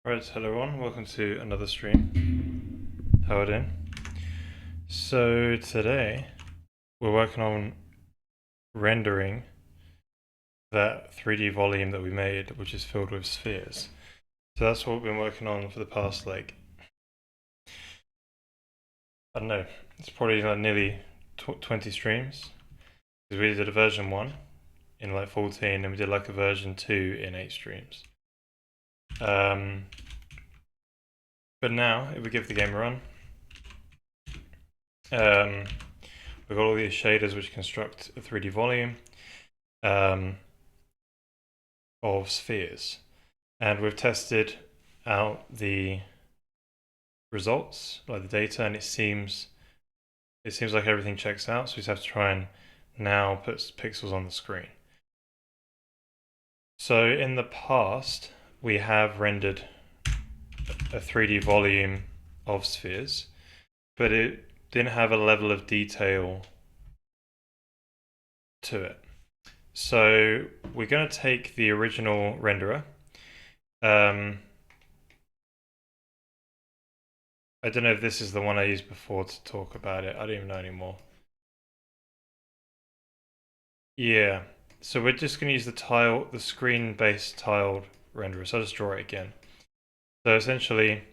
Right, hello everyone, welcome to another stream. How it in? So today we're working on rendering that 3D volume that we made, which is filled with spheres. So that's what we've been working on for the past, I don't know, it's probably nearly 20 streams. Because we did a version 1 in 14, and we did a version 2 in 8 streams. But now, if we give the game a run, we've got all these shaders which construct a 3D volume of spheres, and we've tested out the results, like the data, and it seems like everything checks out. So we just have to try and now put pixels on the screen. So in the past, we have rendered a 3D volume of spheres, but it didn't have a level of detail to it. So we're going to take the original renderer. I don't know if this is the one I used before to talk about it. I don't even know anymore. Yeah, so we're just going to use the screen-based tiled renderer. So I'll just draw it again. So essentially,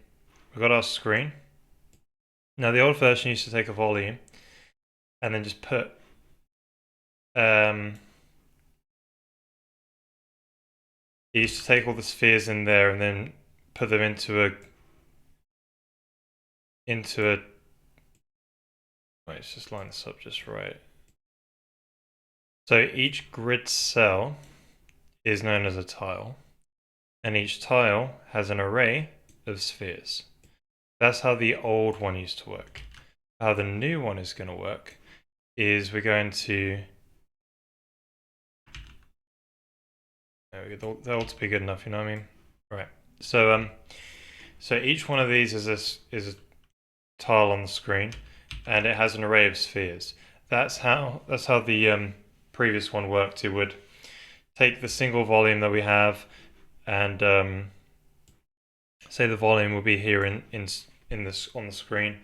we've got our screen. Now the old version used to take a volume and then just put it used to take all the spheres in there and then put them into a wait, let's just line this up just right. So each grid cell is known as a tile, and each tile has an array of spheres. That's how the old one used to work. How the new one is going to work is we're going to that ought to be good enough, you know what I mean? Right. So so each one of these is a tile on the screen, and it has an array of spheres. That's how the previous one worked. It would take the single volume that we have, and say the volume will be here in this on the screen.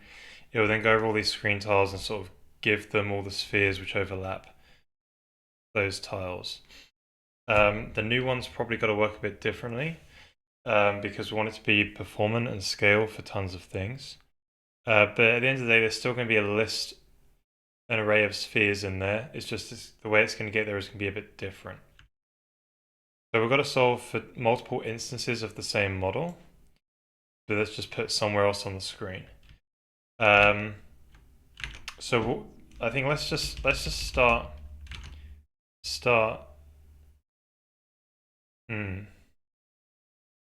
It will then go over all these screen tiles and sort of give them all the spheres which overlap those tiles. The new one's probably got to work a bit differently because we want it to be performant and scale for tons of things. But at the end of the day, there's still going to be an array of spheres in there. It's just the way it's going to get there is going to be a bit different. So we've got to solve for multiple instances of the same model. So let's just put somewhere else on the screen. So I think let's just start.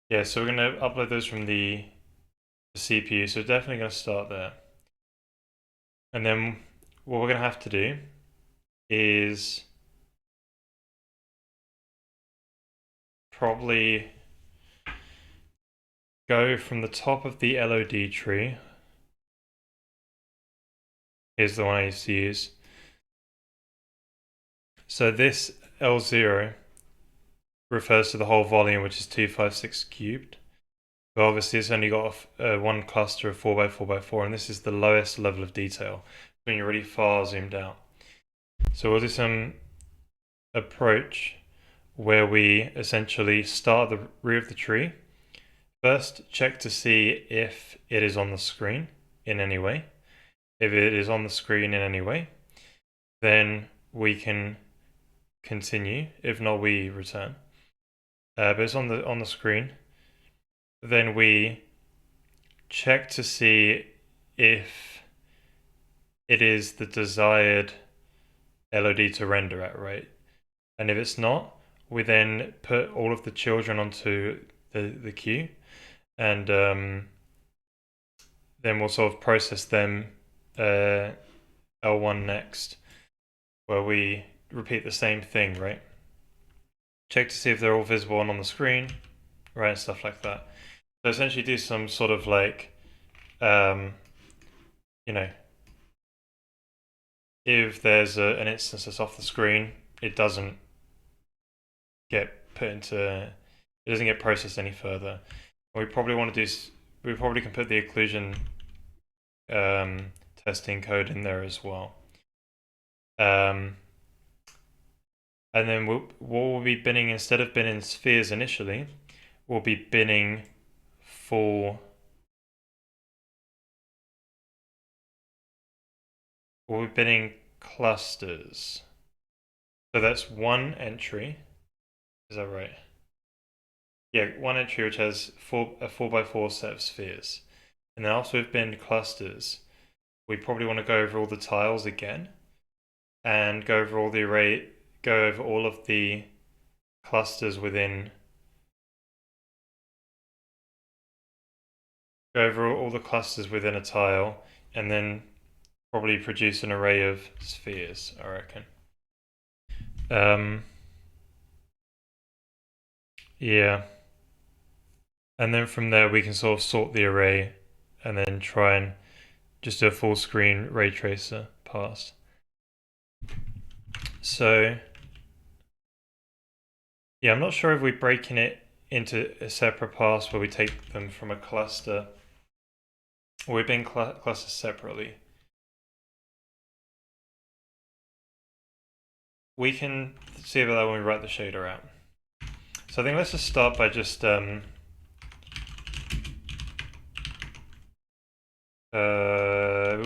Yeah, so we're going to upload those from the CPU, so definitely going to start there. And then what we're going to have to do is probably go from the top of the LOD tree. Here's the one I used to use. So this L0 refers to the whole volume, which is 256 cubed. But obviously it's only got one cluster of 4x4x4, and this is the lowest level of detail when you're really far zoomed out. So we'll do some approach where we essentially start at the rear of the tree. First, check to see if it is on the screen in any way. If it is on the screen in any way, then we can continue. If not, we return. But it's on the screen. Then we check to see if it is the desired LOD to render at, right? And if it's not, we then put all of the children onto the queue, and then we'll sort of process them L1 next, where we repeat the same thing, right? Check to see if they're all visible and on the screen, right, and stuff like that. So essentially do some sort of if there's an instance that's off the screen, it doesn't get processed any further. We probably want to do. We probably can put the occlusion testing code in there as well. And then what we'll be binning, instead of binning spheres initially, we'll be binning for. We'll be binning clusters. So that's one entry. Is that right? Yeah, one entry which has a 4x4 set of spheres. And then after we've binned clusters, we probably want to go over all the tiles again and go over all the array, go over all of the clusters within, go over all the clusters within a tile, and then probably produce an array of spheres, I reckon. Yeah. And then from there we can sort of sort the array and then try and just do a full screen ray tracer pass. So yeah, I'm not sure if we're breaking it into a separate pass where we take them from a cluster or we're being clusters separately. We can see about that when we write the shader out. So I think let's just start by just we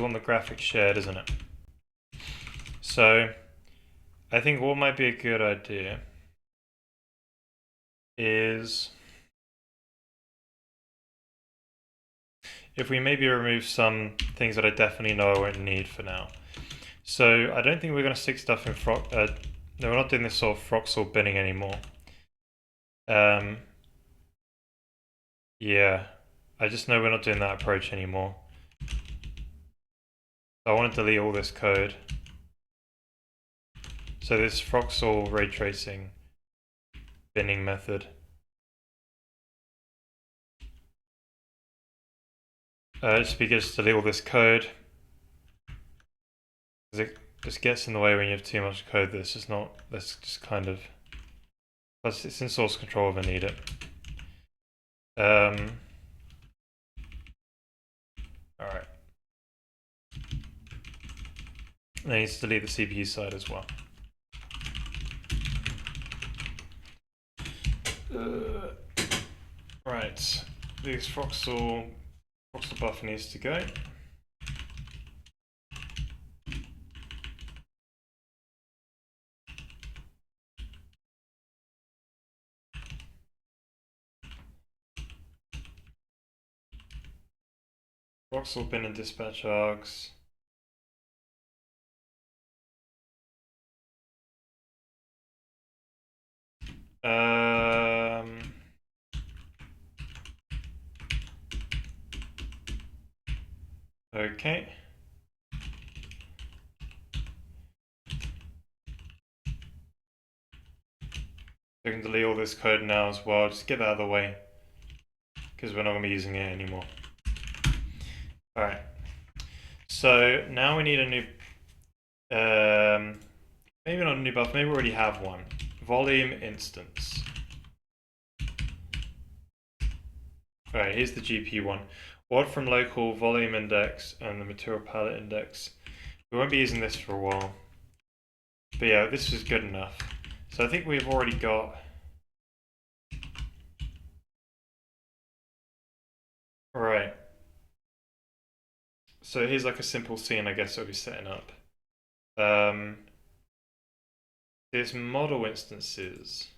want the graphic shared, isn't it? So I think what might be a good idea is if we maybe remove some things that I definitely know I won't need for now. So I don't think we're going to stick stuff in no, we're not doing this sort of Froxel binning anymore. Yeah, I just know we're not doing that approach anymore. So I want to delete all this code. So this Froxel ray tracing binning method. Just because delete all this code. Because it just gets in the way when you have too much code that's just not, that's just kind of, plus it's in source control if I need it. Alright. And I need to delete the CPU side as well. Right, this Froxel buffer needs to go. Froxel bin and dispatch args. Okay. I can delete all this code now as well, just get that out of the way, because we're not going to be using it anymore. Alright, so now we need a new, maybe not a new buff, maybe we already have one. Volume instance. Alright, here's the GPU one. What from local volume index and the material palette index. We won't be using this for a while. But yeah, this is good enough. So I think we've already got... Right. So here's like a simple scene I guess I'll be setting up. There's model instances.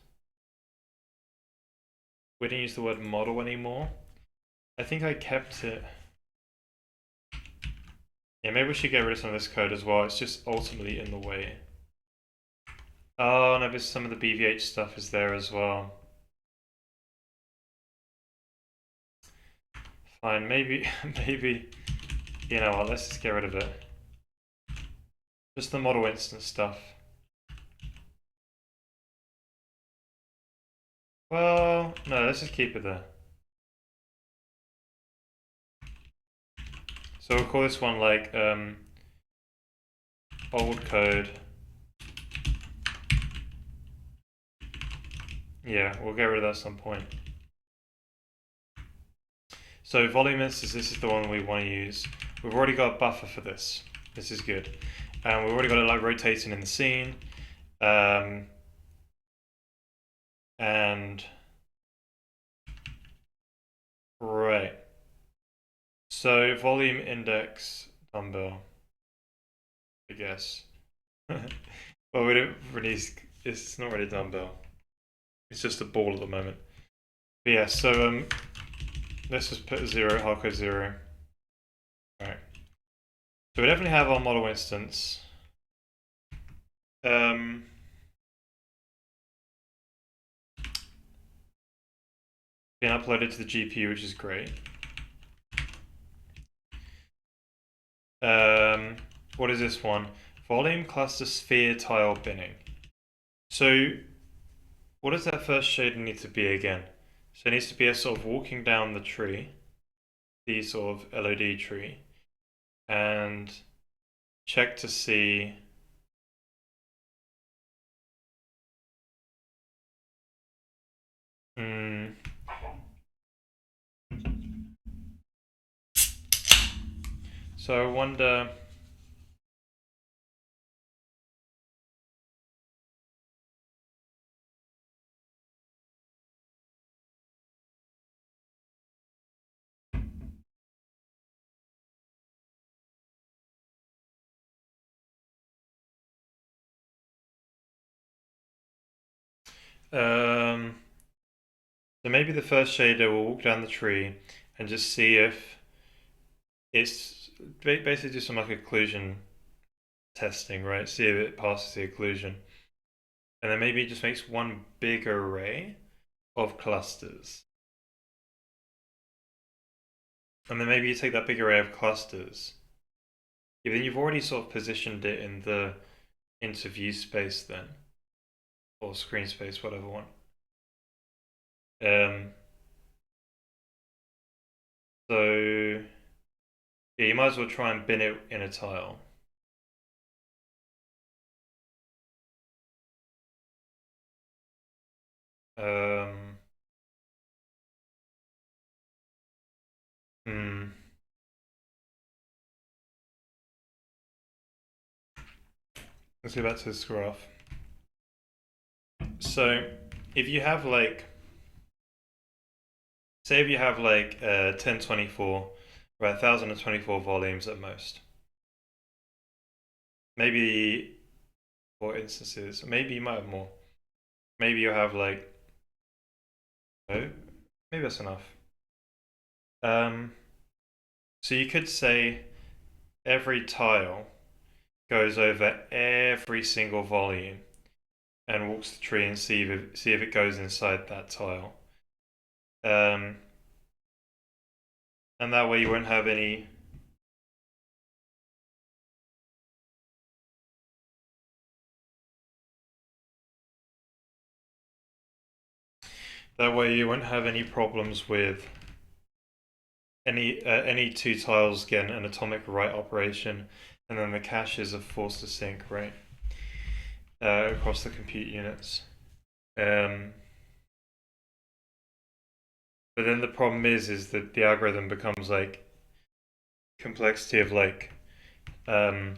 We didn't use the word model anymore. I think I kept it. Yeah, maybe we should get rid of some of this code as well. It's just ultimately in the way. Oh no, but some of the BVH stuff is there as well. Fine, maybe, you know what, let's just get rid of it. Just the model instance stuff. Well, no, let's just keep it there. So we'll call this one like old code. Yeah, we'll get rid of that at some point. So volume instance, this is the one we want to use. We've already got a buffer for this. This is good. And we've already got it like rotating in the scene. And right. So volume index dumbbell, I guess. Well, we don't really. It's not really a dumbbell. It's just a ball at the moment. But yeah. So let's just put 0, hardcode 0. All right. So we definitely have our model instance. Being uploaded to the GPU, which is great. What is this one? Volume cluster sphere tile binning. So what does that first shader need to be again? So it needs to be a sort of walking down the tree, the sort of LOD tree, and check to see So I wonder. So maybe the first shader will walk down the tree and just see if it's basically do some like occlusion testing, right? See if it passes the occlusion. And then maybe it just makes one big array of clusters. And then maybe you take that big array of clusters. Yeah, then you've already sort of positioned it in the interview space then. Or screen space, whatever one. So yeah, you might as well try and bin it in a tile. Hmm. Let's go back to this graph. So if you have like, say if you have like 1024 or 1024 volumes at most, maybe, or instances, maybe you might have more. Maybe you have like, oh, maybe that's enough. So you could say every tile goes over every single volume and walks the tree and see if it goes inside that tile. And that way you won't have any. That way you won't have any problems with any two tiles getting an atomic write operation, and then the caches are forced to sync, right, across the compute units. But then the problem is that the algorithm becomes like complexity of like n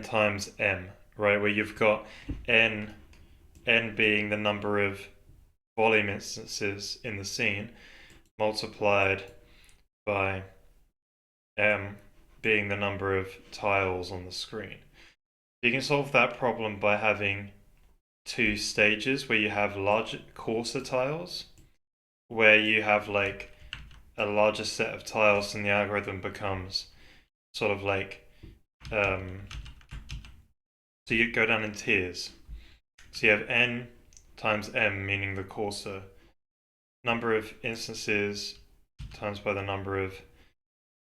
times m, right? Where you've got n being the number of volume instances in the scene multiplied by m being the number of tiles on the screen. You can solve that problem by having two stages where you have larger, coarser tiles, where you have like a larger set of tiles, and the algorithm becomes sort of like so you go down in tiers. So you have n times m, meaning the coarser number of instances times by the number of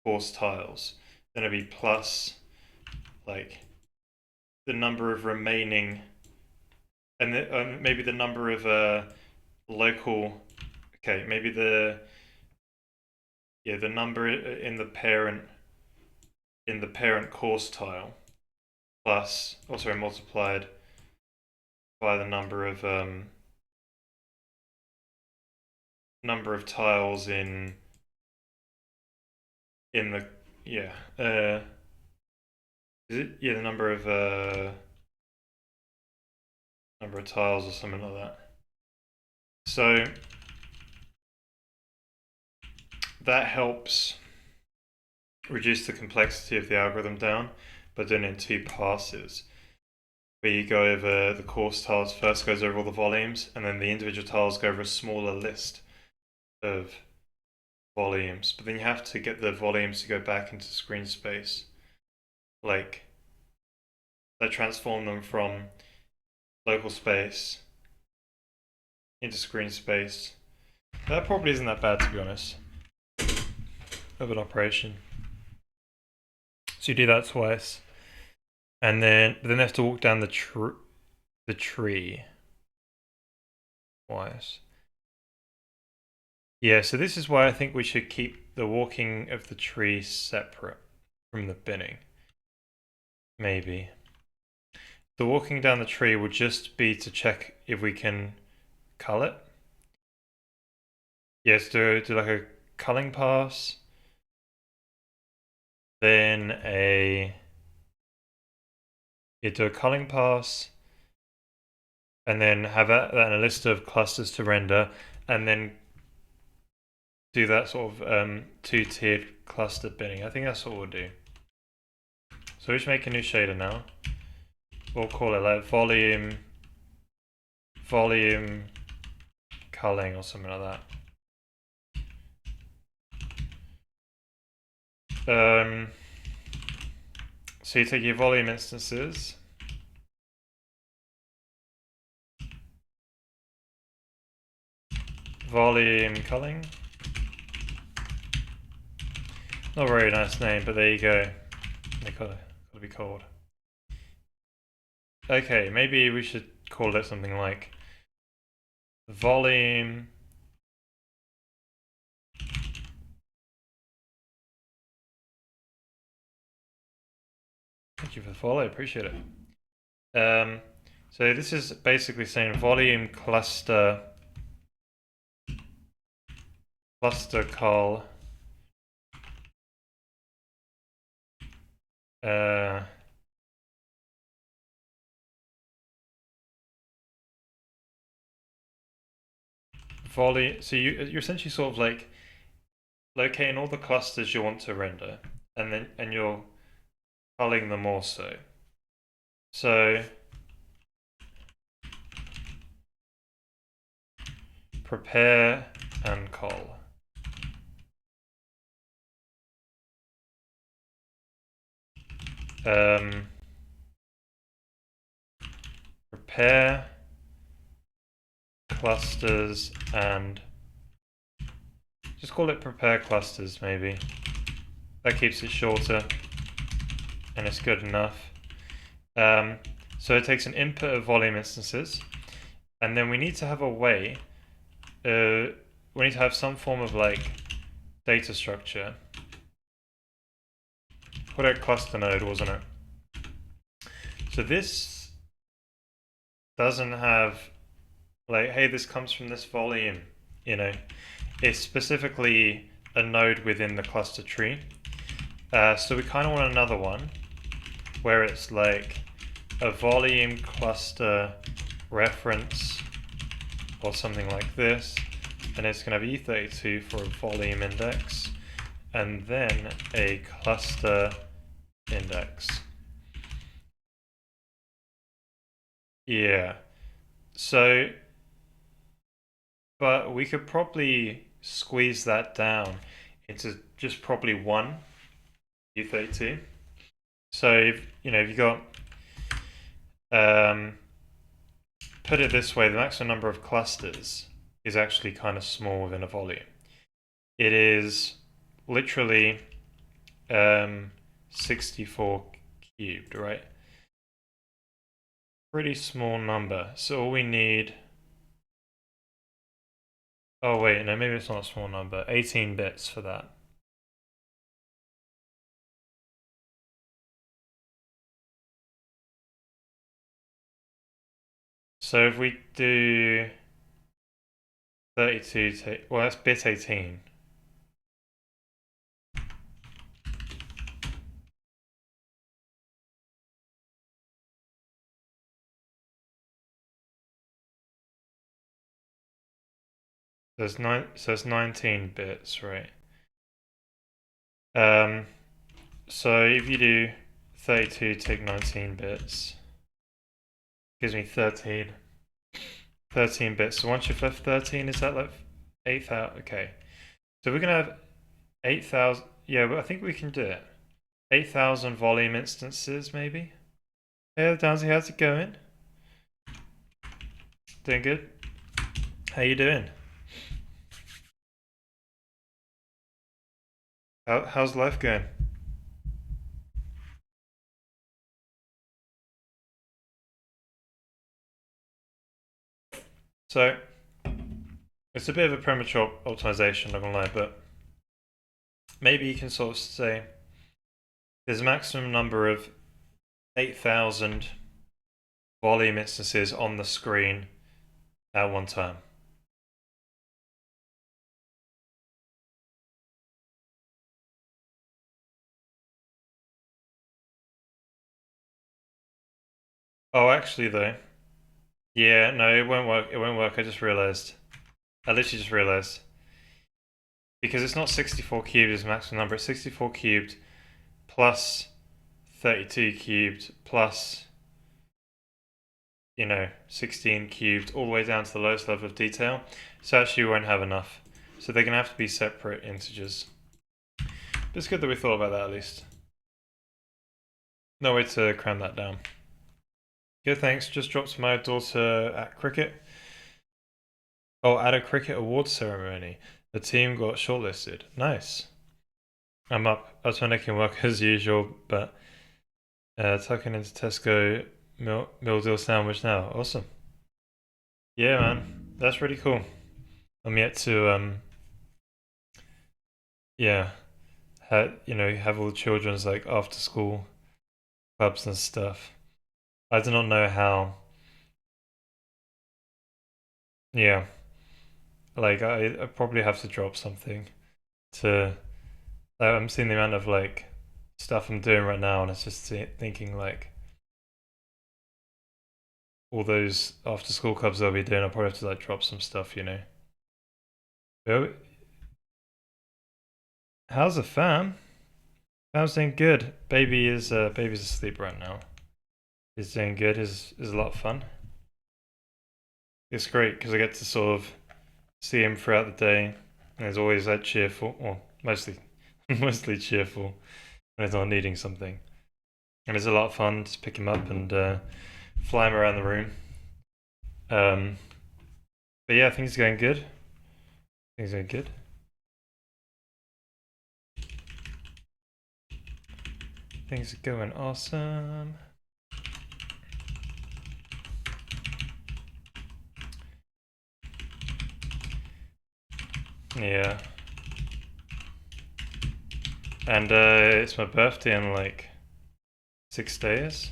coarse tiles. Then it'd be plus like the number of remaining, and maybe the number of local. Okay, maybe the number in the parent coarse tile plus, also multiplied by the number of tiles in in the, yeah, is it, yeah, the number of tiles or something like that. So that helps reduce the complexity of the algorithm down, but done in two passes. Where you go over the coarse tiles first, goes over all the volumes, and then the individual tiles go over a smaller list of volumes. But then you have to get the volumes to go back into screen space. Like, they transform them from local space into screen space. That probably isn't that bad, to be honest, of an operation. So you do that twice, and then they have to walk down the tree twice. Yeah, so this is why I think we should keep the walking of the tree separate from the binning. Maybe. The walking down the tree would just be to check if we can cull it. Yes, do like a culling pass. Then do a culling pass. And then have that in a list of clusters to render. And then do that sort of two-tiered cluster binning. I think that's what we'll do. So we should make a new shader now. We'll call it like volume culling or something like that. So you take your volume instances. Volume culling. Not a very nice name, but there you go. They gotta be called. Okay, maybe we should call it something like volume. Thank you for the follow, appreciate it. So this is basically saying volume cluster call volume. So you're essentially sort of like locating all the clusters you want to render, and you're culling them also. So prepare and cull. Prepare clusters and just call it prepare clusters maybe. That keeps it shorter and it's good enough. So it takes an input of volume instances, and then we need to have a way, we need to have some form of like data structure. Put a cluster node, wasn't it? So this doesn't have like, hey, this comes from this volume, you know. It's specifically a node within the cluster tree. So we kind of want another one where it's like a volume cluster reference or something like this, and it's going to have E32 for a volume index, and then a cluster index. Yeah. So, but we could probably squeeze that down into just probably one E32. So if you got put it this way, the maximum number of clusters is actually kind of small within a volume. It is literally 64 cubed, right? Pretty small number. So all we need... Oh wait, no, maybe it's not a small number. 18 bits for that. So if we do 32, well, that's bit 18. So it's 19 bits, right? So if you do 32 take 19 bits, gives me 13 bits. So once you've left 13, is that like 8,000? Okay. So we're gonna have 8,000. Yeah, but I think we can do it. 8,000 volume instances, maybe. Hey, Downsy, how's it going? Doing good? How you doing? How's life going? So, it's a bit of a premature optimization, not gonna lie, but maybe you can sort of say there's a maximum number of 8,000 volume instances on the screen at one time. Oh, actually, though, yeah, no, it won't work. It won't work. I just realized. I literally just realized. Because it's not 64 cubed as maximum number, it's 64 cubed plus 32 cubed plus, 16 cubed, all the way down to the lowest level of detail. So actually we won't have enough. So they're going to have to be separate integers. But it's good that we thought about that at least. No way to cram that down. Good, thanks. Just dropped my daughter at cricket. Oh, at a cricket awards ceremony. The team got shortlisted. Nice. I'm up. I was making work as usual, but tucking into Tesco meal deal sandwich now. Awesome. Yeah, man. That's really cool. I'm yet to yeah, have all the children's like after school clubs and stuff. I do not know how. Yeah, like I probably have to drop something to. I'm seeing the amount of like stuff I'm doing right now, and it's just thinking like all those after school clubs I'll be doing. I'll probably have to like drop some stuff. But how's the fam? Fam's doing good. Baby's asleep right now. He's doing good. Is a lot of fun. It's great because I get to sort of see him throughout the day, and he's always that cheerful, or mostly mostly cheerful when he's not needing something. And it's a lot of fun to pick him up and fly him around the room. Um, but yeah, things are going good. Things are good. Things are going awesome. Yeah. And it's my birthday in like 6 days.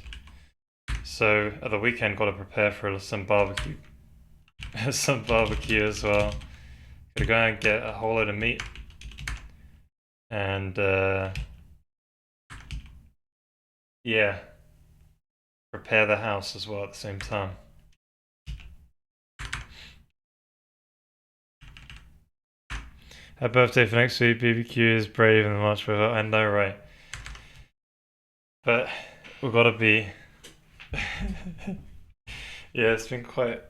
So at the weekend, got to prepare for some barbecue. Some barbecue as well. Gotta go and get a whole load of meat. And yeah, prepare the house as well at the same time. Happy birthday for next week. BBQ is brave and much weather. I know, right? But we've got to be. Yeah, it's been quite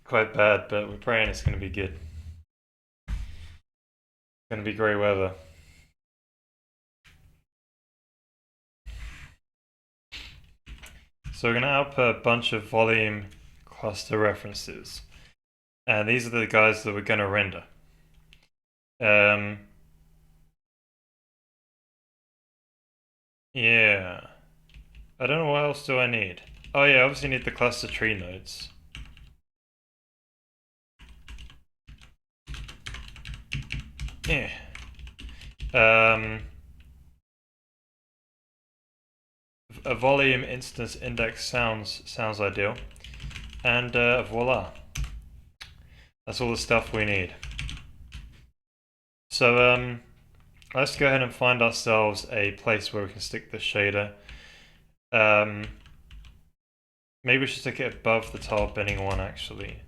bad, but we're praying it's going to be good. It's going to be great weather. So we're going to output a bunch of volume cluster references, and these are the guys that we're going to render. Yeah. I don't know what else do I need. Oh yeah, I obviously need the cluster tree nodes. Yeah. A volume instance index sounds ideal, and voila, that's all the stuff we need. So let's go ahead and find ourselves a place where we can stick the shader. Maybe we should stick it above the tile bending one actually.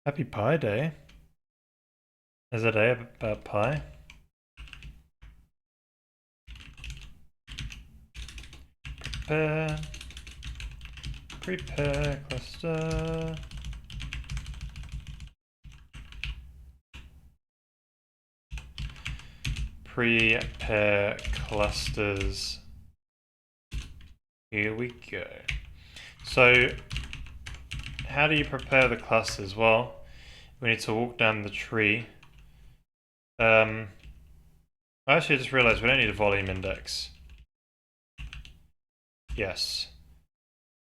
Happy Pi Day. Is it a about pi? Prepare cluster. Prepare clusters. Here we go. So, how do you prepare the clusters? Well, we need to walk down the tree. I actually just realized we don't need a volume index. Yes.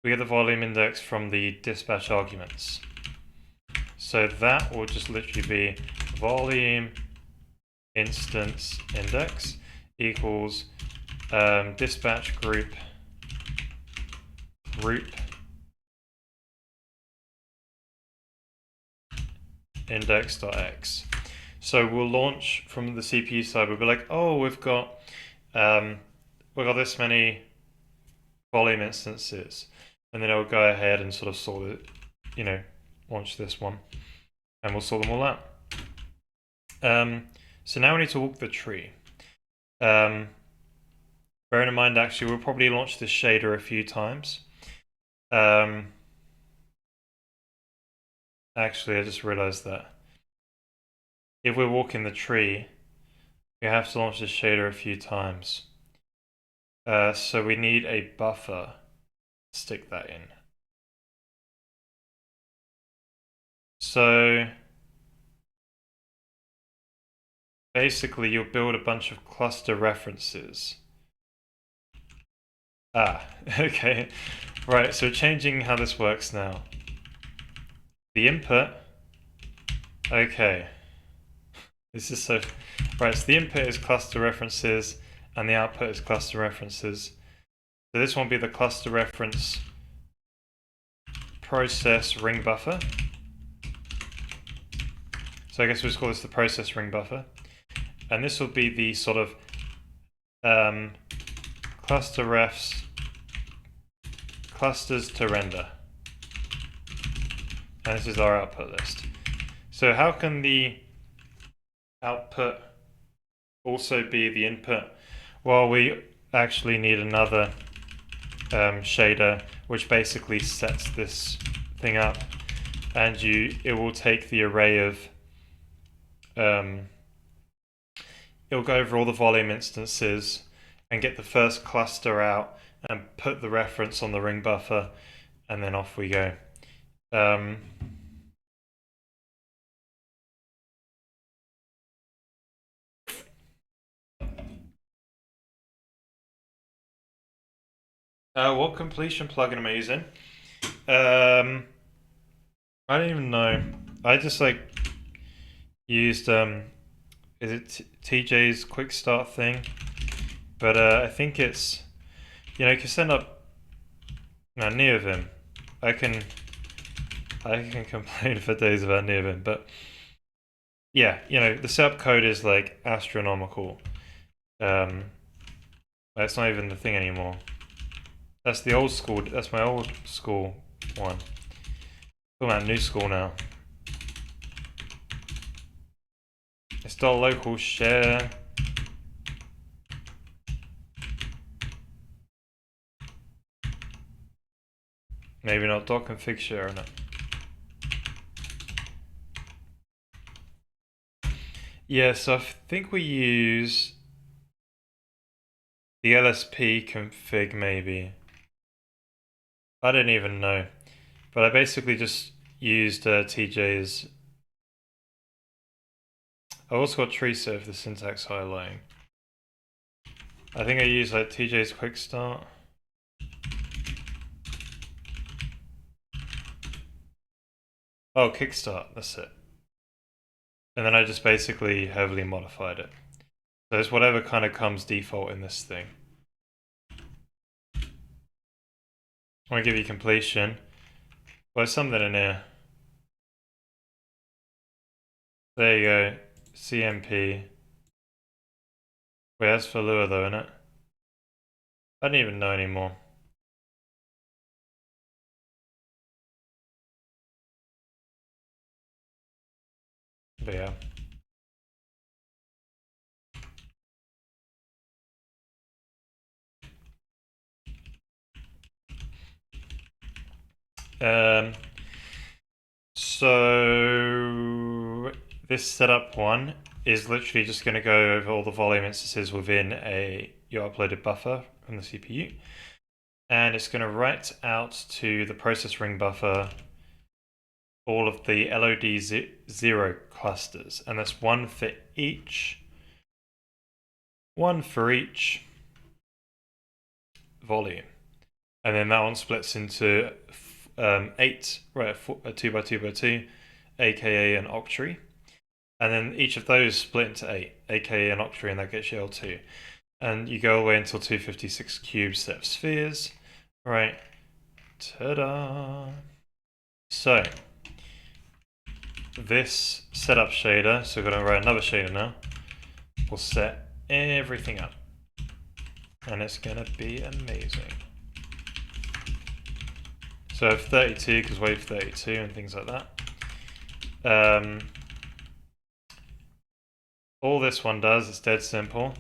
We get the volume index from the dispatch arguments. So that will just literally be volume instance index equals dispatch group index.x. So we'll launch from the CPU side. We'll be like, oh, we've got this many volume instances, and then it'll go ahead and sort of sort it, launch this one, and we'll sort them all out. So now we need to walk the tree. Bearing in mind, actually, we'll probably launch this shader a few times. Actually, I just realized that if we're walking the tree, we have to launch this shader a few times. So we need a buffer to stick that in. So basically, you'll build a bunch of cluster references. Okay. Right, so changing how this works now. The input. Okay. This is so... Right, so the input is cluster references, and the output is cluster references. So this one will be the cluster reference process ring buffer. So I guess we'll just call this the process ring buffer. And this will be the sort of cluster refs, clusters to render. And this is our output list. So how can the output also be the input? Well, we actually need another shader which basically sets this thing up, and it will take the array of it'll go over all the volume instances and get the first cluster out and put the reference on the ring buffer, and then off we go. What completion plugin am I using? I don't even know. I just used is it TJ's quick start thing? But I think it's, you can send up Neovim. I can complain for days about Neovim, but yeah, the setup code is like astronomical. It's not even the thing anymore. That's the old school. That's my old school one. Talking about new school now. Install local share. Maybe not .config share or not. Yeah, so I think we use the LSP config maybe. I don't even know. But I basically just used TJ's. I also got tree for the syntax highlighting. I think I used TJ's quick start. Oh, kickstart, that's it. And then I just basically heavily modified it. So it's whatever kind of comes default in this thing. I want to give you completion. Well, there's something in here. There you go. CMP. Wait, that's for Lua though, isn't it? I don't even know anymore. But yeah. So this setup one is literally just going to go over all the volume instances within your uploaded buffer from the CPU, and it's going to write out to the process ring buffer all of the LOD 0 clusters, and that's one for each volume, and then that one splits into 8, right, a 2 by 2 by 2, aka an octree, and then each of those split into 8, aka an octree, and that gets you L2. And you go away until 256 cubes set of spheres. Right. Ta-da! So, this setup shader, so we're going to write another shader now, will set everything up. And it's going to be amazing. So I have 32 because wave 32 and things like that. All this one does, it's dead simple.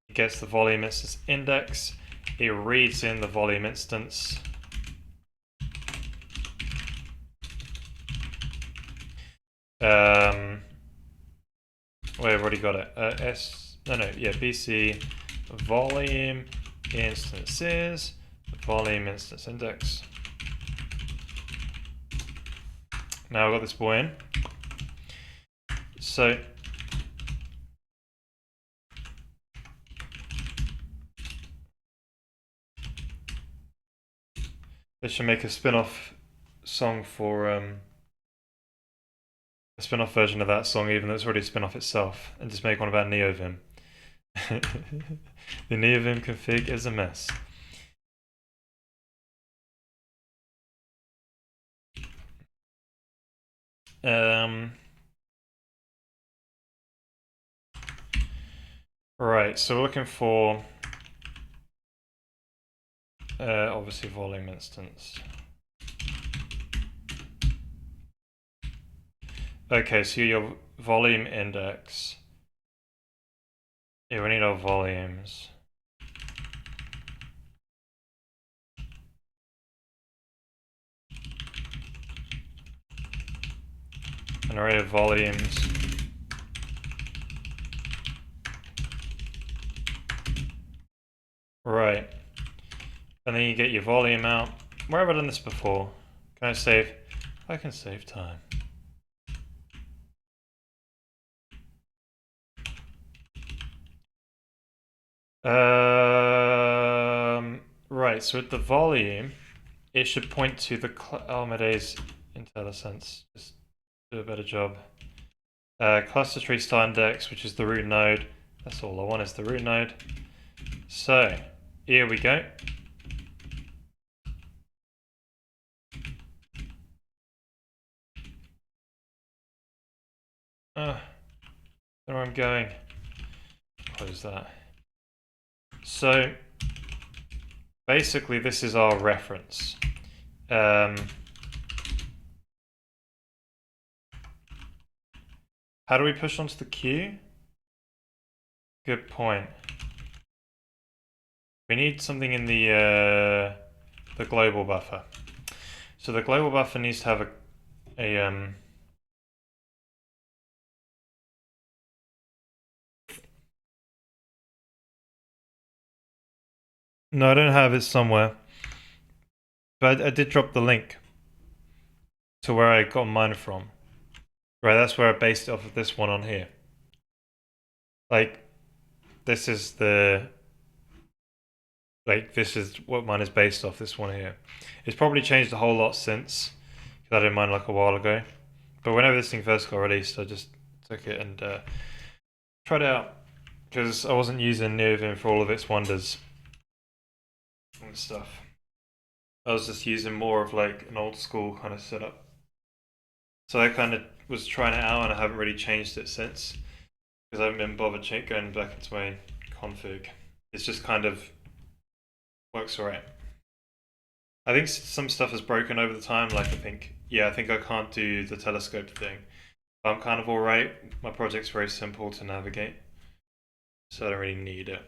It gets the volume instance index, it reads in the volume instance, wait, I've already got it. BC volume instances, volume instance index. Now I've got this boy in. So they should make a spin-off song for a spin-off version of that song, even though it's already a spin-off itself, and just make one about NeoVim. The NeoVim config is a mess. Right, so we're looking for obviously volume instance. Okay, so your volume index. Yeah, we need our volumes. An array of volumes. Right. And then you get your volume out. Where have I done this before? Can I save? I can save time. Right, so with the volume, it should point to the Amadeus IntelliSense. Just do a better job. Cluster tree start index, which is the root node. That's all I want is the root node. So, here we go. Don't know where I'm going. Close that. So, basically this is our reference. How do we push onto the queue? Good point. We need something in the global buffer. So the global buffer needs to have a no, I don't have it somewhere. But I did drop the link to where I got mine from. Right, that's where I based it off of this one on here. Like, this is what mine is based off, this one here. It's probably changed a whole lot since, because I did mine like a while ago. But whenever this thing first got released, I just took it and tried it out. Because I wasn't using NeoVim for all of its wonders and stuff. I was just using more of like an old school kind of setup. So I kind of was trying it out and I haven't really changed it since. Because I haven't been bothered going back into my config. It's just kind of works alright. I think some stuff has broken over the time, like I think I can't do the telescope thing. I'm kind of alright. My project's very simple to navigate, so I don't really need it.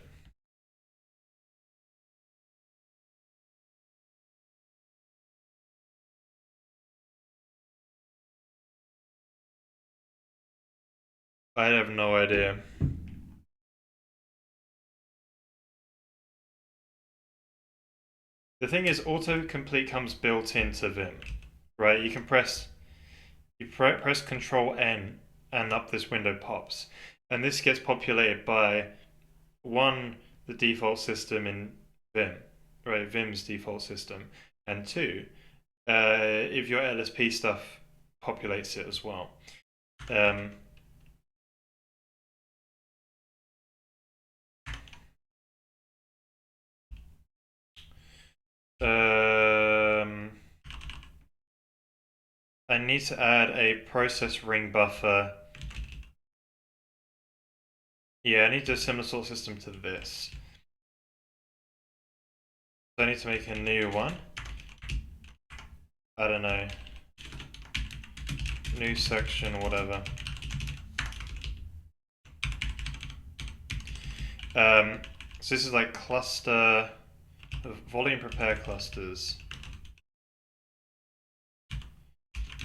I have no idea. The thing is, autocomplete comes built into Vim, right? You can press Control N, and up this window pops, and this gets populated by one, the default system in Vim, right? Vim's default system, and two, if your LSP stuff populates it as well. Um, um, I need to add a process ring buffer. Yeah, I need a similar sort of system to this. So I need to make a new one. I don't know. New section or whatever. So this is like cluster, volume prepare clusters.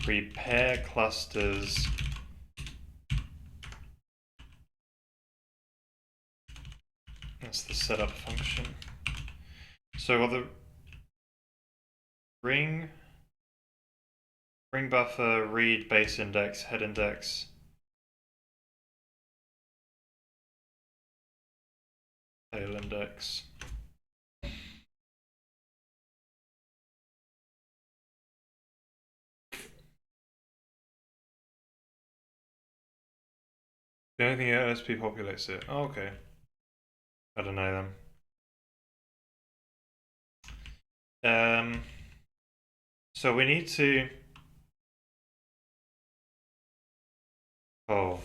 Prepare clusters. That's the setup function. So what the ring buffer, read base index, head index. Tail index. The only thing LSP populates it. Oh, okay. I don't know them. So we need to. Oh.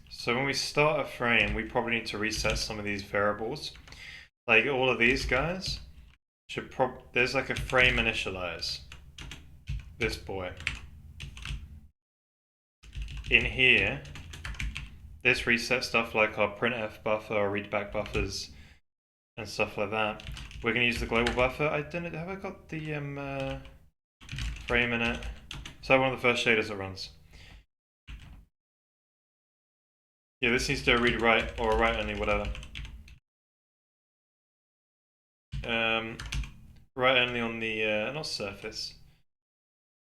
So when we start a frame, we probably need to reset some of these variables. Like all of these guys should there's like a frame initialize. This boy. In here, this reset stuff like our printf buffer or readback buffers and stuff like that. We're gonna use the global buffer. Have I got the frame in it? So one of the first shaders that runs. Yeah, this needs to do a read write or a write only, whatever. Write only on the not surface.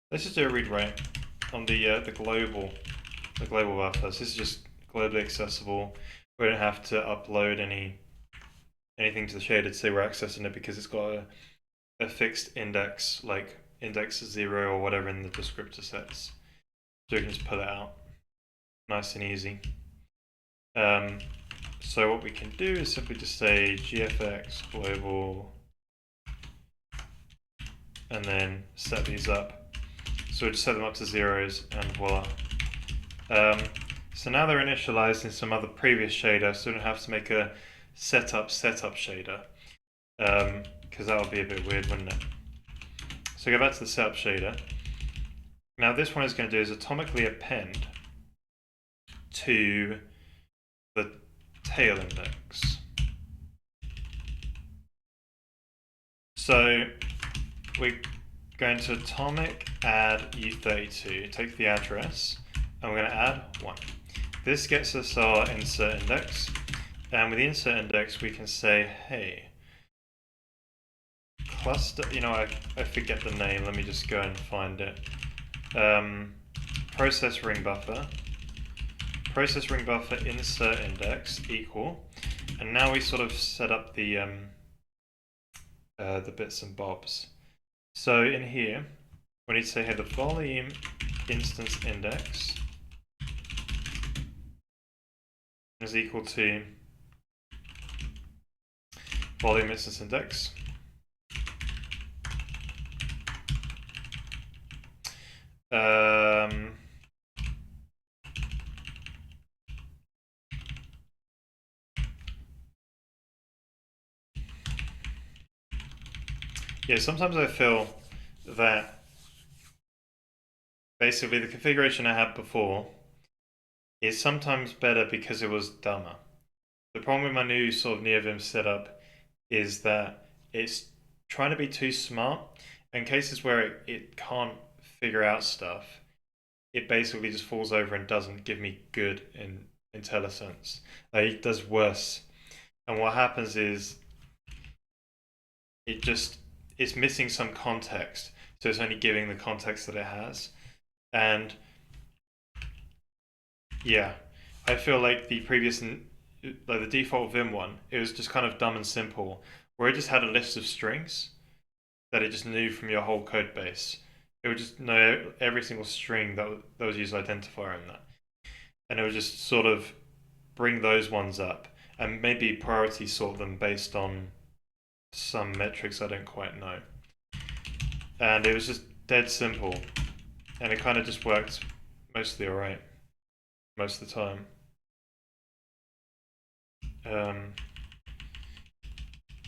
Let's just do a read write on the global buffer. So this is just globally accessible. We don't have to upload anything to the shader to say we're accessing it because it's got a fixed index, like index 0 or whatever in the descriptor sets. So we can just pull it out. Nice and easy. So what we can do is simply just say gfx global and then set these up. So we just set them up to zeros and voila. So now they're initialized in some other previous shader, so we don't have to make a setup shader, because that would be a bit weird, wouldn't it? So go back to the setup shader. Now this one is going to do is atomically append to the tail index. So we're going to atomic add U32, take the address, and we're going to add 1. This gets us our insert index, and with the insert index we can say, hey, cluster, I forget the name, let me just go and find it. Process ring buffer insert index equal, and now we sort of set up the bits and bobs. So in here, we need to say, hey, the volume instance index is equal to volume instance index. Yeah, sometimes I feel that basically the configuration I had before is sometimes better because it was dumber. The problem with my new sort of NeoVim setup is that it's trying to be too smart. In cases where it can't figure out stuff, it basically just falls over and doesn't give me good intelligence. It does worse. And what happens is it's missing some context. So it's only giving the context that it has. And yeah, I feel like the previous, like the default Vim one, it was just kind of dumb and simple, where it just had a list of strings that it just knew from your whole code base. It would just know every single string that was used identifier in that. And it would just sort of bring those ones up and maybe priority sort them based on some metrics I don't quite know. And it was just dead simple. And it kind of just worked mostly alright. Most of the time.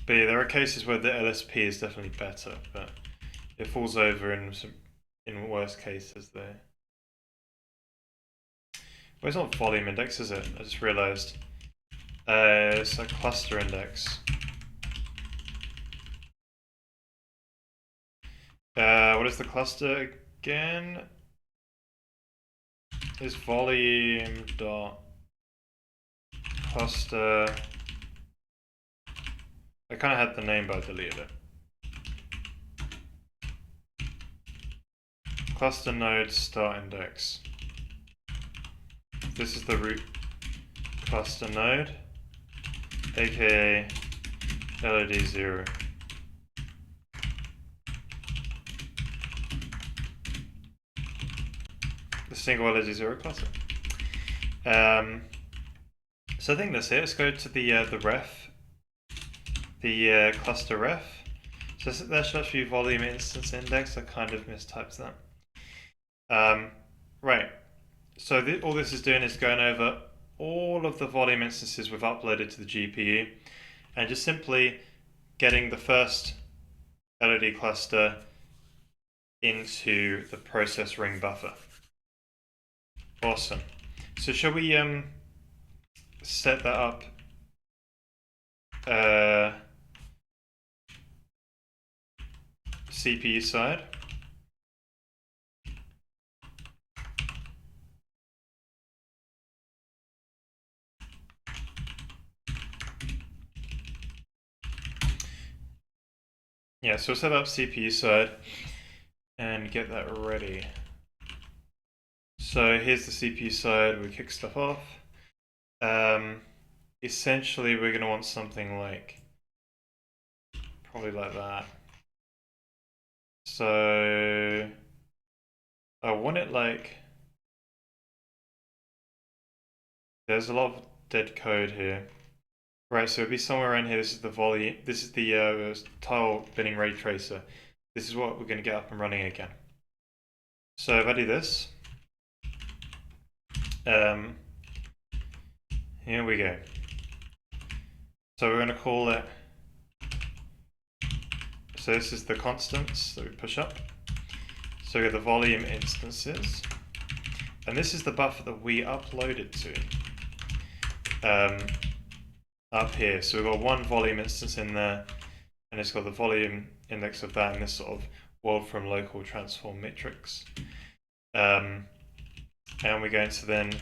But yeah, there are cases where the LSP is definitely better, but it falls over in worse cases there. Well, it's not volume index, is it? I just realized. It's a cluster index. What is the cluster again? Is volume dot cluster. I kind of had the name, but I deleted it. Cluster node start index. This is the root cluster node, aka LOD 0. The single LOD 0 cluster. So I think that's it. Let's go to the ref, the cluster ref. So that should actually be volume instance index. I kind of mistyped that. Right. So all this is doing is going over all of the volume instances we've uploaded to the GPU and just simply getting the first LOD cluster into the process ring buffer. Awesome. So shall we set that up? CPU side. Yeah, so we'll set up CPU side and get that ready. So here's the CPU side, we kick stuff off. Essentially we're gonna want something like, probably like that. So I want it like, there's a lot of dead code here. Right, so it'll be somewhere around here. This is the volume, this is the tile binning ray tracer. This is what we're gonna get up and running again. So if I do this, here we go. So we're gonna call it, so this is the constants that we push up. So we have the volume instances. And this is the buffer that we uploaded to. Up here. So we've got one volume instance in there, and it's got the volume index of that in this sort of world from local transform matrix. And we're going to then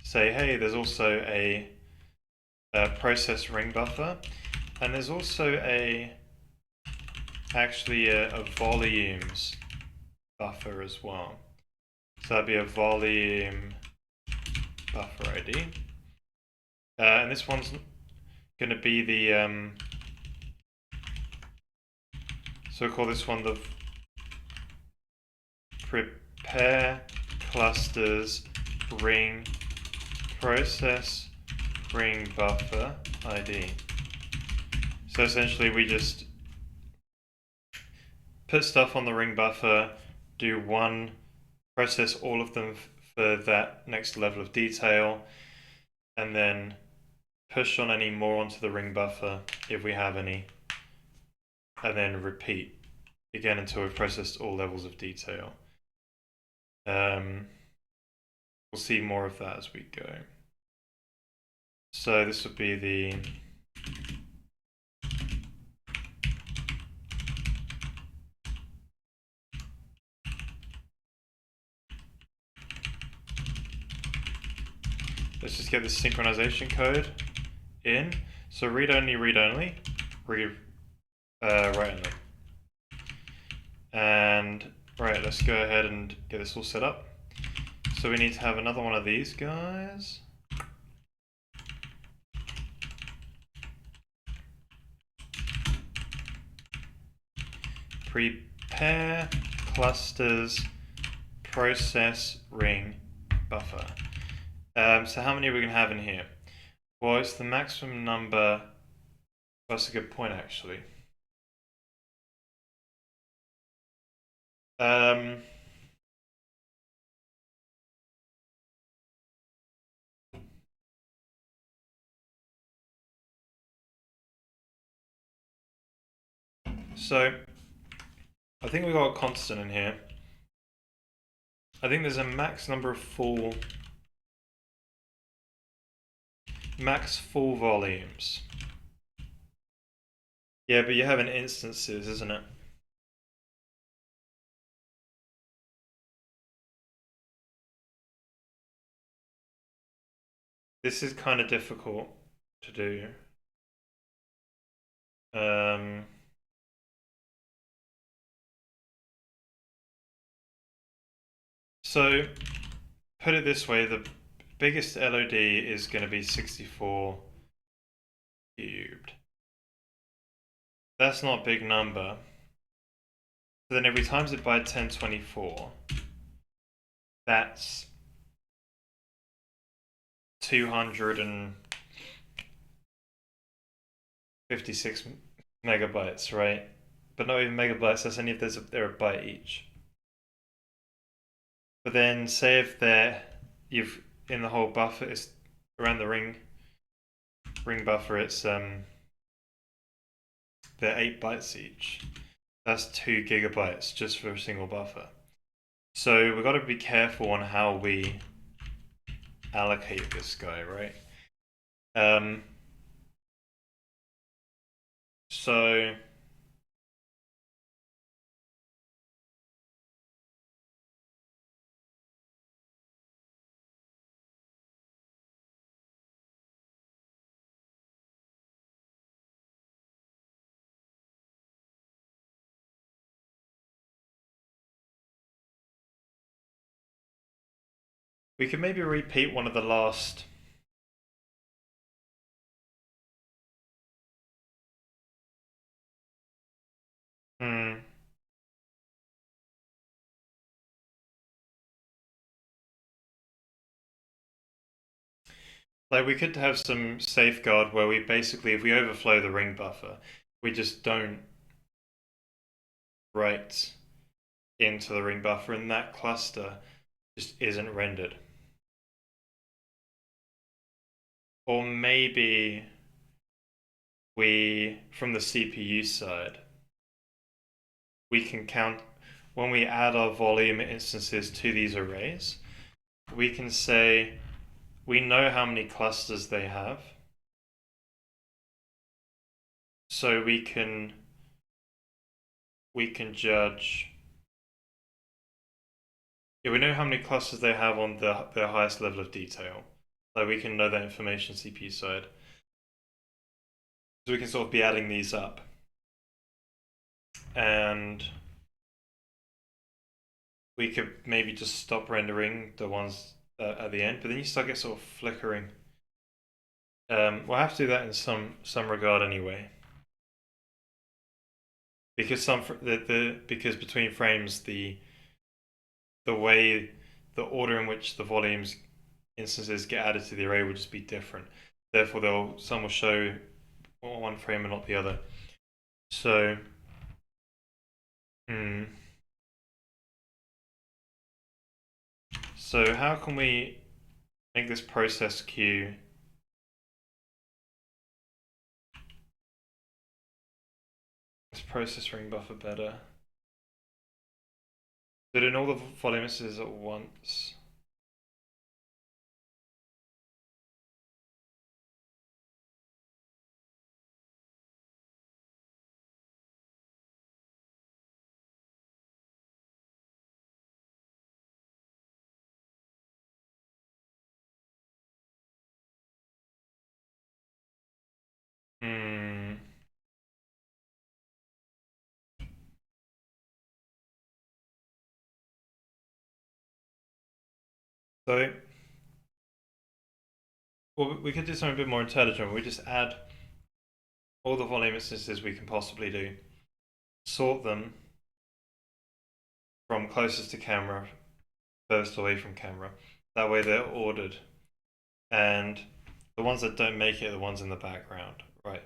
say, hey, there's also a process ring buffer, and there's also actually a volumes buffer as well. So that'd be a volume buffer ID. And this one's going to be the, so we'll call this one the prepare clusters ring process ring buffer ID. So essentially we just put stuff on the ring buffer, do one, process all of them for that next level of detail, and then push on any more onto the ring buffer if we have any, and then repeat again until we've processed all levels of detail. We'll see more of that as we go. So this would be the let's just get the synchronization code in. So read only, write only. And right, let's go ahead and get this all set up. So we need to have another one of these guys. Prepare clusters process ring buffer. So how many are we going to have in here? Well, it's the maximum number. That's a good point, actually. So I think we got a constant in here. I think there's a max number of max full volumes. Yeah, but you have an instances, isn't it? This is kind of difficult to do. So put it this way, the biggest LOD is going to be 64 cubed. That's not a big number. So then if we times it by 1024, that's 256 megabytes, right? But not even megabytes, that's only if they're a byte each. But then say if you've in the whole buffer, it's around the ring buffer, it's they're 8 bytes each. That's 2 gigabytes just for a single buffer. So we've got to be careful on how we allocate this guy, right? So we could maybe repeat one of the last. Like we could have some safeguard where we basically, if we overflow the ring buffer, we just don't write into the ring buffer and that cluster just isn't rendered. Or maybe we, from the CPU side, we can count, when we add our volume instances to these arrays, we can say we know how many clusters they have. So we can judge. Yeah, we know how many clusters they have on their highest level of detail. So we can know that information CPU side. So we can sort of be adding these up. And we could maybe just stop rendering the ones at the end, but then you start get sort of flickering. We'll have to do that in some regard anyway. Because because between frames the way the order in which the volumes instances get added to the array will just be different. Therefore, some will show one frame and not the other. So, so how can we make this process queue this process ring buffer better? Doing all the volume instances at once. Hmm. So, well, we could do something a bit more intelligent. We just add all the volume instances we can possibly do, sort them from closest to camera, furthest away from camera. That way they're ordered. And the ones that don't make it are the ones in the background. Right.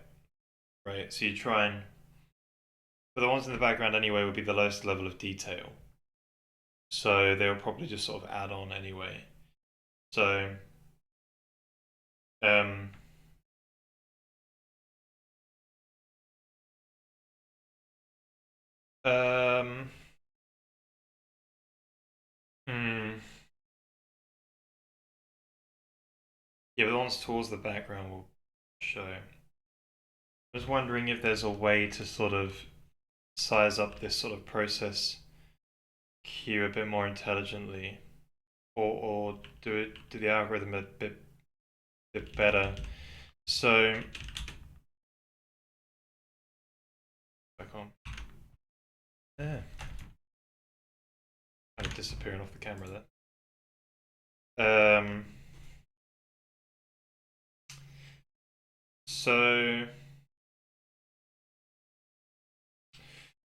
Right. So you try and, but the ones in the background anyway would be the lowest level of detail. So they'll probably just sort of add on anyway. So, um, um, hmm. Yeah, but the ones towards the background will show. I was wondering if there's a way to sort of size up this sort of process queue a bit more intelligently, or do the algorithm a bit better. So back on. Yeah, kind of disappearing off the camera there. So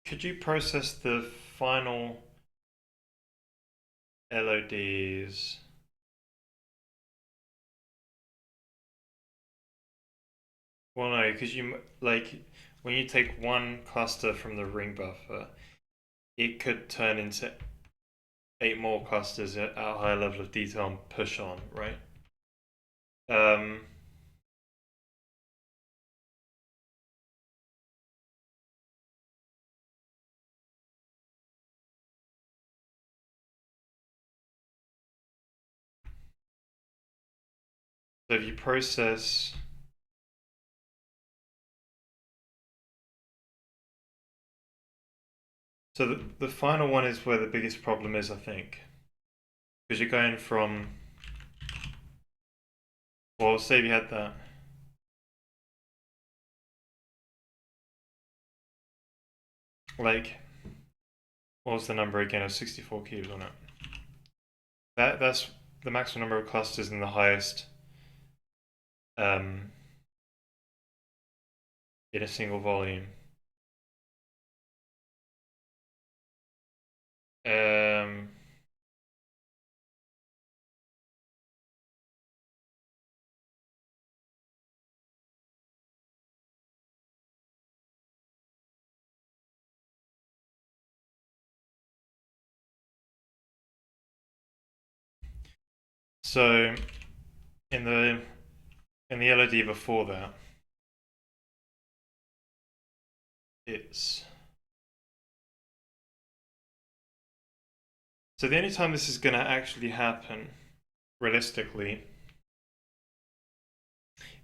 could you process the final LODs? Well, no, because you like when you take one cluster from the ring buffer, it could turn into 8 more clusters at a higher level of detail and push on, right? Um, so if you process, so the final one is where the biggest problem is, I think, because you're going from, well, say if you had that, like, what was the number again? It was 64 cubes on it. That's the maximum number of clusters in the highest um, in a single volume. Um, so in the LOD before that, it's so the only time this is going to actually happen realistically.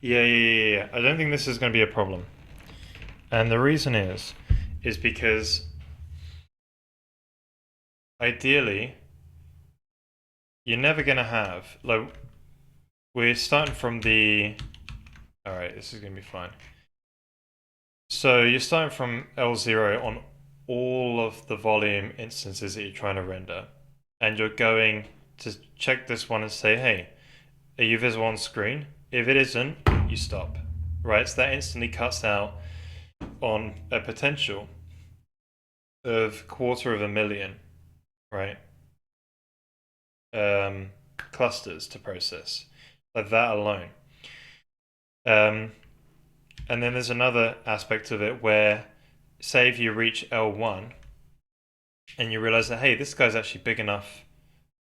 Yeah. I don't think this is going to be a problem. And the reason is because ideally, you're never going to have, like, we're starting from the, all right, this is going to be fine. So you're starting from L0 on all of the volume instances that you're trying to render. And you're going to check this one and say, hey, are you visible on screen? If it isn't, you stop. Right? So that instantly cuts out on a potential of 250,000, right? Clusters to process. Like that alone. Um, and then there's another aspect of it where, say if you reach L1 and you realize that, hey, this guy's actually big enough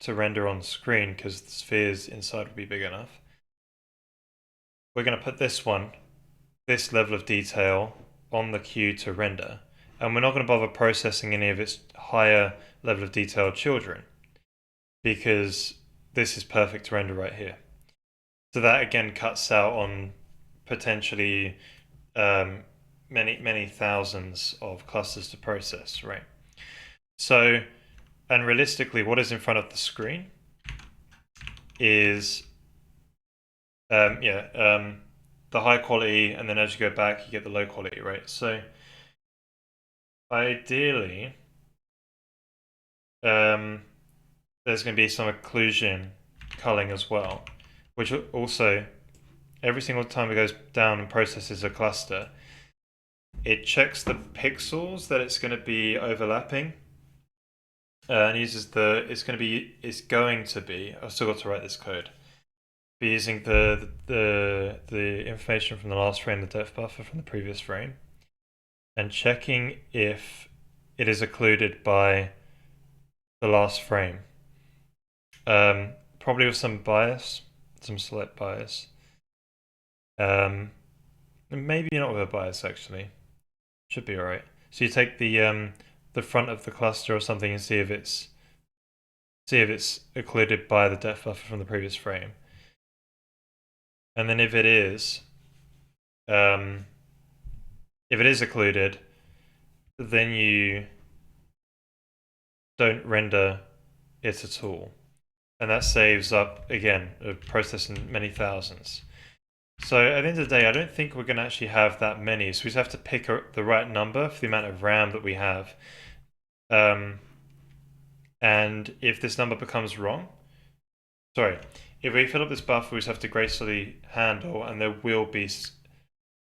to render on screen because the spheres inside would be big enough. We're going to put this level of detail on the queue to render. and we're not going to bother processing any of its higher level of detailed children, because this is perfect to render right here. So that again cuts out on potentially many thousands of clusters to process, right? So, and realistically, what is in front of the screen is the high quality, and then as you go back, you get the low quality, right? So ideally, there's going to be some occlusion culling as well, which also, every single time it goes down and processes a cluster, it checks the pixels that it's going to be overlapping, and uses it's going to be, I've still got to write this code, be using the information from the last frame, the depth buffer from the previous frame, and checking if it is occluded by the last frame. Probably with some bias, some slight bias. Maybe not with a bias actually. Should be alright. So you take the front of the cluster or something and see if it's occluded by the depth buffer from the previous frame. And then if it is occluded, then you don't render it at all. And that saves up, again, a process in many thousands. So at the end of the day, I don't think we're going to actually have that many. So we just have to pick the right number for the amount of RAM that we have. And if this number becomes wrong, if we fill up this buffer, we just have to gracefully handle, and there will be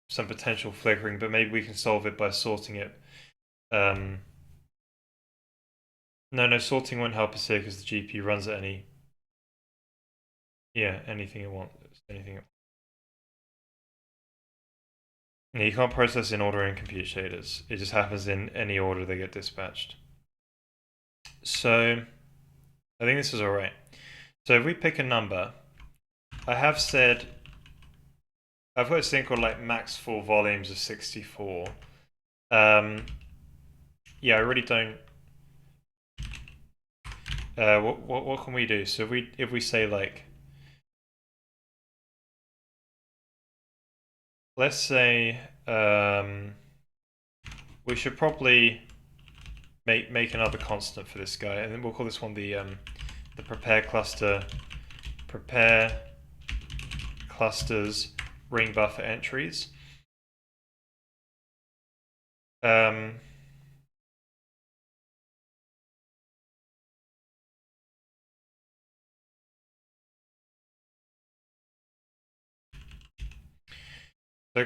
some potential flickering, but maybe we can solve it by sorting it. No, sorting won't help us here because the GPU runs at anything it wants. Yeah, you can't process in order in compute shaders. It just happens in any order they get dispatched. So I think this is alright. So if we pick a number, I have said I've got this thing called like max full volumes of 64. Yeah, I really don't. What can we do? So if we say like, let's say we should probably make another constant for this guy, and then we'll call this one the prepare cluster, prepare clusters ring buffer entries. So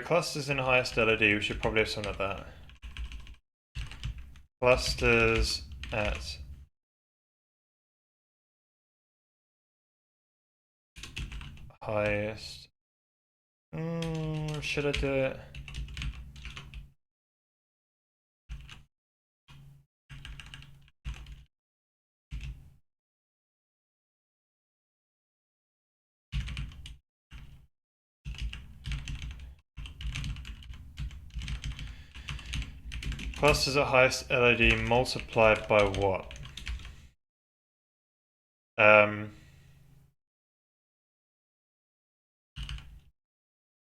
clusters in highest LOD, we should probably have something like that. Clusters at highest. Should I do it? Clusters at highest LOD multiplied by what?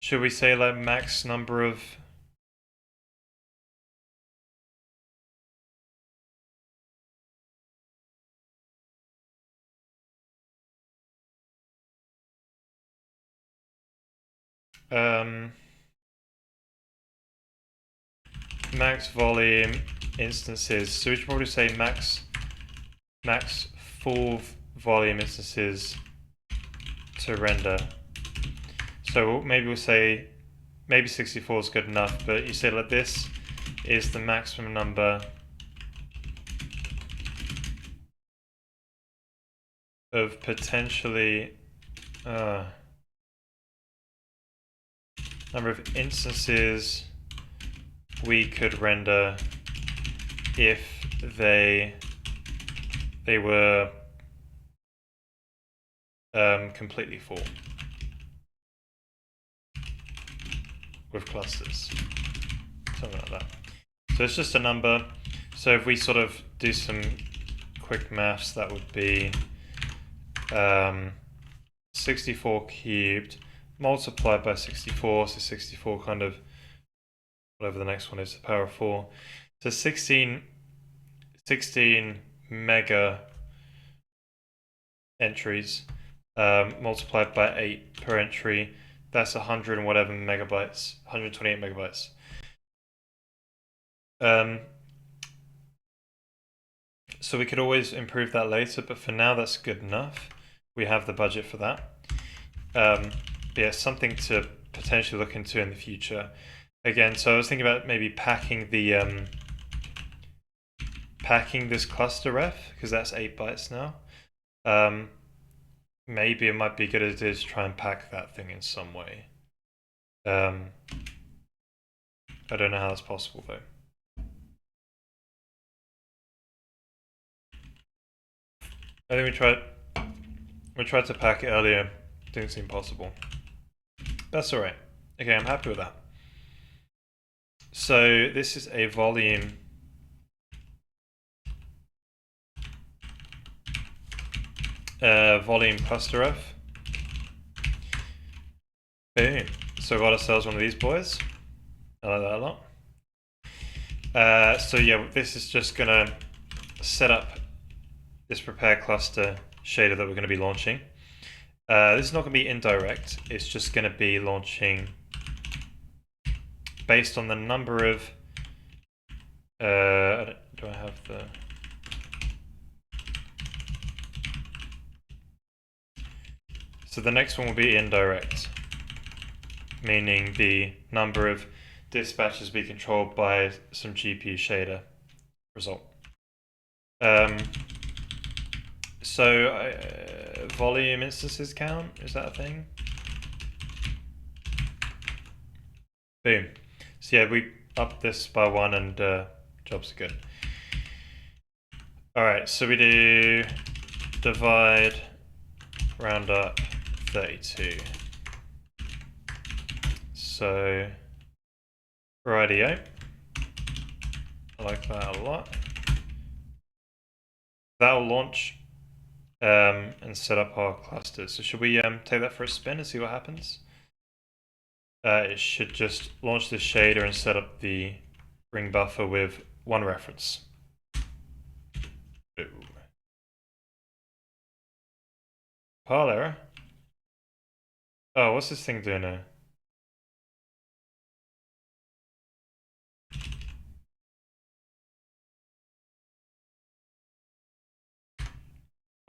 Should we say like max number of max volume instances? So we should probably say max full volume instances to render. So maybe we'll say, maybe 64 is good enough, but you say like this is the maximum number of potentially number of instances we could render if they were completely full with clusters, something like that. So it's just a number. So if we sort of do some quick maths, that would be 64 cubed multiplied by 64, so 64 kind of, whatever the next one is, the power of 4. So 16 mega entries multiplied by 8 per entry. That's 100 and whatever megabytes, 128 megabytes. So we could always improve that later, but for now that's good enough. We have the budget for that. But yeah, something to potentially look into in the future. Again, so I was thinking about maybe packing the packing this cluster ref, because that's 8 bytes now. Maybe it might be a good idea to try and pack that thing in some way. I don't know how that's possible though. I think we tried to pack it earlier. Didn't seem possible. That's alright. Okay, I'm happy with that. So this is a volume cluster ref. Boom. So we got ourselves one of these boys. I like that a lot. So yeah, this is just gonna set up this prepare cluster shader that we're going to be launching. This is not going to be indirect. It's just going to be launching based on the number of. Do I have the? So the next one will be indirect, meaning the number of dispatches be controlled by some GPU shader result. So volume instances count, is that a thing? Boom. So yeah, we up this by 1 and jobs are good. Alright, so we do divide, round up 32. So rightio. I like that a lot. That'll launch and set up our cluster. So should we take that for a spin and see what happens? It should just launch this shader and set up the ring buffer with 1 reference. Ooh. Pile error? Oh, what's this thing doing now?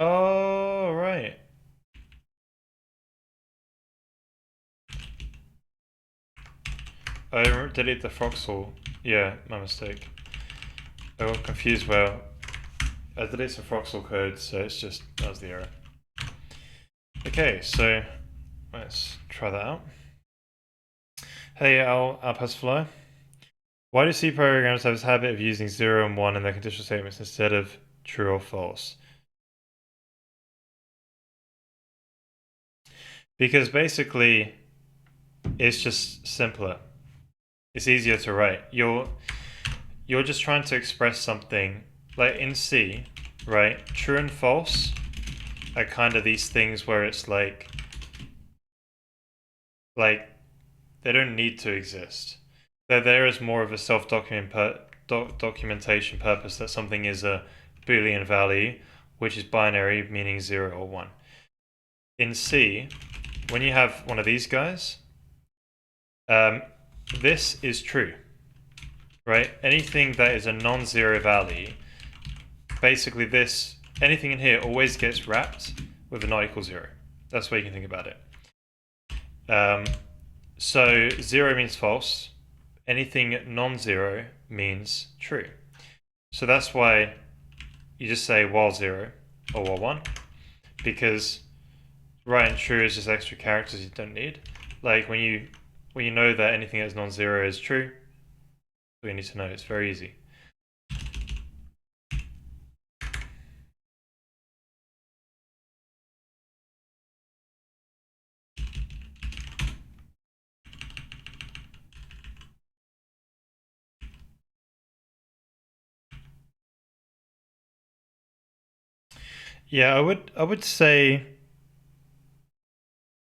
Oh, right. I delete the Froxel. Yeah, my mistake. I got confused where I deleted some Froxel code, so it's just, that was the error. Okay, so let's try that out. Hey, Alpasfly. Why do C programs have this habit of using 0 and 1 in their conditional statements instead of true or false? Because basically, it's just simpler. It's easier to write. You're just trying to express something, like in C, right? True and false are kind of these things where it's like they don't need to exist. They're there as more of a documentation purpose that something is a Boolean value, which is binary, meaning 0 or 1. In C, when you have one of these guys, this is true, right? Anything that is a non-zero value, basically anything in here always gets wrapped with a not equal 0. That's the way you can think about it. So 0 means false. Anything non-zero means true. So that's why you just say while 0 or while 1, because right and true is just extra characters you don't need. Like when you know that anything that's non-zero is true, we need to know. It's very easy. Yeah, I would say,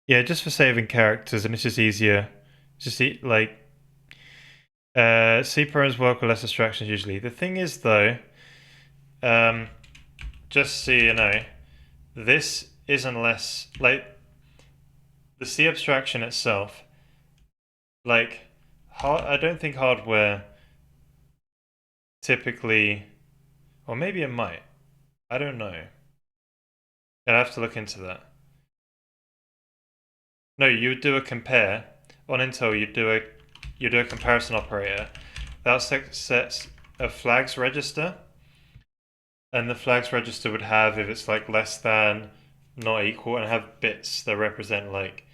yeah, just for saving characters, and it's just easier. Like C programs work with less abstractions usually. The thing is though, um, just so you know, this isn't less like the C abstraction itself. Like, I don't think hardware typically, or maybe it might. I don't know. I'd have to look into that. No, you would do a compare on Intel. You do a comparison operator that sets a flags register, and the flags register would have if it's like less than, not equal, and have bits that represent like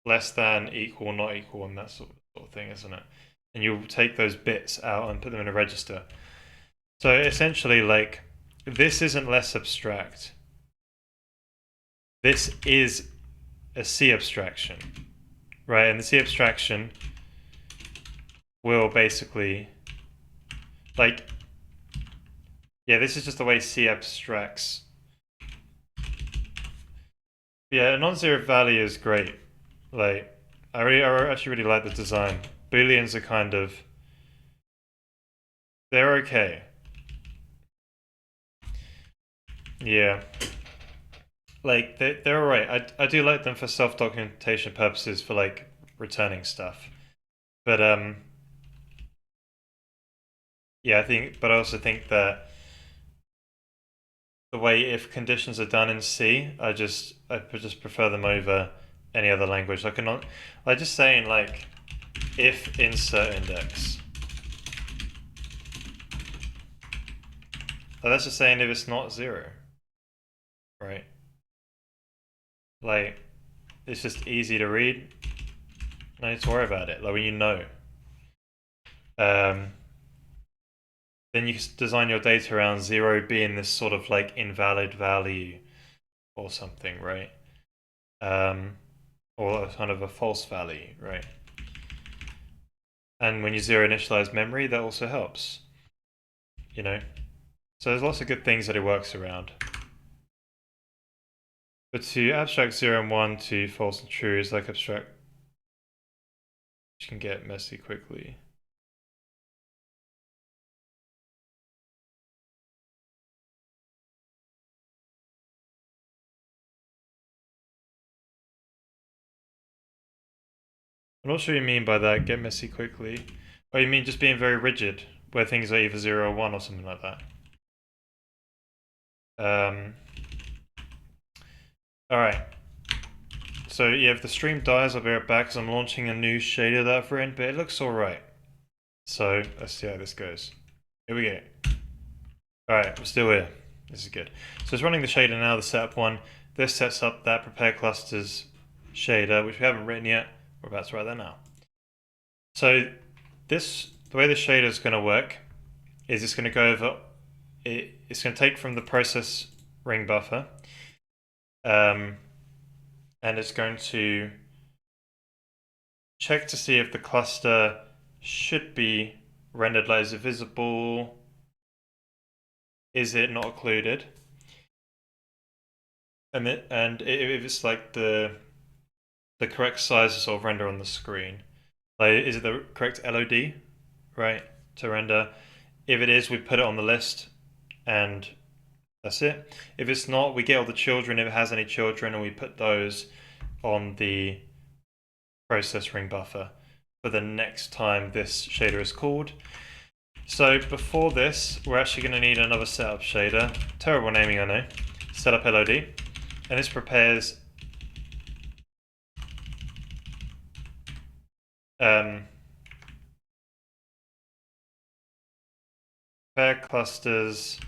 less than, equal, not equal, and that sort of thing, isn't it? And you'll take those bits out and put them in a register. So essentially, like, this isn't less abstract. This is a C abstraction, right? And the C abstraction will basically, like, yeah, this is just the way C abstracts. Yeah, a non-zero value is great. Like, I actually really like the design. Booleans are kind of, they're okay. Yeah. Like, they're alright. I do like them for self-documentation purposes, for like returning stuff. But yeah, but I also think that the way if conditions are done in C, I just prefer them over any other language. I just saying like if insert index. Like, that's just saying if it's not 0, right? Like, it's just easy to read. No need to worry about it. Like when you know. Then you design your data around 0 being this sort of like invalid value or something, right? Or kind of a false value, right? And when you 0 initialize memory, that also helps, you know? So there's lots of good things that it works around. But to abstract 0 and 1 to false and true is like abstract, which can get messy quickly. I'm not sure what you mean by that, get messy quickly. Or you mean just being very rigid, where things are either 0 or 1 or something like that? Alright. So yeah, if the stream dies, I'll be right back because I'm launching a new shader that I've written, but it looks alright. So let's see how this goes. Here we go. Alright, we're still here. This is good. So it's running the shader now, the setup one. This sets up that prepare clusters shader, which we haven't written yet. We're about to write that now. So the way the shader is going to work is it's going to go over, it's going to take from the process ring buffer, and it's going to check to see if the cluster should be rendered like, is it visible? Is it not occluded? And if it's like the correct size to sort of render on the screen, like is it the correct LOD, right, to render? If it is, we put it on the list, and that's it. If it's not, we get all the children, if it has any children, and we put those on the process ring buffer for the next time this shader is called. So before this, we're actually going to need another setup shader. Terrible naming, I know. Setup LOD. And this prepares prepare clusters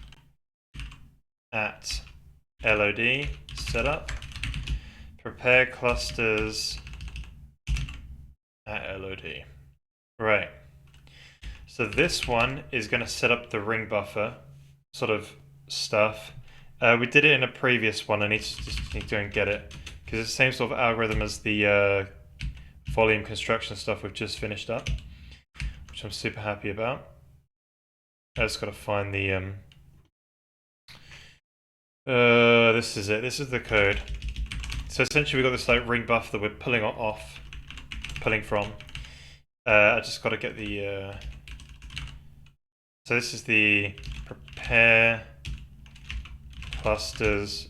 at LOD setup. Prepare clusters at LOD. Right. So this one is going to set up the ring buffer sort of stuff. We did it in a previous one. I need to go and get it because it's the same sort of algorithm as the volume construction stuff we've just finished up, which I'm super happy about. I just got to find the this is it. This is the code. So essentially we've got this like ring buffer that we're pulling from. I just got to get the... So this is the prepare clusters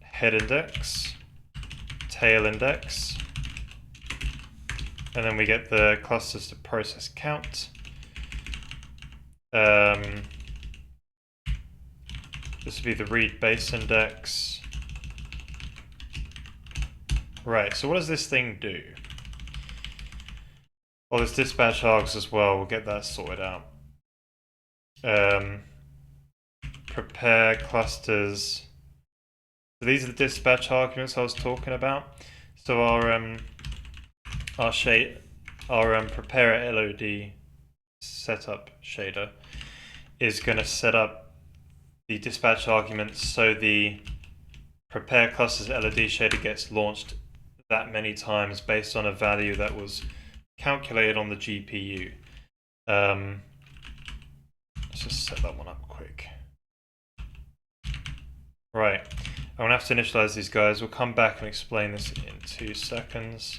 head index, tail index, and then we get the clusters to process count. This would be the read base index. Right, so what does this thing do? Well, there's dispatch args as well. We'll get that sorted out. Prepare clusters. So these are the dispatch arguments I was talking about. So our prepare LOD setup shader is going to set up the dispatch arguments so the prepare clusters LOD shader gets launched that many times based on a value that was calculated on the GPU. Let's just set that one up quick. Right, I'm gonna have to initialize these guys. We'll come back and explain this in 2 seconds.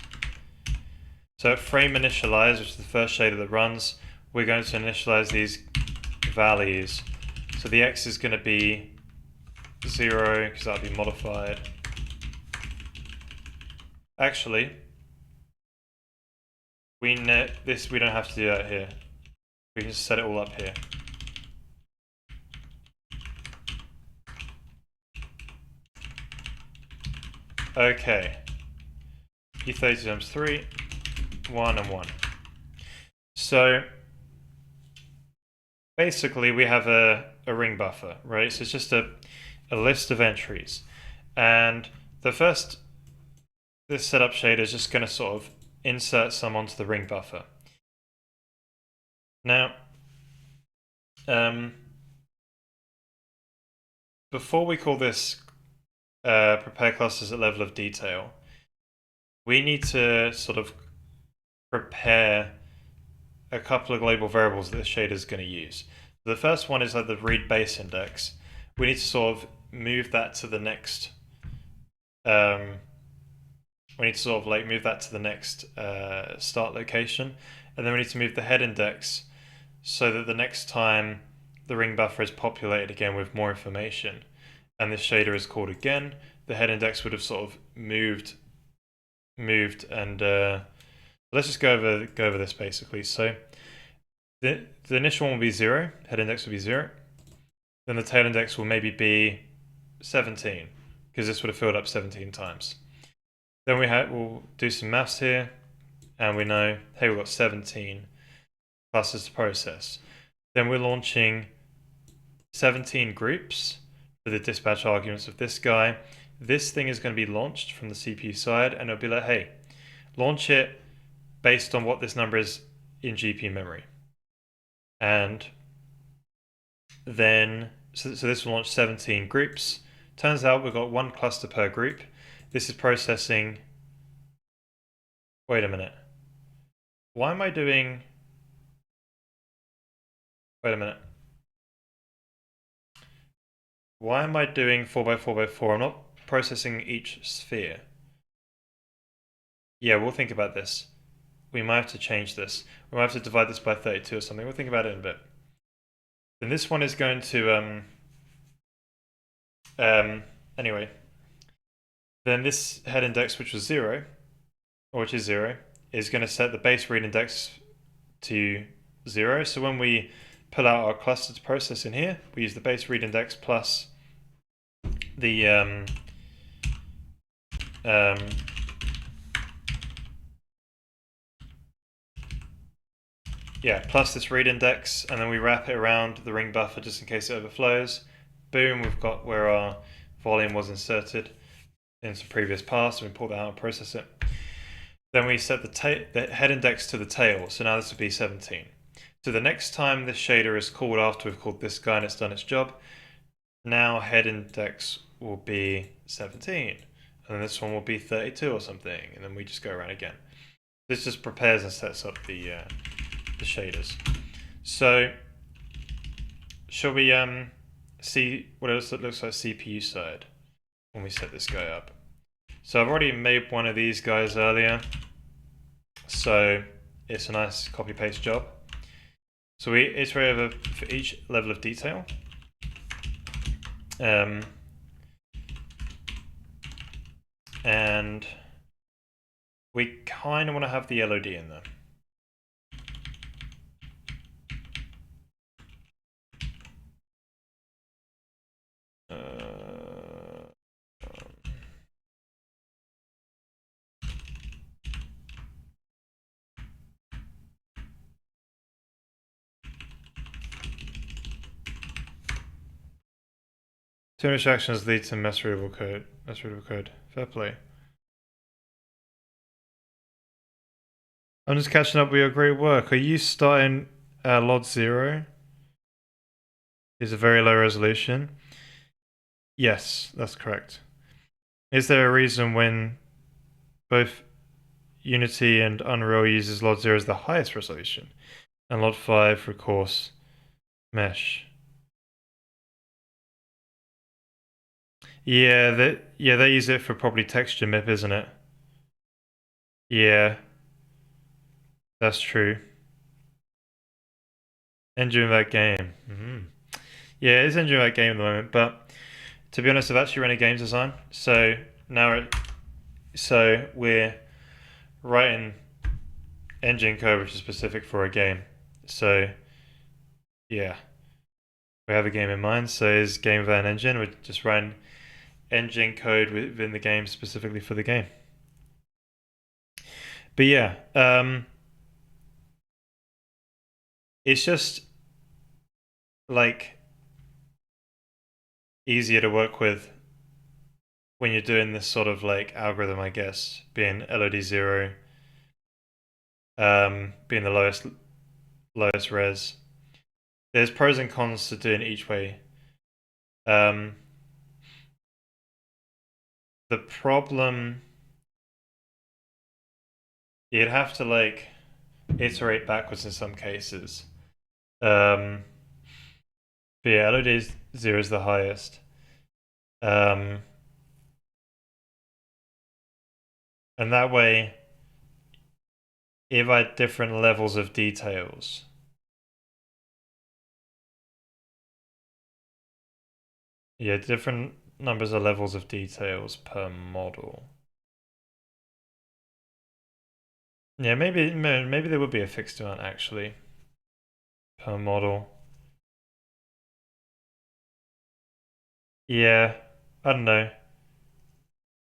So at frame initialize, which is the first shader that runs, we're going to initialize these values. So the X is going to be 0 because that'll be modified. Actually, we don't have to do that here. We can just set it all up here. Okay. E30 times 3, 1 and 1. So basically we have a ring buffer, right? So it's just a list of entries. And this setup shader is just going to sort of insert some onto the ring buffer. Now, before we call this prepare clusters at level of detail, we need to sort of prepare a couple of global variables that the shader is going to use. The first one is like the read base index. We need to sort of move that to the next. Start location, and then we need to move the head index so that the next time the ring buffer is populated again with more information, and this shader is called again, the head index would have sort of moved, and let's just go over this basically. So the initial one will be 0, head index will be 0, then the tail index will maybe be 17 because this would have filled up 17 times. Then we'll do some maths here, and we know, hey, we've got 17 clusters to process. Then we're launching 17 groups for the dispatch arguments of this guy. This thing is going to be launched from the CPU side, and it'll be like, hey, launch it based on what this number is in GPU memory. And then, so this will launch 17 groups. Turns out we've got 1 cluster per group. This is processing... Wait a minute. Why am I doing... Wait a minute. Why am I doing 4x4x4? I'm not processing each sphere. Yeah, we'll think about this. We might have to change this. We might have to divide this by 32 or something. We'll think about it in a bit. Then this one is going to... anyway. Then this head index, which is 0, is going to set the base read index to 0. So when we pull out our cluster to process in here, we use the base read index plus the plus this read index, and then we wrap it around the ring buffer just in case it overflows. Boom, we've got where our volume was inserted in some previous pass, so we pull that out and process it. Then we set the head index to the tail, so now this would be 17. So the next time this shader is called after we've called this guy and it's done its job, now head index will be 17, and then this one will be 32 or something, and then we just go around again. This just prepares and sets up the shaders. So shall we see what else it looks like CPU side when we set this guy up. So I've already made one of these guys earlier, so it's a nice copy paste job. So we iterate over for each level of detail. And we kind of want to have the LOD in there. Too much actions lead to mess readable code. Fair play. I'm just catching up with your great work. Are you starting LOD 0? Is a very low resolution? Yes, that's correct. Is there a reason when both Unity and Unreal uses LOD 0 as the highest resolution, and LOD 5 for coarse mesh? Yeah, they use it for probably texture MIP, isn't it? Yeah, that's true. Engine of that game. Yeah, it's engine of that game at the moment, but to be honest, I've actually run a game design, so now we're writing engine code which is specific for a game. So yeah, we have a game in mind. So is game without an engine? We're just writing engine code within the game specifically for the game. But yeah, it's just like easier to work with when you're doing this sort of like algorithm, I guess, being LOD 0, being the lowest res. There's pros and cons to doing it each way. The problem, you'd have to like iterate backwards in some cases. But yeah, LOD 0 is the highest. And that way, if I had different levels of details, yeah, different numbers of levels of details per model. Yeah, maybe there would be a fixed amount actually per model. Yeah, I don't know.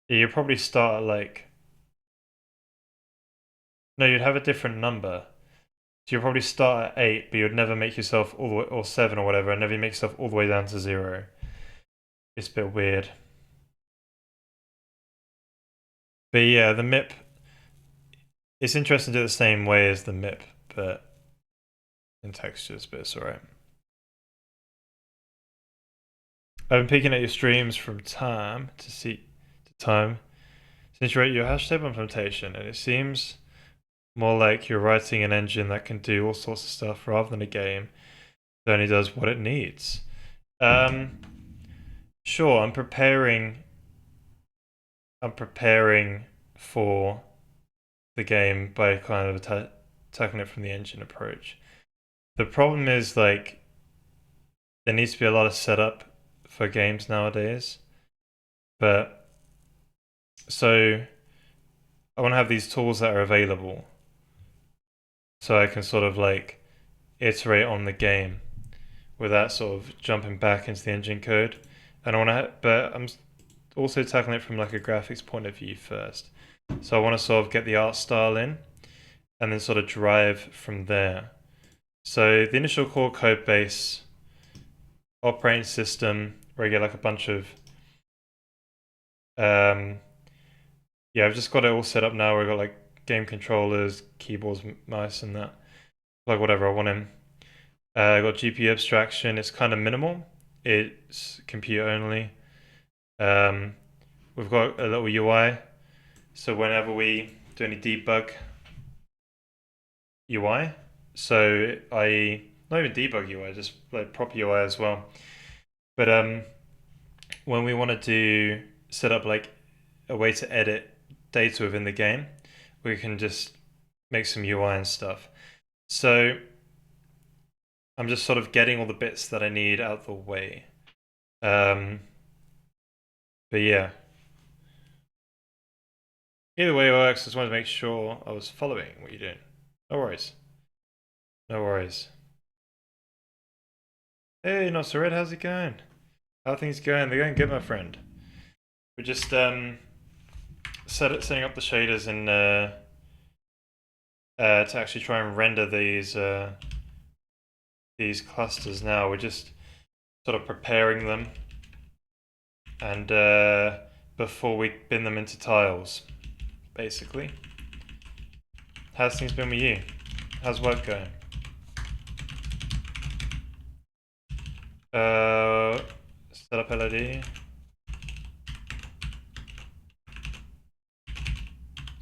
Yeah, you'd probably start at like, no, you'd have a different number. So you'd probably start at 8, but you'd never make yourself all the way, or 7 or whatever, and never make yourself all the way down to 0. It's a bit weird. But yeah, the MIP, it's interesting to do it the same way as the MIP, but in textures, but it's alright. I've been peeking at your streams from time to time since you wrote your hash table implementation, and it seems more like you're writing an engine that can do all sorts of stuff rather than a game that only does what it needs. Sure, I'm preparing for the game by kind of attacking it from the engine approach. The problem is like there needs to be a lot of setup for games nowadays, but so I want to have these tools that are available so I can sort of like iterate on the game without sort of jumping back into the engine code. And I want to, but I'm also tackling it from like a graphics point of view first. So I want to sort of get the art style in and then sort of drive from there. So the initial core code base, operating system, where you get like a bunch of, yeah, I've just got it all set up now. We've got like game controllers, keyboards, mice, and that. Like whatever I want in. I got GPU abstraction. It's kind of minimal. It's compute only. We've got a little UI. So whenever we do any debug UI, so not even debug UI, just like proper UI as well. But when we want to set up like a way to edit data within the game, we can just make some UI and stuff. So I'm just sort of getting all the bits that I need out of the way. But yeah. Either way it works, I just wanted to make sure I was following what you're doing. No worries. No worries. Hey, Not So Red, how's it going? How are things going? They're going good, my friend. We're just setting up the shaders in to actually try and render these clusters now. We're just sort of preparing them, and before we bin them into tiles, basically. How's things been with you? How's work going? Set up LOD.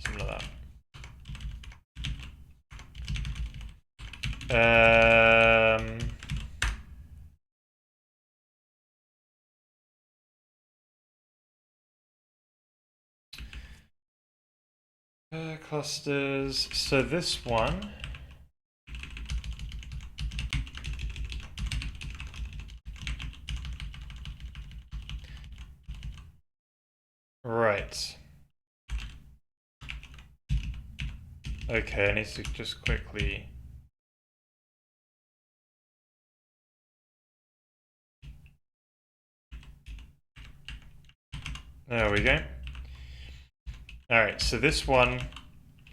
Something like that. Clusters. So this one. Right. Okay, I need to just quickly. There we go. Alright, so this one,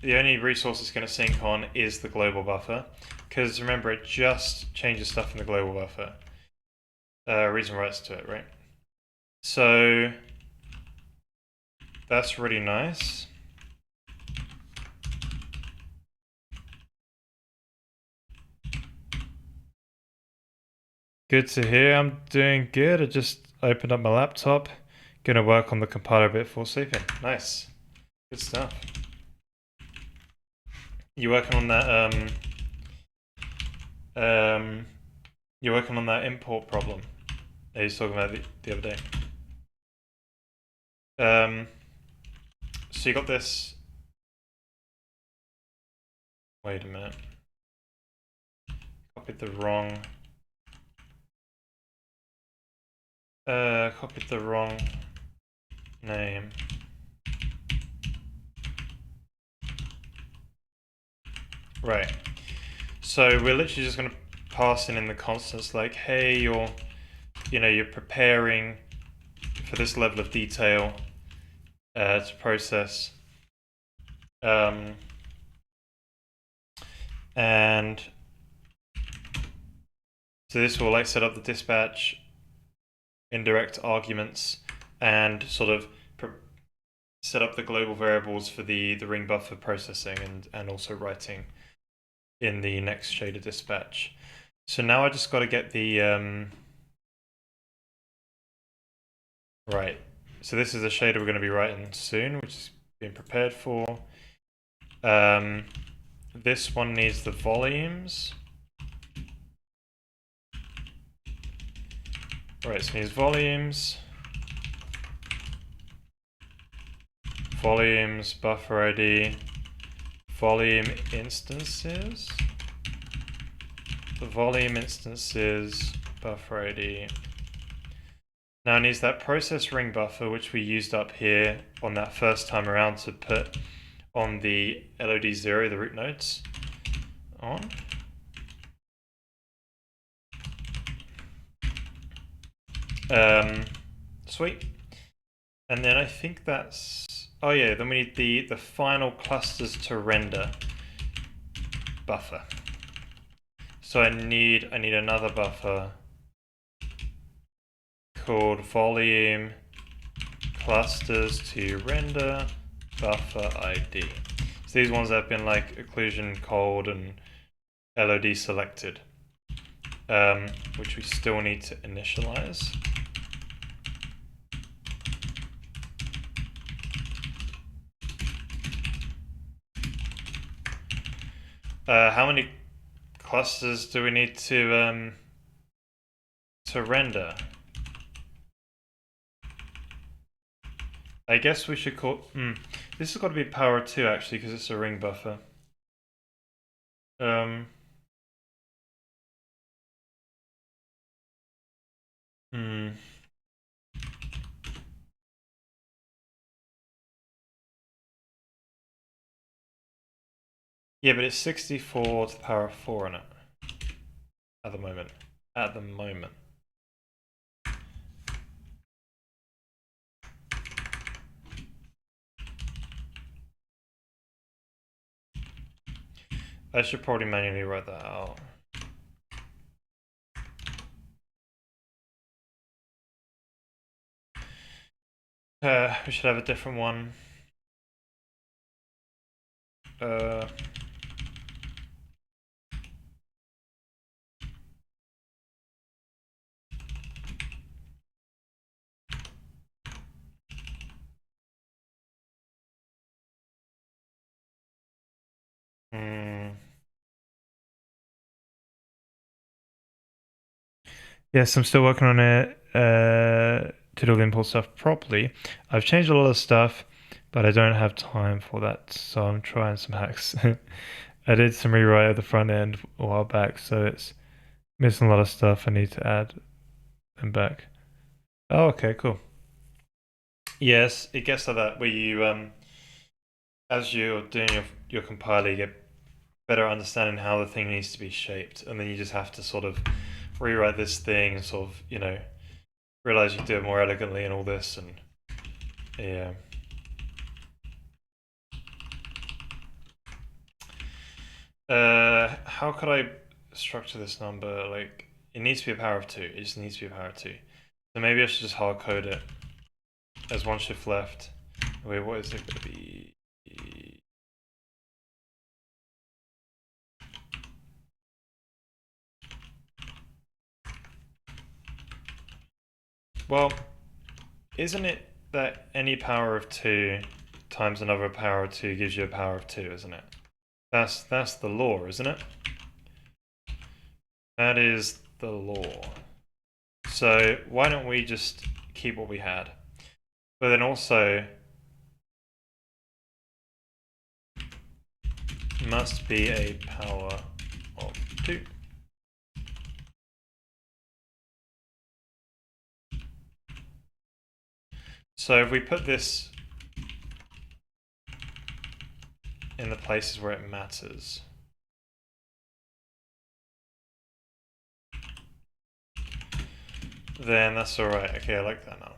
the only resource it's going to sync on is the global buffer. Because remember, it just changes stuff in the global buffer. Reason writes to it, right? So that's really nice. Good to hear. I'm doing good. I just opened up my laptop. Gonna work on the compiler a bit before sleeping. Nice. Good stuff. You working on that you're working on that import problem that you was talking about the other day. So you got this. Wait a minute. Copied the wrong name. Right. So we're literally just gonna pass in the constants like, hey, you're preparing for this level of detail to process. And so this will like set up the dispatch indirect arguments and sort of set up the global variables for the ring buffer processing and also writing in the next shader dispatch. So now I just got to get the right. So this is a shader we're going to be writing soon, which is being prepared for. This one needs the volumes. Right, so it needs volumes. Volumes, buffer ID, volume instances. The volume instances, buffer ID. Now it needs that process ring buffer, which we used up here on that first time around to put on the LOD 0, the root nodes on. Sweet. And then I think that's, oh yeah, then we need the final clusters to render buffer. So I need another buffer called volume clusters to render buffer ID. So these ones have been like occlusion cold and LOD selected, which we still need to initialize. How many clusters do we need to render? I guess we should call... This has got to be power 2 actually, because it's a ring buffer. Hmm. Yeah, but it's 64 to the power of 4 in it. At the moment. At the moment. I should probably manually write that out. We should have a different one. Yes, I'm still working on it to do the import stuff properly. I've changed a lot of stuff, but I don't have time for that, so I'm trying some hacks. I did some rewrite of the front end a while back, so it's missing a lot of stuff. I need to add them back. Oh, okay, cool. Yes, it gets like that where you, as you're doing your compiler, you get better understanding how the thing needs to be shaped, and then you just have to sort of rewrite this thing and sort of, realize you do it more elegantly and all this, and yeah. How could I structure this number? Like, it needs to be a power of 2. It just needs to be a power of 2. So maybe I should just hard code it as one shift left. Wait, what is it going to be? Well, isn't it that any power of 2 times another power of 2 gives you a power of 2, isn't it? That's the law, isn't it? That is the law. So why don't we just keep what we had? But then also must be a power of 2. So if we put this in the places where it matters, then that's all right. Okay, I like that now.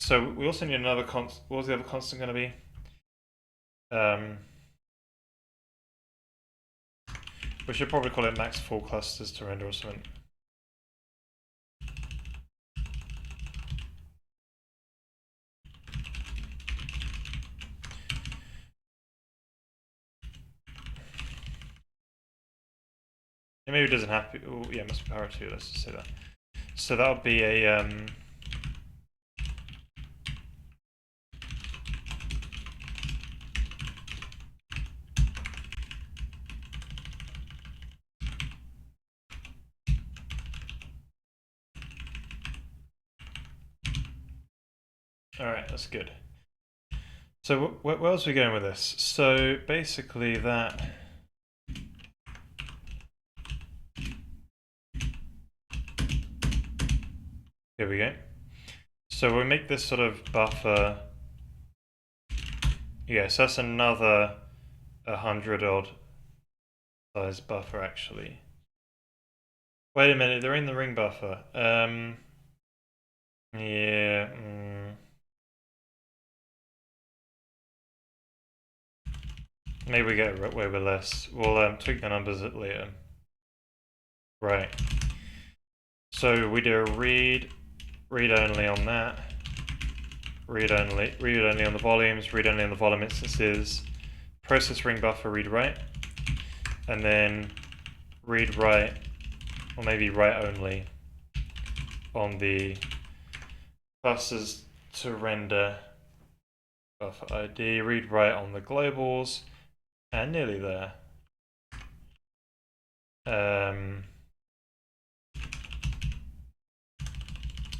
So we also need another constant. What was the other constant going to be? We should probably call it max full clusters to render or something. And maybe it doesn't have to be. Oh, yeah, it must be power 2. Let's just say that. So that would be a. All right, that's good. So where else are we going with this? So basically that. Here we go. So we make this sort of buffer. Yeah, so that's another 100 odd size buffer actually. Wait a minute, they're in the ring buffer. Yeah. Maybe we get away with less. We'll tweak the numbers later. Right. So we do a read only on that. Read only on the volumes, read only on the volume instances, process ring buffer read write, and then read write, or maybe write only on the buses to render buffer ID, read write on the globals, and nearly there.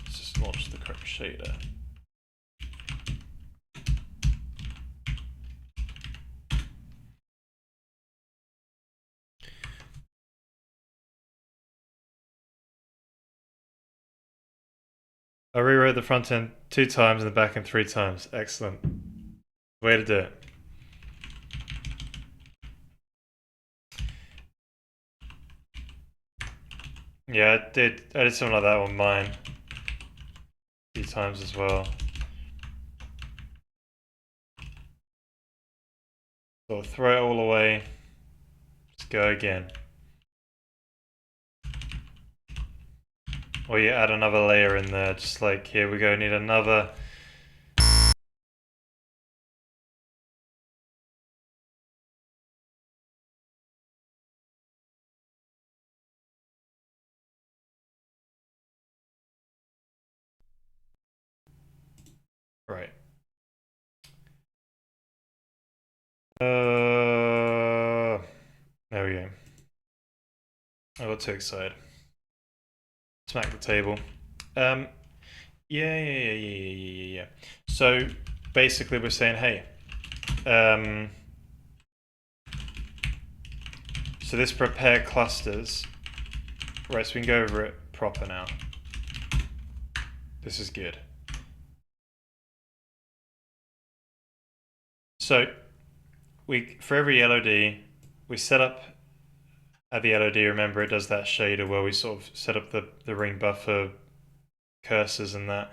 Let's just launch the correct shader. I rewrote the front end 2 times and the back end 3 times. Excellent. Way to do it. Yeah, I did something like that on mine. A few times as well. So throw it all away. Just go again. Or you add another layer in there, just like here we go, need another. Right. There we go. I got too excited. Smack the table. Yeah. So basically we're saying, hey, so this prepare clusters, right, so we can go over it proper now. This is good. So for every LOD, we set up at the LOD, remember it does that shader where we sort of set up the ring buffer cursors and that,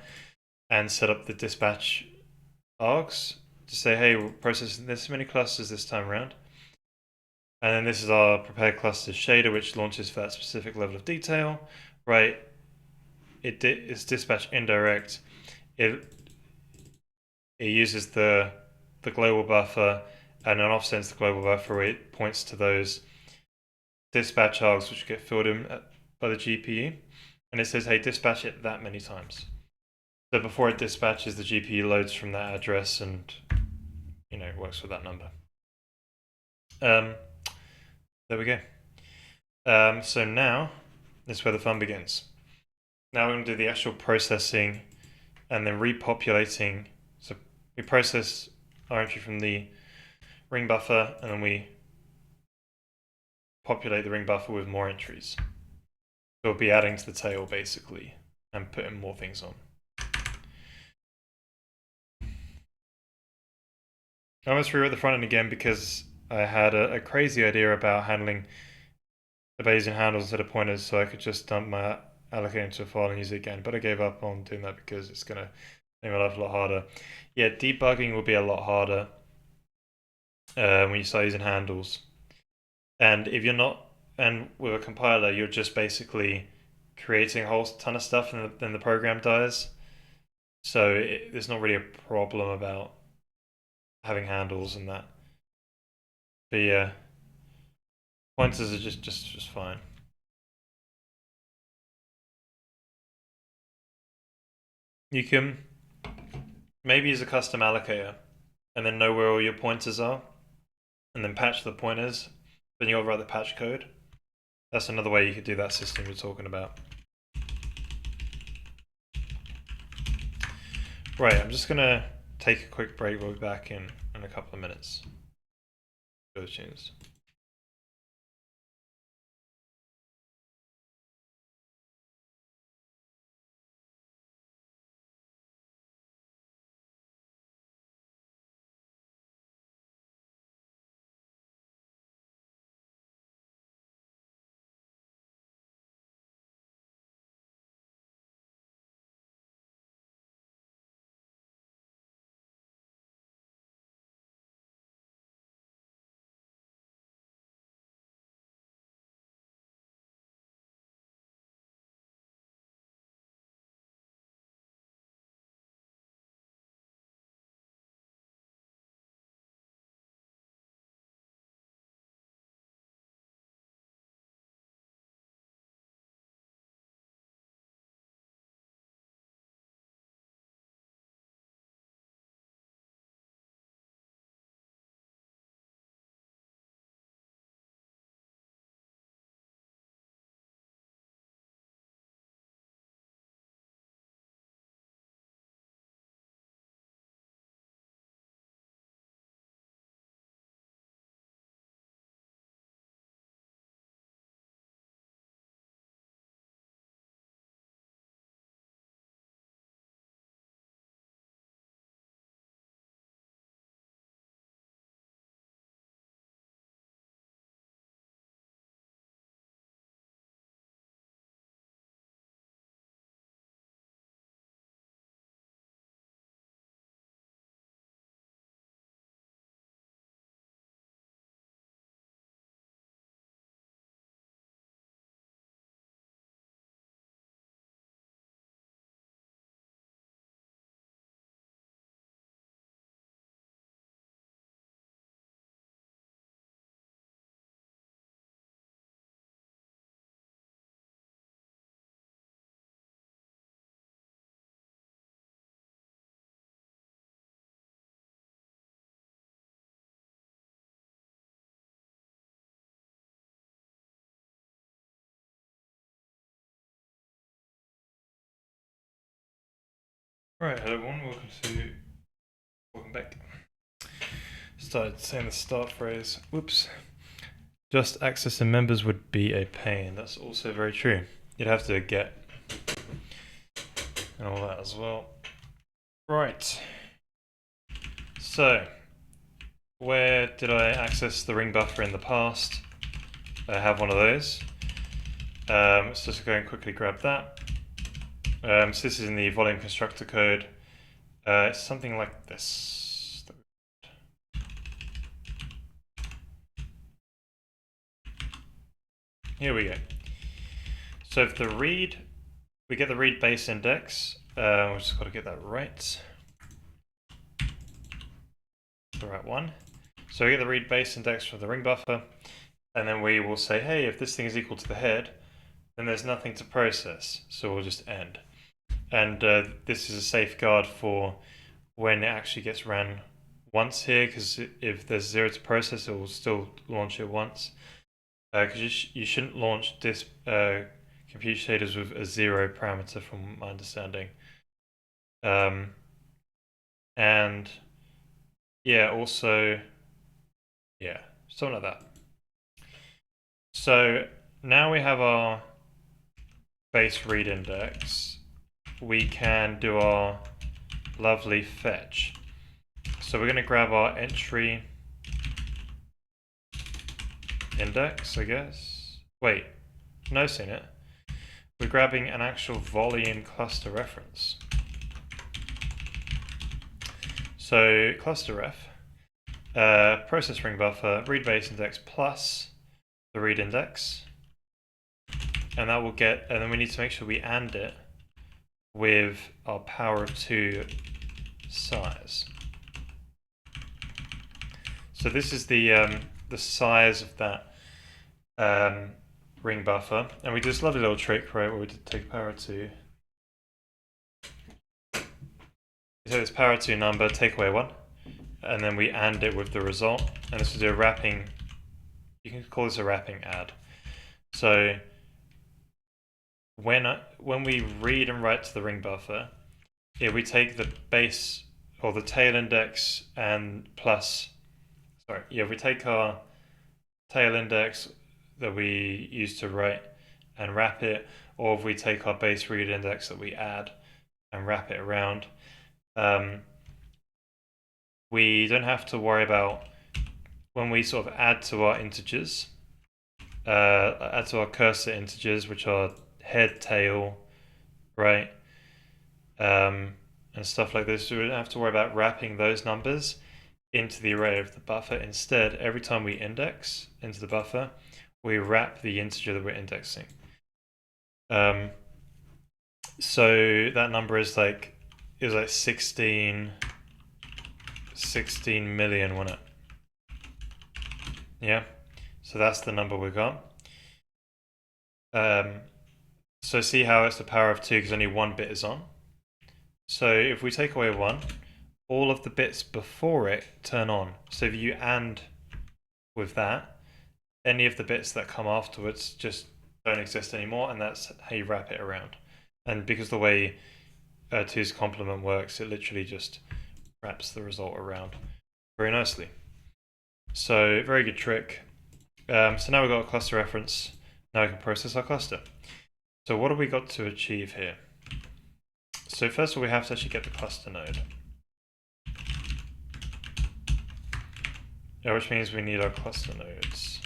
and set up the dispatch args to say, hey, we're processing this many clusters this time around. And then this is our prepare clusters shader, which launches for that specific level of detail, right? It's dispatch indirect. It uses the global buffer and then offsets the global buffer where it points to those dispatch args which get filled in by the GPU. And it says, hey, dispatch it that many times. So before it dispatches, the GPU loads from that address and, works with that number. There we go. So now, this is where the fun begins. Now we're going to do the actual processing and then repopulating. So we process our entry from the ring buffer and then we populate the ring buffer with more entries. So we'll be adding to the tail basically and putting more things on. I almost rewrote the front end again because I had a crazy idea about handling the Bayesian handles instead of pointers, so I could just dump my allocator into a file and use it again. But I gave up on doing that because it's going to make my life a lot harder. Yeah, debugging will be a lot harder when you start using handles. And if you're not, and with a compiler, you're just basically creating a whole ton of stuff and then the program dies. So there's not really a problem about having handles and that. But yeah, pointers are just fine. You can maybe use a custom allocator and then know where all your pointers are and then patch the pointers. Then you'll write the patch code. That's another way you could do that system you're talking about. Right, I'm just gonna take a quick break. We'll be back in a couple of minutes. Go tunes. Right, hello everyone, welcome back. Started saying the start phrase, whoops. Just accessing members would be a pain. That's also very true. You'd have to get and all that as well. Right. So, where did I access the ring buffer in the past? I have one of those. Let's just go and quickly grab that. So this is in the volume constructor code. It's something like this. Here we go. So if we get the read base index. We've just got to get that right. The right one. So we get the read base index from the ring buffer, and then we will say, hey, if this thing is equal to the head, then there's nothing to process. So we'll just end. And this is a safeguard for when it actually gets ran once here, because if there's 0 to process, it will still launch it once. Because you shouldn't launch this compute shaders with a 0 parameter, from my understanding. And yeah, also, yeah, something like that. So now we have our base read index. We can do our lovely fetch. So we're going to grab our entry index, I guess. Wait, no, seen it. We're grabbing an actual volume cluster reference. So cluster ref, process ring buffer, read base index plus the read index. And that will get, and then we need to make sure we AND it with our power of 2 size. So this is the size of that ring buffer, and we do this lovely little trick, right, where we take power of 2. We take this power of 2 number, take away 1, and then we AND it with the result, and this will do a wrapping. You can call this a wrapping add. So when we read and write to the ring buffer, if we take the base or the tail index and plus, if we take our tail index that we use to write and wrap it, or if we take our base read index that we add and wrap it around, we don't have to worry about when we sort of add to our integers, add to our cursor integers, which are head, tail, right, and stuff like this. So we don't have to worry about wrapping those numbers into the array of the buffer. Instead, every time we index into the buffer, we wrap the integer that we're indexing. So that number is like 16 million, wasn't it? Yeah, so that's the number we got. So see how it's the power of 2 because only 1 bit is on. So if we take away 1, all of the bits before it turn on. So if you AND with that, any of the bits that come afterwards just don't exist anymore, and that's how you wrap it around. And because the way 2's complement works, it literally just wraps the result around very nicely. So very good trick. So now we've got a cluster reference. Now we can process our cluster. So what have we got to achieve here? So first of all, we have to actually get the cluster node. Yeah, which means we need our cluster nodes.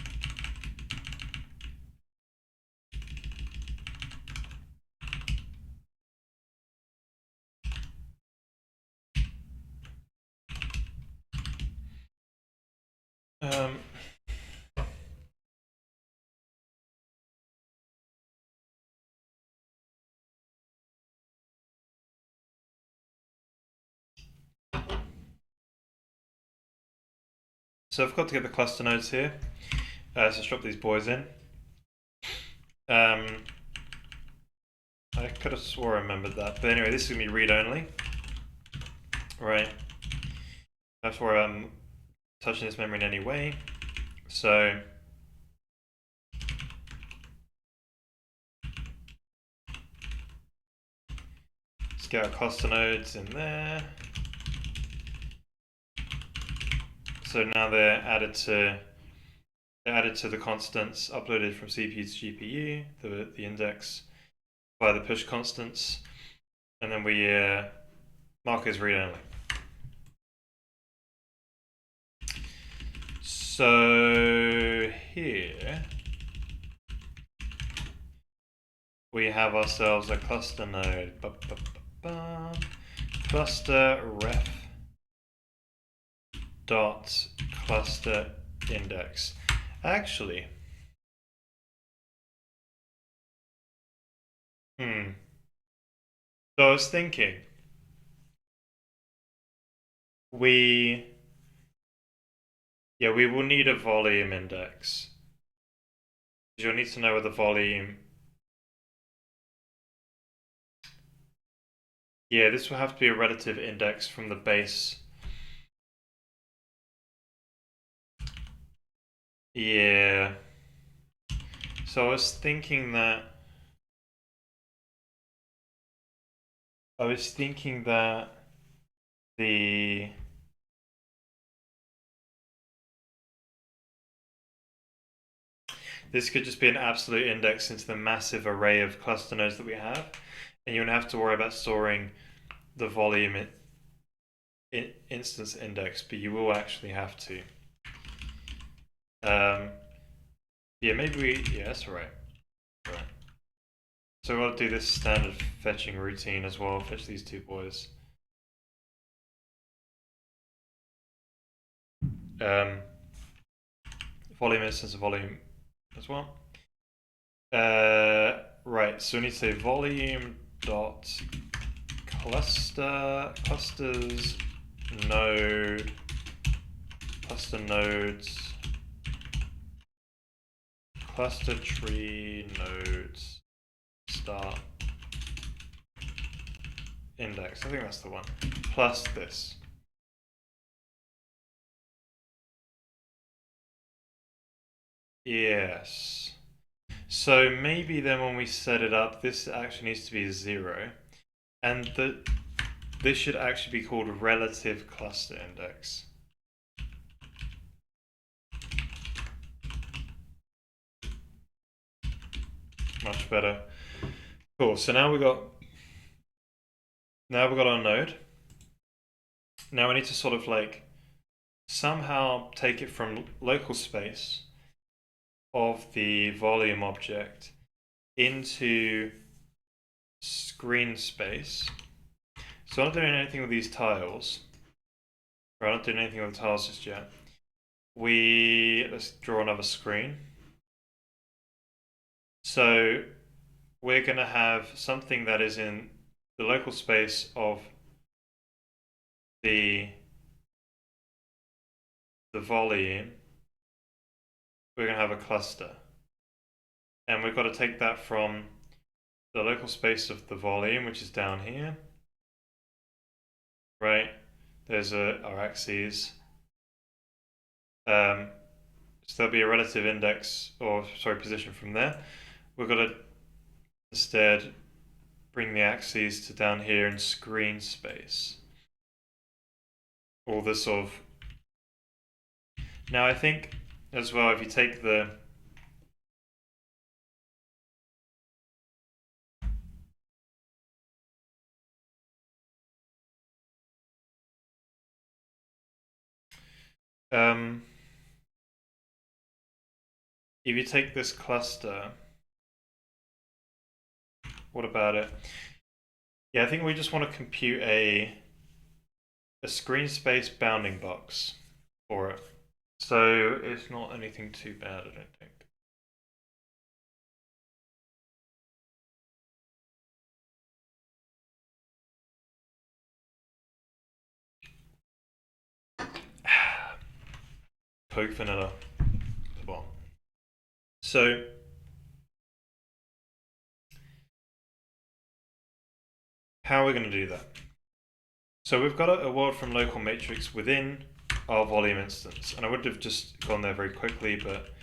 So I've got to get the cluster nodes here. So let's drop these boys in. I could have swore I remembered that, but anyway, this is going to be read only. Right. That's where I'm touching this memory in any way. So Let's get our cluster nodes in there. So now they're added to the constants uploaded from CPU to GPU, the index by the push constants, and then we mark as read only. So here we have ourselves a cluster node. Cluster ref dot cluster index. Actually, so I was thinking we will need a volume index. You'll need to know where the volume. Yeah, this will have to be a relative index from the base. Yeah. So I was thinking that the this could just be an absolute index into the massive array of cluster nodes that we have, and you won't have to worry about storing the volume instance index, but you will actually have to. Yeah, maybe that's right. Right. So I'll do this standard fetching routine as well. Fetch these two boys. Volume instance of volume as well. Right, so we need to say volume dot clusters node cluster nodes cluster tree nodes start index. I think that's the one. Plus this. Yes. So maybe then when we set it up, this actually needs to be 0. And this should actually be called relative cluster index. Much better. Cool. So now we've got our node. Now we need to sort of like somehow take it from local space of the volume object into screen space. So I'm not doing anything with these tiles. We're not doing anything with the tiles just yet. Let's draw another screen. So we're going to have something that is in the local space of the volume. We're going to have a cluster. And we've got to take that from the local space of the volume, which is down here. Right? There's our axes. So there'll be a relative index, position from there. We've got to instead bring the axes to down here in screen space. All this sort of. Now I think as well, if you take the if you take this cluster, what about it? Yeah, I think we just want to compute a screen space bounding box for it. So it's not anything too bad, I don't think. Coke vanilla. So how are we going to do that? So we've got a world from local matrix within our volume instance, and I would have just gone there very quickly, but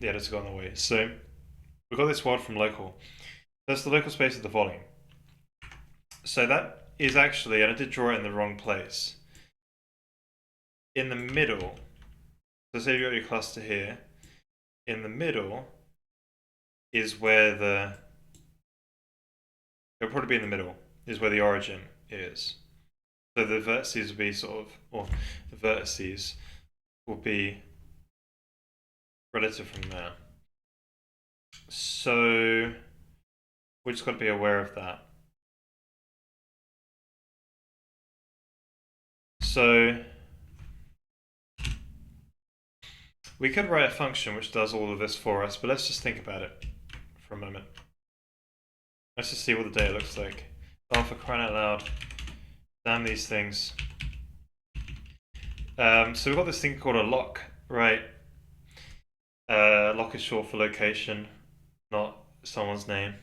the editor got in the way. So we've got this world from local. That's the local space of the volume. So that is actually, and I did draw it in the wrong place. In the middle, so say you got your cluster here. In the middle is where it'll probably be in the middle, is where the origin is. So the vertices will be or the vertices will be relative from there. So we just got to be aware of that. So we could write a function which does all of this for us, but let's just think about it for a moment. Let's just see what the data looks like. Oh, for crying out loud. Damn these things. So we've got this thing called a lock, right? Lock is short for location, not someone's name.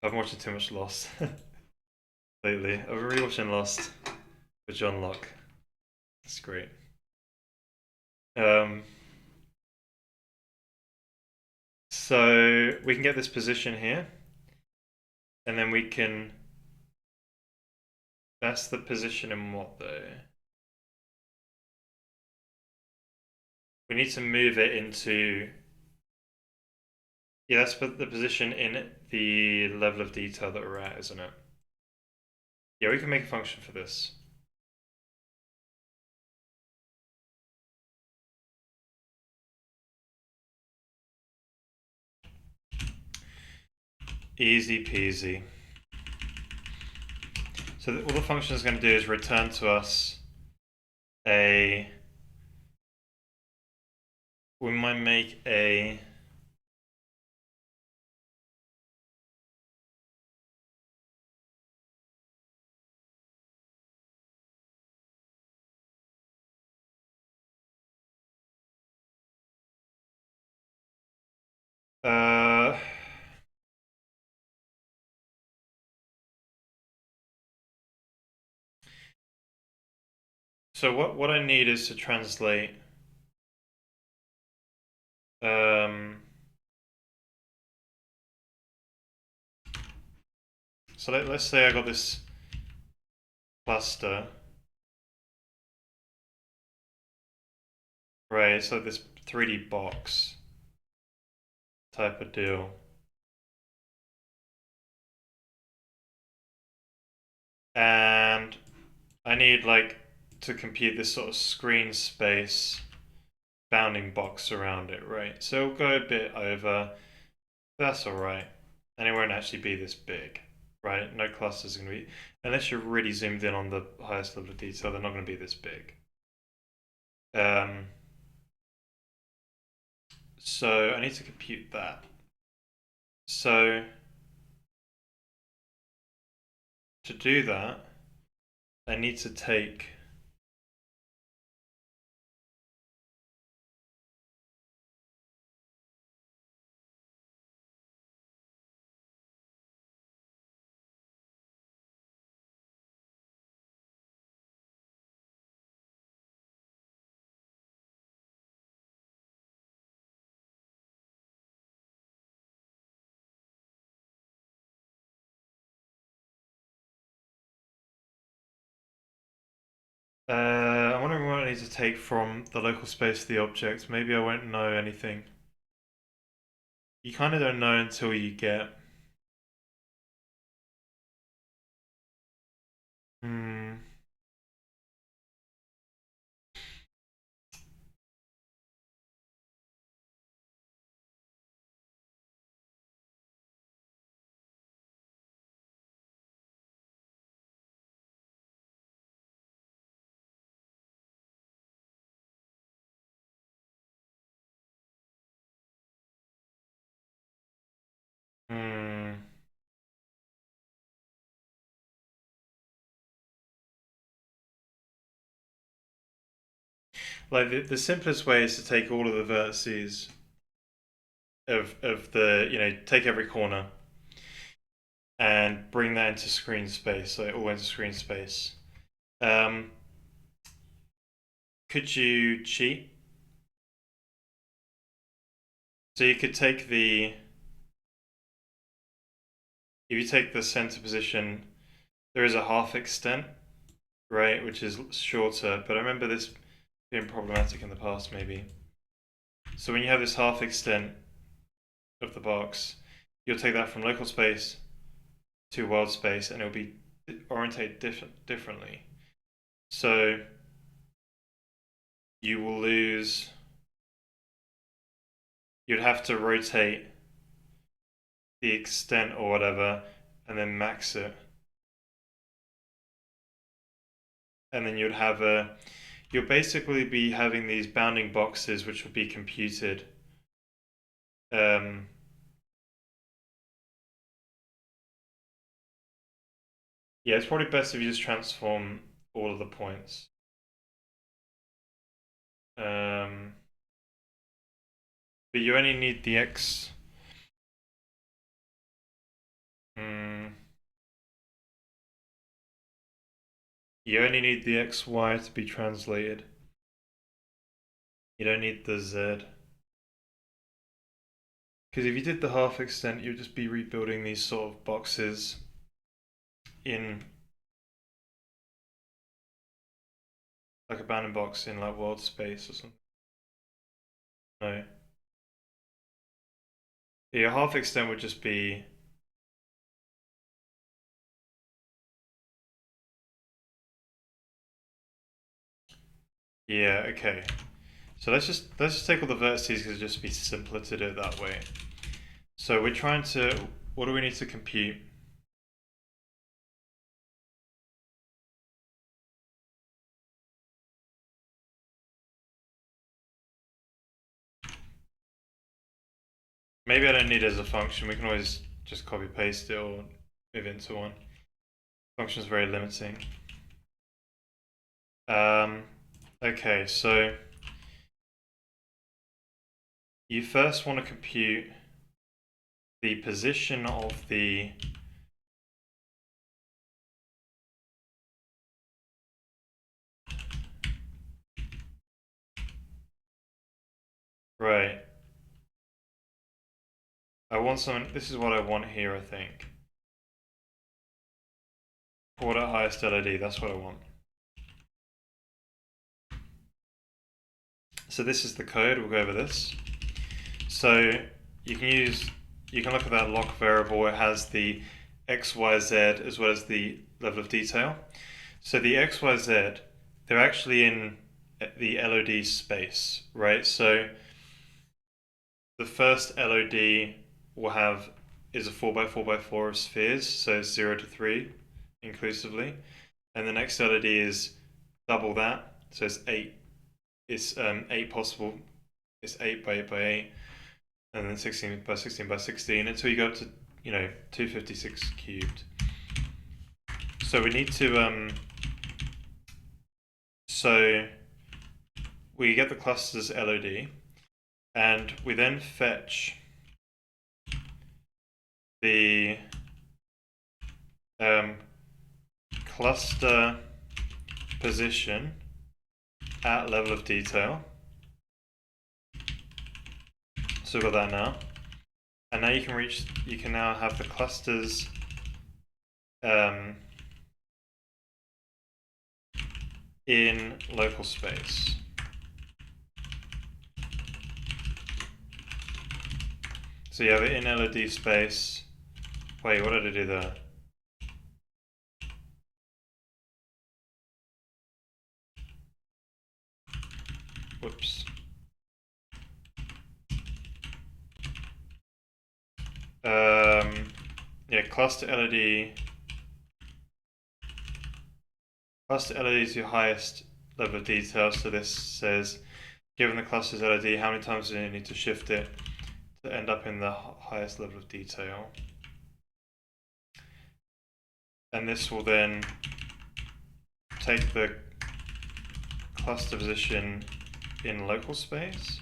I've been watching too much Lost lately. I've been rewatching Lost with John Locke. It's great. So we can get this position here, and then we can. That's the position in what though? We need to move it into. Yeah, that's the position in the level of detail that we're at, isn't it? Yeah, we can make a function for this. Easy peasy. So all the function is going to do is return to us we might make a uh, so what I need is to translate so let's say I got this cluster, right? So this 3D box type of deal. And I need like to compute this sort of screen space bounding box around it, right? So it'll go a bit over. That's all right. And it won't actually be this big, right? No clusters are going to be, unless you're really zoomed in on the highest level of detail, they're not going to be this big. So I need to compute that. So to do that, I need to take I'm wondering what I need to take from the local space of the object. Maybe I won't know anything. You kind of don't know until you get. Hmm. Hmm. Like the simplest way is to take all of the vertices of the take every corner and bring that into screen space, so it all into screen space. Um, could you cheat? So you could take if you take the center position, there is a half extent, right, which is shorter, but I remember this being problematic in the past, maybe. So when you have this half extent of the box, you'll take that from local space to world space, and it'll be oriented differently. So you will lose. You'd have to rotate the extent or whatever, and then max it, and then you'd have a. You'll basically be having these bounding boxes which will be computed. Yeah, it's probably best if you just transform all of the points. But you only need the x. You only need the xy to be translated. You don't need the z. Because if you did the half extent, you'd just be rebuilding these sort of boxes in like a bounding box in like world space or something. No. Yeah, half extent would just be yeah, okay. So let's just take all the vertices because it'd just be simpler to do it that way. So we're trying to, what do we need to compute? Maybe I don't need it as a function. We can always just copy paste it or move into one. Function is very limiting. Okay, so you first want to compute the position of the right. I want something. This is what I want here, I think. Port at highest LOD, that's what I want. So this is the code, we'll go over this. So you can look at that lock variable, it has the X, Y, Z as well as the level of detail. So the X, Y, Z, they're actually in the LOD space, right? So the first LOD is a 4x4x4 of spheres, so 0 to 3 inclusively. And the next LOD is double that, so it's 8. It's 8 possible. It's 8 by 8 by 8, and then 16 by 16 by 16 until you go up to 256 cubed. So we need to so we get the clusters LOD, and we then fetch the cluster position at level of detail. So we've got that now. And now you can now have the clusters in local space. So you have it in LOD space. Wait, what did I do there? Whoops. Yeah, cluster LOD. Cluster LOD is your highest level of detail. So this says, given the cluster's LOD, how many times do you need to shift it to end up in the highest level of detail? And this will then take the cluster position in local space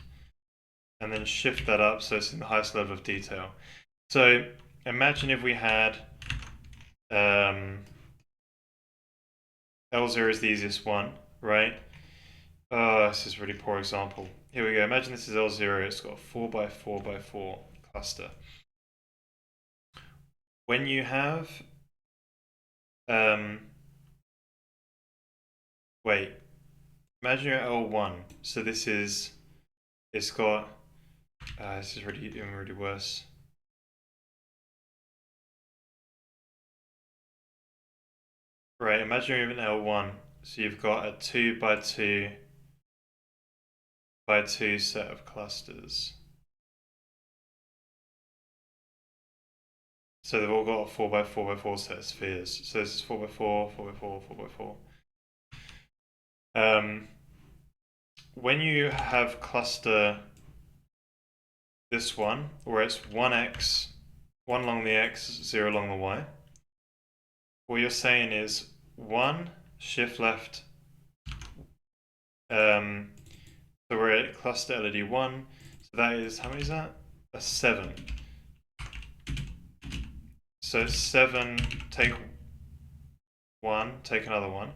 and then shift that up so it's in the highest level of detail. So imagine if we had L0 is the easiest one, right? This is a really poor example. Here we go. Imagine this is L0. It's got a 4x4x4 cluster. when you have wait, imagine you're at L1. So this is, it's got this is really even really worse. Right, imagine you're in L1. So you've got a 2 by 2 by 2 set of clusters. So they've all got a 4 by 4 by 4 set of spheres. So this is 4 by 4, 4 by 4, 4 by 4. When you have cluster this one, where it's 1x, 1 along the x, 0 along the y, what you're saying is 1, shift left, so we're at cluster LOD 1, so that is, how many is that? That's 7. So 7, take 1, take another 1,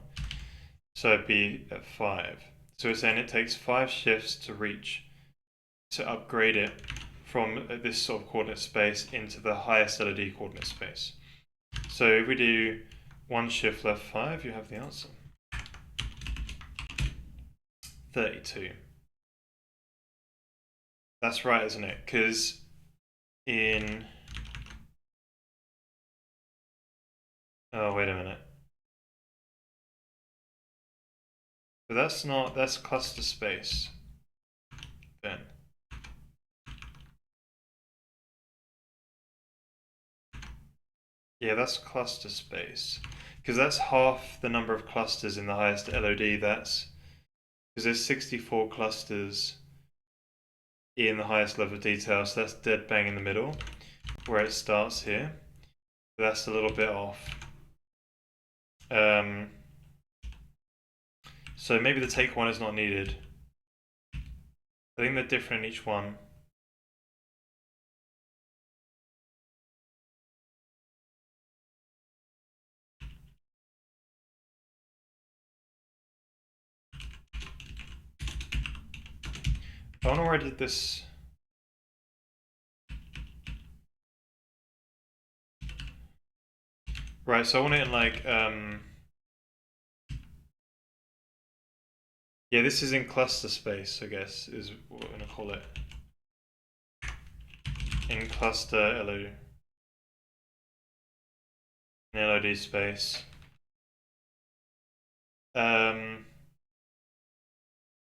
so it'd be at 5. So we're saying it takes 5 shifts to upgrade it from this sort of coordinate space into the highest LOD coordinate space. So if we do 1 shift left 5, you have the answer. 32. That's right, isn't it? Because in... Oh, wait a minute. But that's not... That's cluster space. Then. Yeah, that's cluster space. Because that's half the number of clusters in the highest LOD. That's... Because there's 64 clusters in the highest level of detail, so that's dead bang in the middle, where it starts here. But that's a little bit off. So maybe the take one is not needed. I think they're different in each one. I wonder where I did this. Right, so I want it in like, yeah, this is in cluster space, I guess, is what we're gonna call it. In cluster LOD space.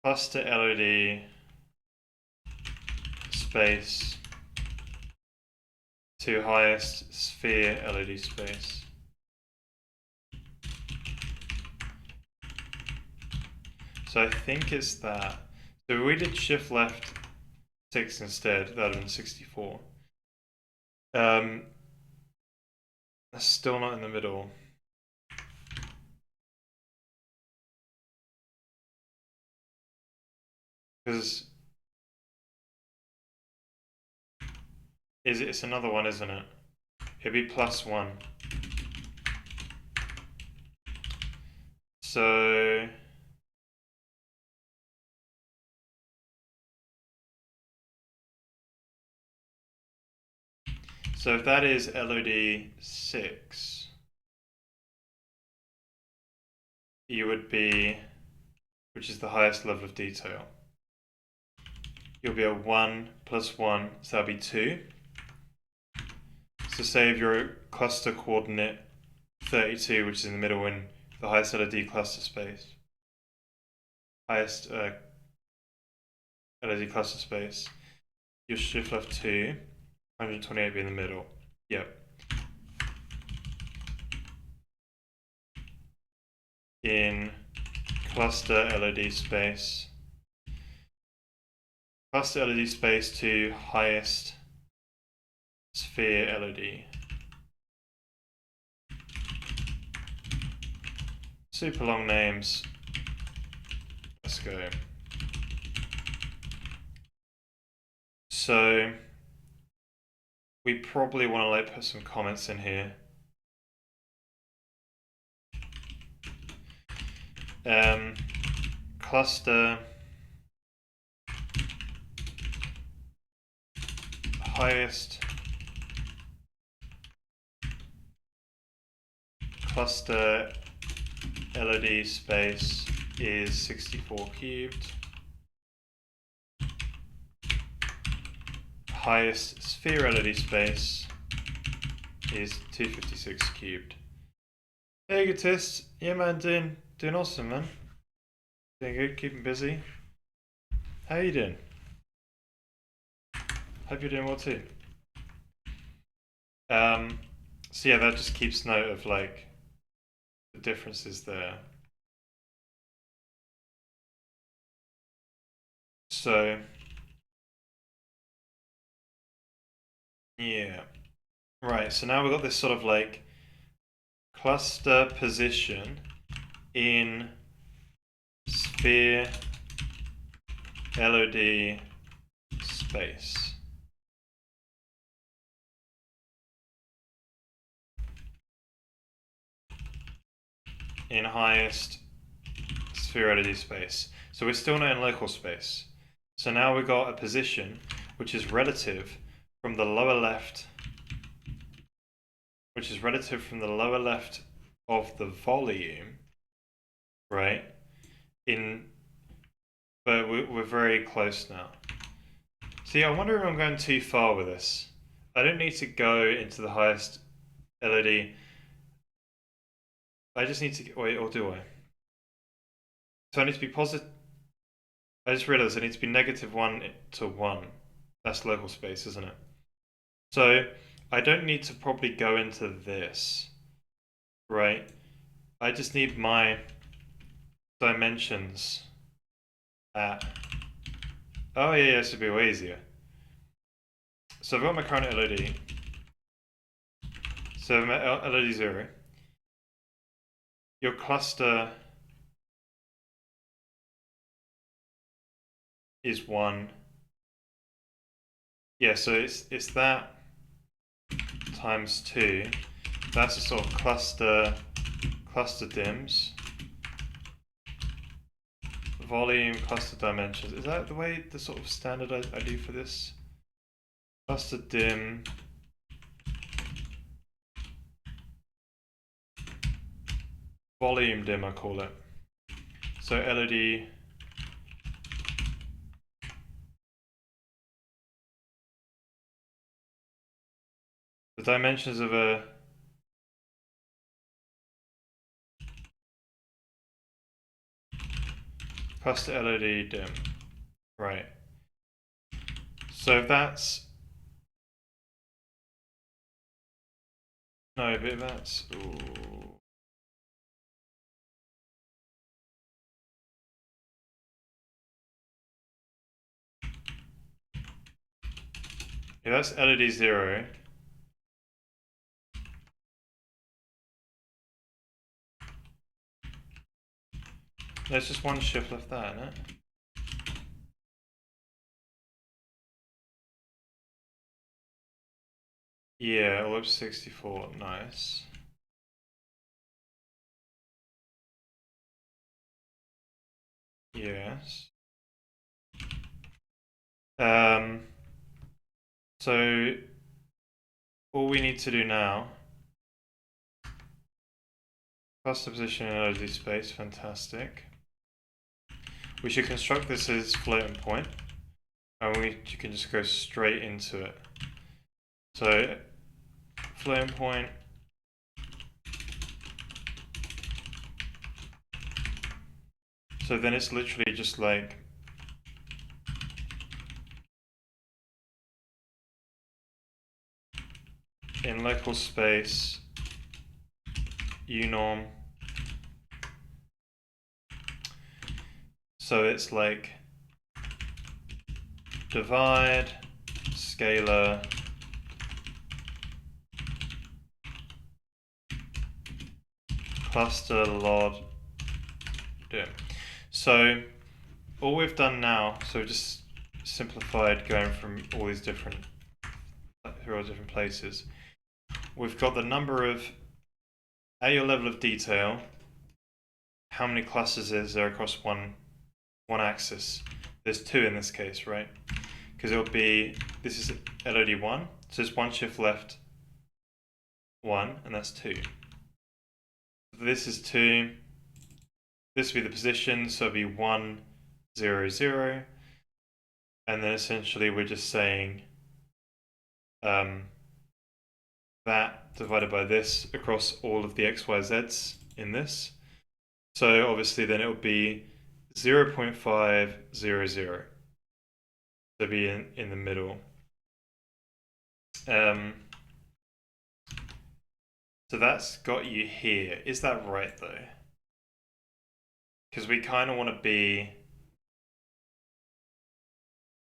Cluster LOD space to highest sphere LOD space. So I think it's that. So if we did shift left 6 instead, that would have been 64. That's still not in the middle. Because it's another one, isn't it? It'd be +1. So if that is LOD 6, you would be, which is the highest level of detail, you'll be a 1 + 1, so that'll be 2. So say if your cluster coordinate 32, which is in the middle in the highest LOD cluster space, highest LOD cluster space, your shift left 2, 128 be in the middle. Yep. In cluster LOD space. Cluster LOD space to highest sphere LOD. Super long names. Let's go. So we probably want to like put some comments in here. Cluster highest cluster LOD space is 64 cubed. Highest sphere LOD space is 256 cubed. Hey Egotist, yeah man, doing awesome man. Doing good, keeping busy. How you doing? Hope you're doing well too. So yeah, that just keeps note of like the differences there. So yeah, right. So now we've got this sort of like cluster position in sphere LOD space. In highest sphere LOD space. So we're still not in local space. So now we've got a position which is relative from the lower left, of the volume, right? But we're very close now. See, I wonder if I'm going too far with this. I don't need to go into the highest LOD. I just need to, wait, or do I? So I need to be positive. I just realized I need to be -1 to 1. That's local space, isn't it? So I don't need to probably go into this, right? I just need my dimensions at, oh yeah, this would be way easier. So I've got my current LOD. So my LOD 0. Your cluster is 1. Yeah, so it's that times 2. That's a sort of cluster dims. Volume, cluster dimensions. Is that the way, the sort of standard I do for this? Cluster dim. Volume dim, I call it. So LOD. The dimensions of a cluster LOD dim. Right. So that's, no, but that's, ooh. Yeah, that's LOD 0. There's just one shift left there, isn't it? Yeah, ellipse 64, nice. Yes. So all we need to do now, cluster position in LOD space, fantastic. We should construct this as floating point, and you can just go straight into it. So floating point, so then it's literally just like in local space, unorm. So it's like divide, scalar, cluster LOD dim. So all we've done now, so we just simplified going from all these different, through all different places. We've got the number of, at your level of detail, how many clusters is there across one axis? There's 2 in this case, right? Because it'll be, this is LOD 1, so there's one shift left, 1, and that's 2. This is 2. This would be the position, so it'd be 1, 0, 0. And then essentially we're just saying that divided by this across all of the x, y, z's in this. So obviously then it would be 0.500 to be in the middle. So that's got you here. Is that right though? Because we kind of want to be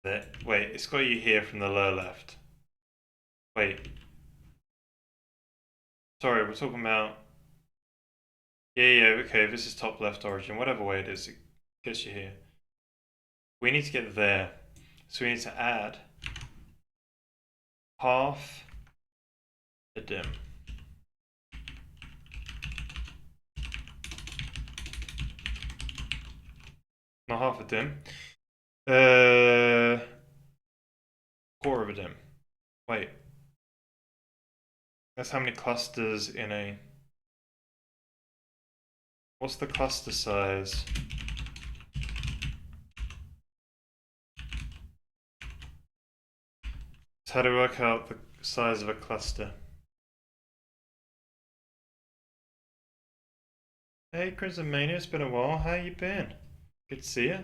there. Wait, it's got you here from the lower left. Wait. Sorry, we're talking about... Yeah, okay, this is top left origin. Whatever way it is, it gets you here. We need to get there. So we need to add half a dim. Not half a dim. Quarter of a dim. Wait. That's how many clusters in a... What's the cluster size? It's how to work out the size of a cluster. Hey, Crimson Mania, it's been a while. How you been? Good to see you.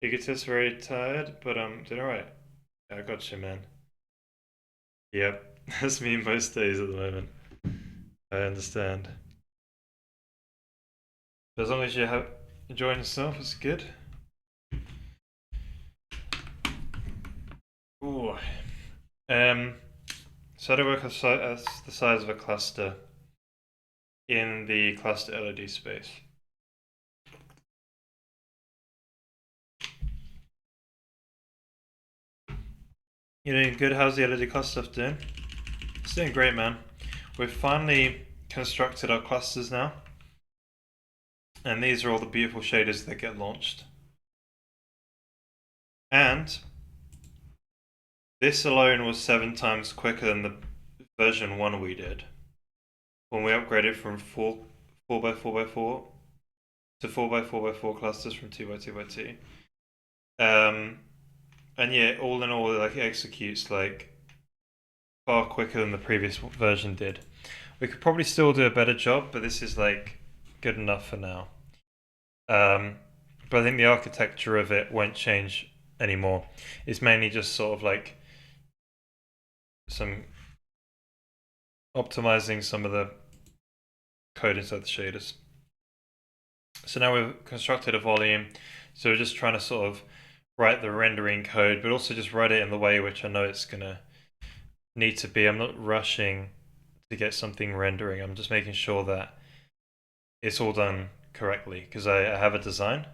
Egotist, very tired, but doing alright. I got you, man. Yep, that's me most days at the moment. I understand. But as long as you're enjoying yourself, it's good. Ooh. So how to work as the size of a cluster in the cluster LOD space. You doing good? How's the LOD cluster stuff doing? It's doing great, man. We've finally constructed our clusters now. And these are all the beautiful shaders that get launched. And this alone was 7 times quicker than the version 1 we did. When we upgraded from 4x4x4 to 4x4x4 clusters from 2x2x2. And yeah, all in all, like, it executes like far quicker than the previous version did. We could probably still do a better job, but this is like good enough for now. But I think the architecture of it won't change anymore. It's mainly just sort of like some optimizing some of the code inside the shaders. So now we've constructed a volume, so we're just trying to sort of write the rendering code, but also just write it in the way which I know it's gonna need to be. I'm not rushing to get something rendering. I'm just making sure that it's all done correctly because I have a design.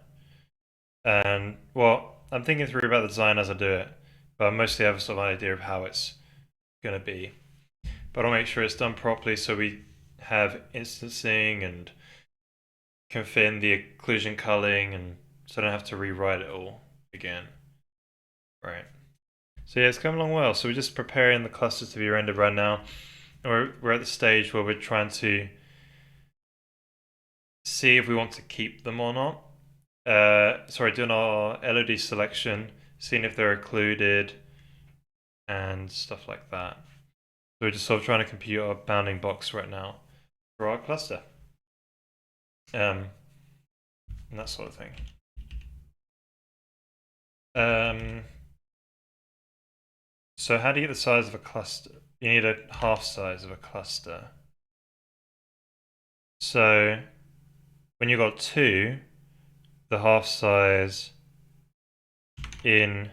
And well, I'm thinking through about the design as I do it, but I mostly have a sort of idea of how it's gonna be. But I'll make sure it's done properly so we have instancing and can fit in the occlusion culling, and so I don't have to rewrite it all again. Right. So yeah, it's coming along well. So we're just preparing the clusters to be rendered right now. And we're at the stage where we're trying to see if we want to keep them or not. Doing our LOD selection, seeing if they're occluded and stuff like that. So we're just sort of trying to compute our bounding box right now for our cluster. And that sort of thing. So how do you get the size of a cluster? You need a half size of a cluster. So when you've got 2, the half size in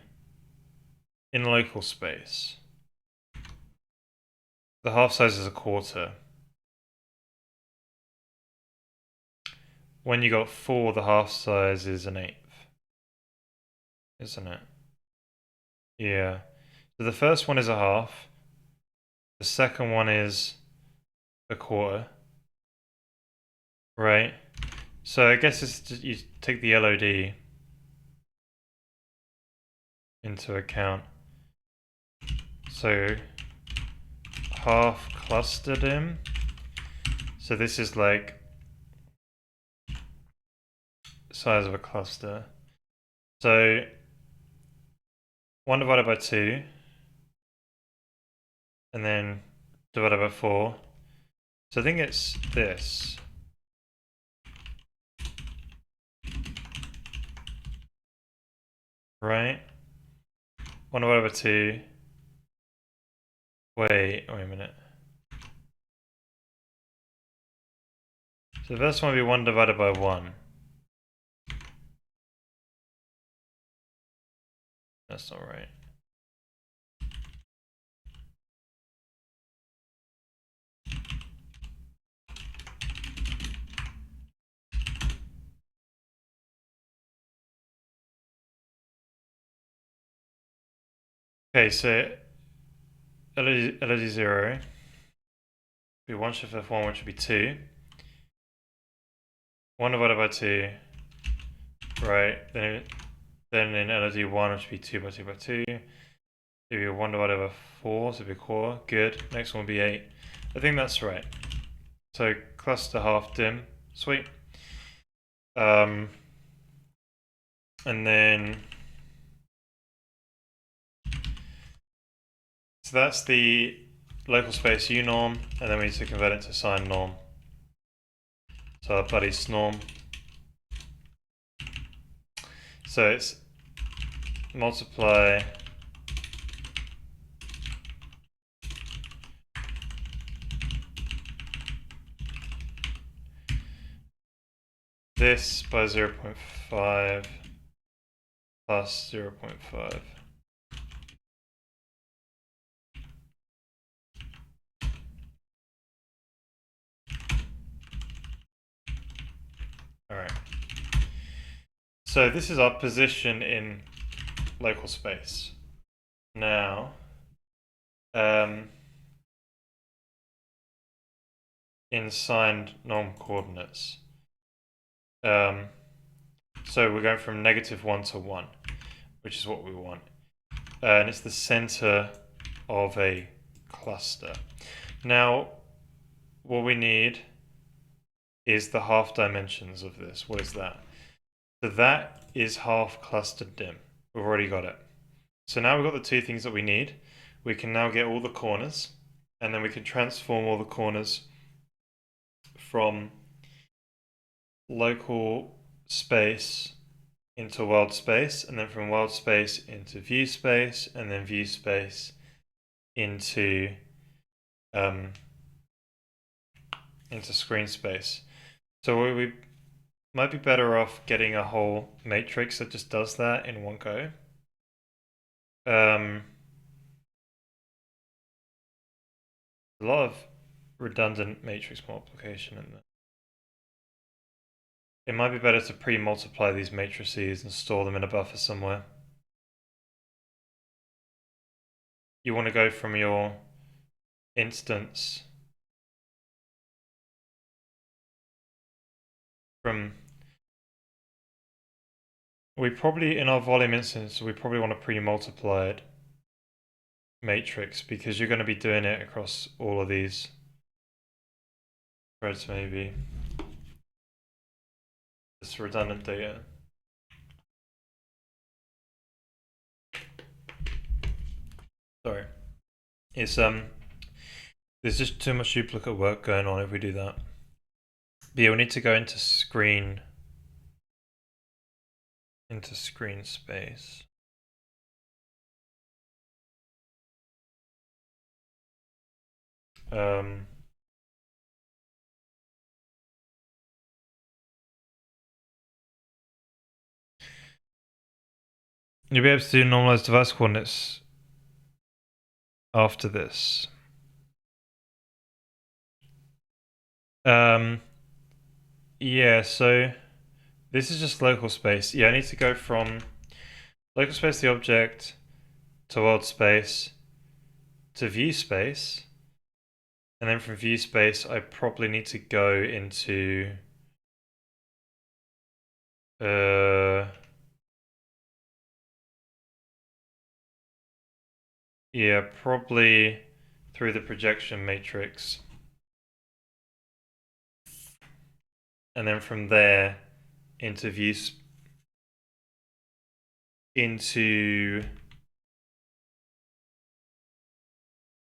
local space, the half size is a quarter. When you got 4, the half size is an 1/8, isn't it? Yeah. So the first one is a half. The second one is a quarter. Right. So I guess it's just, you take the LOD into account. So half cluster dim. So this is like size of a cluster. So 1 divided by 2, and then divided by 4. So I think it's this. Right? 1 divided by 2. Wait a minute. So the first one would be 1 divided by 1. That's not right. Okay, so LOD 0 be 1 shift F1, which would be 2. 1 divided by 2, right? Then in LOD 1, which would be 2 by 2 by 2. It would be 1 divided by 4, so it would be core. Good. Next one would be 8. I think that's right. So cluster half dim. Sweet. And then so that's the local space U norm, and then we need to convert it to sine norm. So our buddy snorm. So it's multiply this by 0.5 plus 0.5. All right. So this is our position in local space. Now, in signed norm coordinates. So we're going from -1 to 1, which is what we want. And it's the center of a cluster. Now, what we need is the half dimensions of this. What is that? So that is half clustered dim. We've already got it. So now we've got the two things that we need. We can now get all the corners, and then we can transform all the corners from local space into world space, and then from world space into view space, and then view space into screen space. So we might be better off getting a whole matrix that just does that in one go. A lot of redundant matrix multiplication in there. It might be better to pre-multiply these matrices and store them in a buffer somewhere. You want to go from your instance we probably, in our volume instance, we probably want a pre-multiplied matrix because you're going to be doing it across all of these threads maybe. It's redundant data. Sorry. It's there's just too much duplicate work going on if we do that. But yeah, we need to go into screen space. You'll be able to do normalized device coordinates after this. Yeah, so this is just local space. Yeah, I need to go from local space, the object, to world space, to view space. And then from view space, I probably need to go into yeah, probably through the projection matrix. And then from there into view into...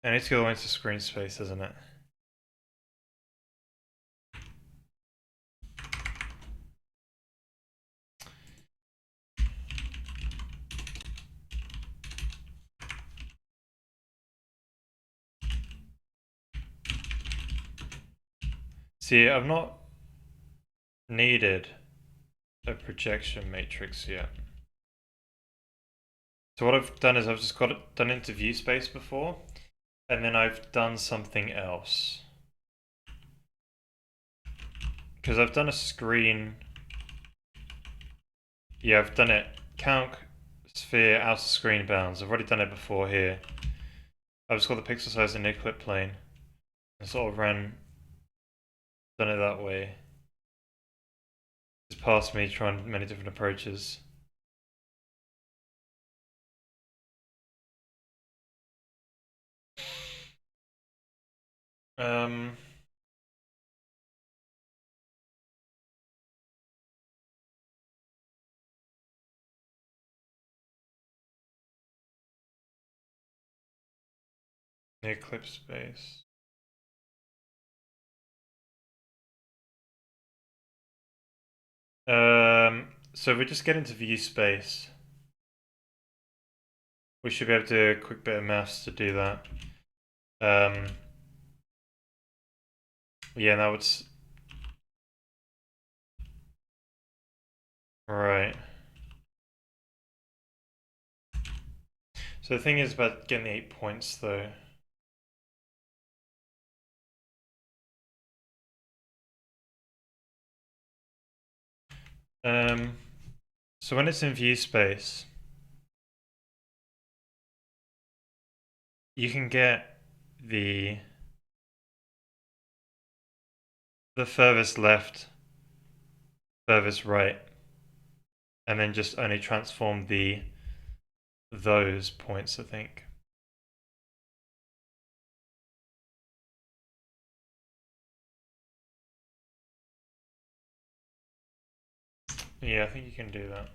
I need to go into screen space, isn't it? See, I've not needed a projection matrix yet. So what I've done is I've just got it done into view space before, and then I've done something else. Because I've done a screen. Yeah, I've done it. Calc, sphere, outer screen bounds. I've already done it before here. I've just got the pixel size in the clip plane and sort of done it that way. It's past me trying many different approaches. Near clip space. So if we just get into view space, we should be able to do a quick bit of maths to do that. Yeah, that would... Right. So the thing is about getting the 8 points though. So when it's in view space, you can get the furthest left, furthest right, and then just only transform those points, I think. Yeah, I think you can do that.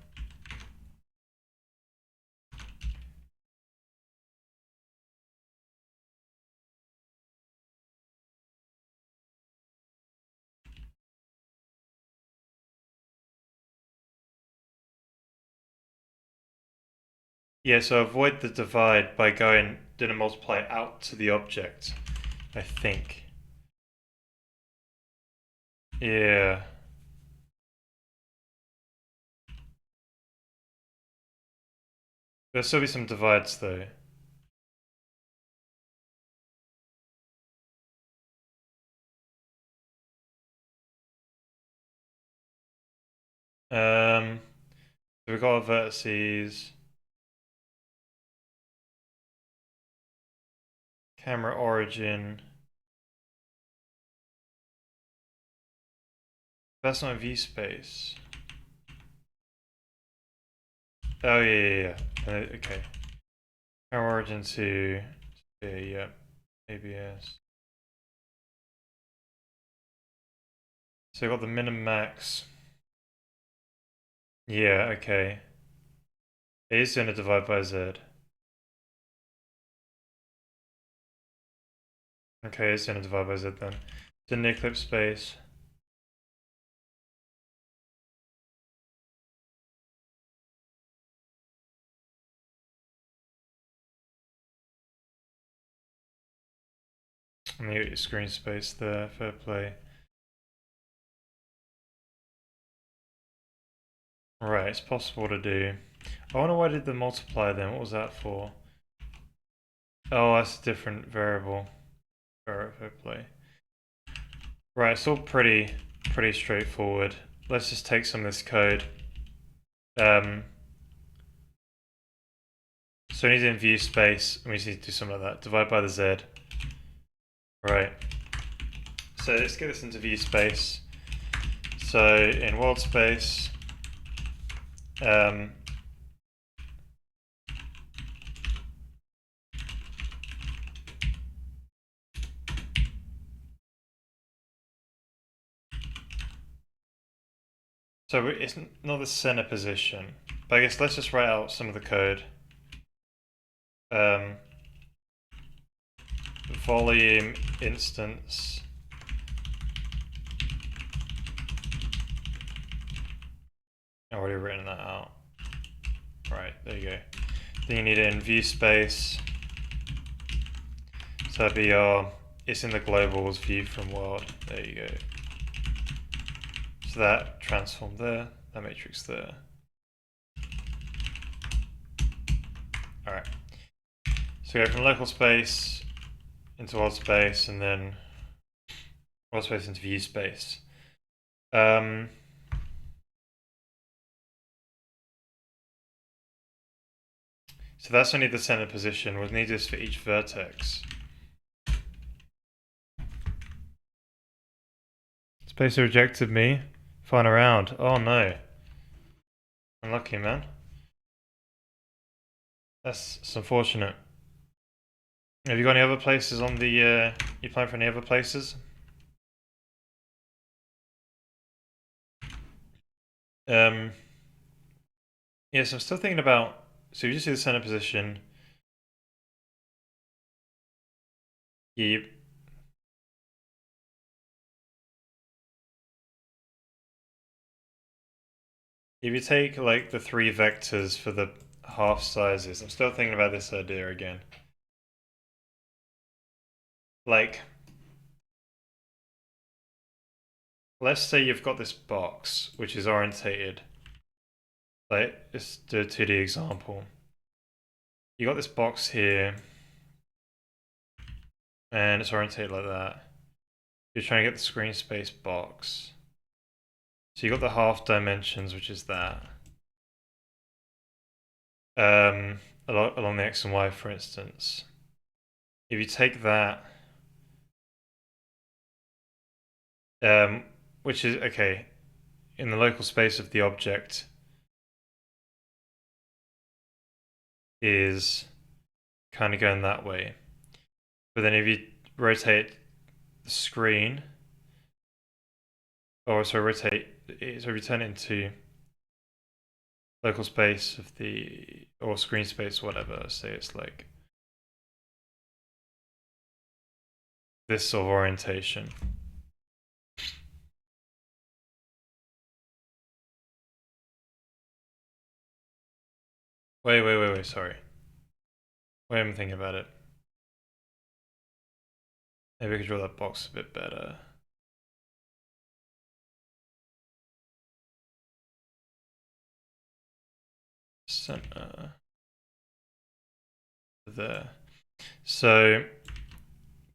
Yeah, so avoid the divide by doing a multiply out to the object, I think. Yeah. There'll still be some divides though. So we've got our vertices. Camera origin. That's not view space. Oh yeah. Okay. Camera origin to yeah. ABS. So we've got the min and max. Yeah, okay. It is going to divide by Z. Okay, it's going to divide by Z then. So near clip space. And you get your screen space there, fair play. Right, it's possible to do. I wonder why I did the multiply then, what was that for? Oh, that's a different variable. Fair play. Right, it's all pretty straightforward. Let's just take some of this code. So we need to in view space, and we just need to do something like that. Divide by the Z. Right. So let's get this into view space. So in world space, so it's not the center position. But I guess let's just write out some of the code. Volume instance. I've already written that out. Right, there you go. Then you need it in view space. So that'd be it's in the globals view from world. There you go. So that transform there, that matrix there. Alright. So go from local space into world space and then world space into view space. So that's only the center position. We'll need this for each vertex. Spacer rejected me. Fine around. Oh no. Unlucky, man. That's unfortunate. Have you got any other places on the, you plan for any other places? Yes, I'm still thinking about, so you just see the center position. If you take like the 3 vectors for the half sizes, I'm still thinking about this idea again. Like, let's say you've got this box which is orientated. Like, let's do a 2D example. You got this box here, and it's orientated like that. You're trying to get the screen space box. So you got the half dimensions, which is that. Along the X and Y, for instance. If you take that, which is, okay, in the local space of the object is kind of going that way. But then if you rotate the screen, or so rotate, so if you turn it into local space of the, or screen space, whatever, say it's like this sort of orientation. Wait, sorry. Wait, I'm thinking about it. Maybe I could draw that box a bit better. Center. There. So,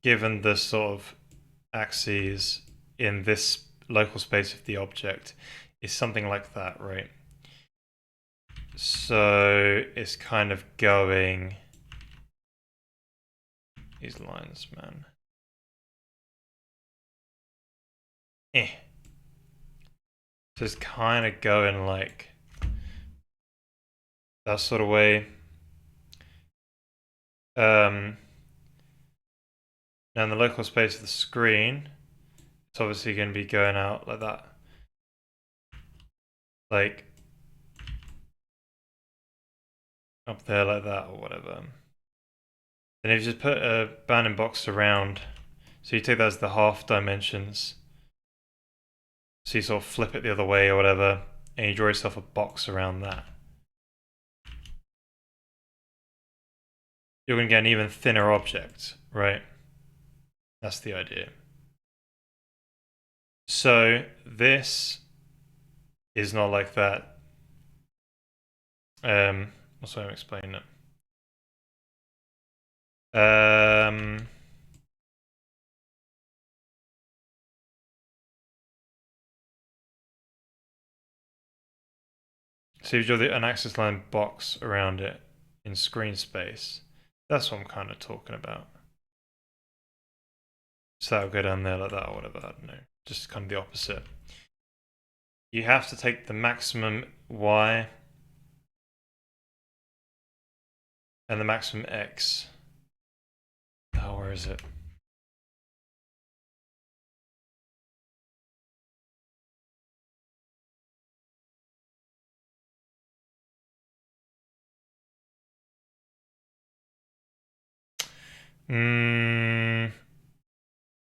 given the sort of axes in this local space of the object, is something like that, right? So, it's kind of going... These lines, man. So it's kind of going like that sort of way. Now in the local space of the screen, it's obviously going to be going out like that. Like up there like that or whatever. Then if you just put a bounding box around, so you take that as the half dimensions, so you sort of flip it the other way or whatever, and you draw yourself a box around that. You're going to get an even thinner object, right? That's the idea. So this is not like that. What's the way I'm explaining it? So you draw an axis line box around it in screen space. That's what I'm kind of talking about. So that'll go down there like that or whatever, I don't know. Just kind of the opposite. You have to take the maximum y and the maximum x. Oh, where is it? Hmm.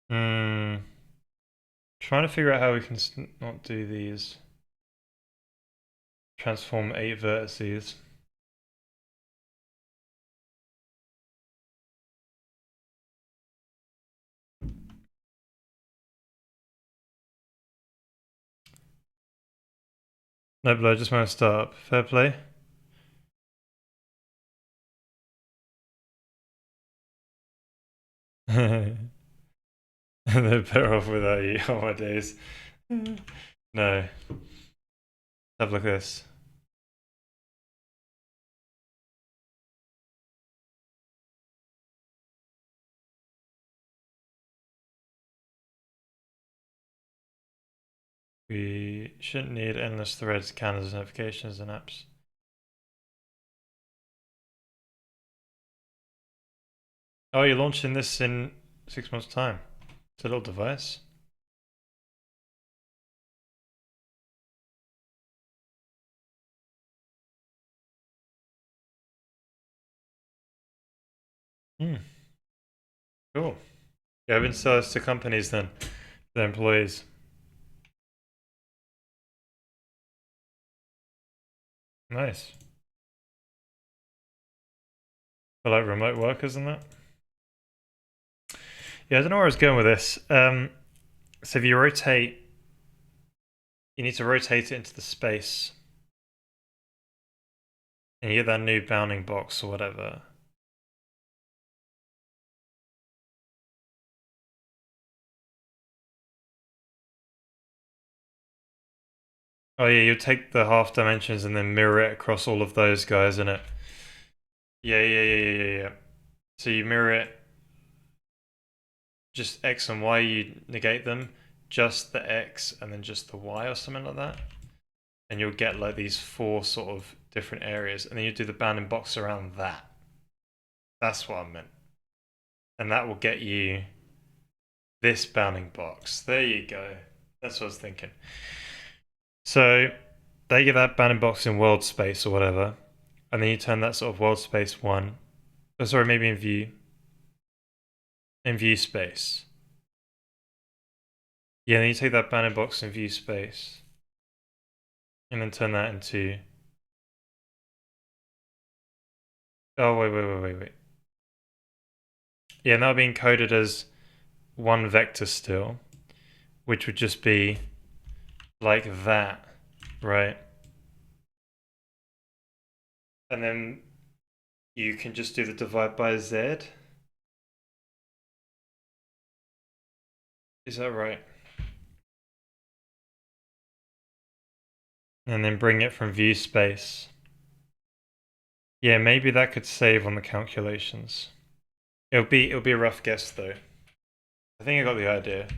Hmm. Trying to figure out how we can not do these. Transform 8 vertices. No, but I just want to start. Fair play. They're better off without you. Oh my days. No. Have a look at this. We shouldn't need endless threads, calendars, notifications, and apps. Oh, you're launching this in 6 months' time. It's a little device. Hmm. Cool. Yeah, I've been selling this to companies then, their employees. Nice. For like remote workers and that. Yeah, I don't know where I was going with this. So if you rotate, you need to rotate it into the space, and you get that new bounding box or whatever. Oh yeah, you take the half dimensions and then mirror it across all of those guys, innit? Yeah. So you mirror it, just X and Y, you negate them, just the X and then just the Y or something like that. And you'll get like these 4 sort of different areas, and then you do the bounding box around that. That's what I meant. And that will get you this bounding box. There you go. That's what I was thinking. So they get that bounding box in world space or whatever, and then you turn that sort of world space 1. Oh, sorry, maybe in view space. Yeah, then you take that bounding box in view space, and then turn that into. Oh wait. Yeah, and that'll be encoded as 1 vector still, which would just be like that, right? And then you can just do the divide by z. Is that right? And then bring it from view space. Yeah, maybe that could save on the calculations. It'll be a rough guess though. I think I got the idea.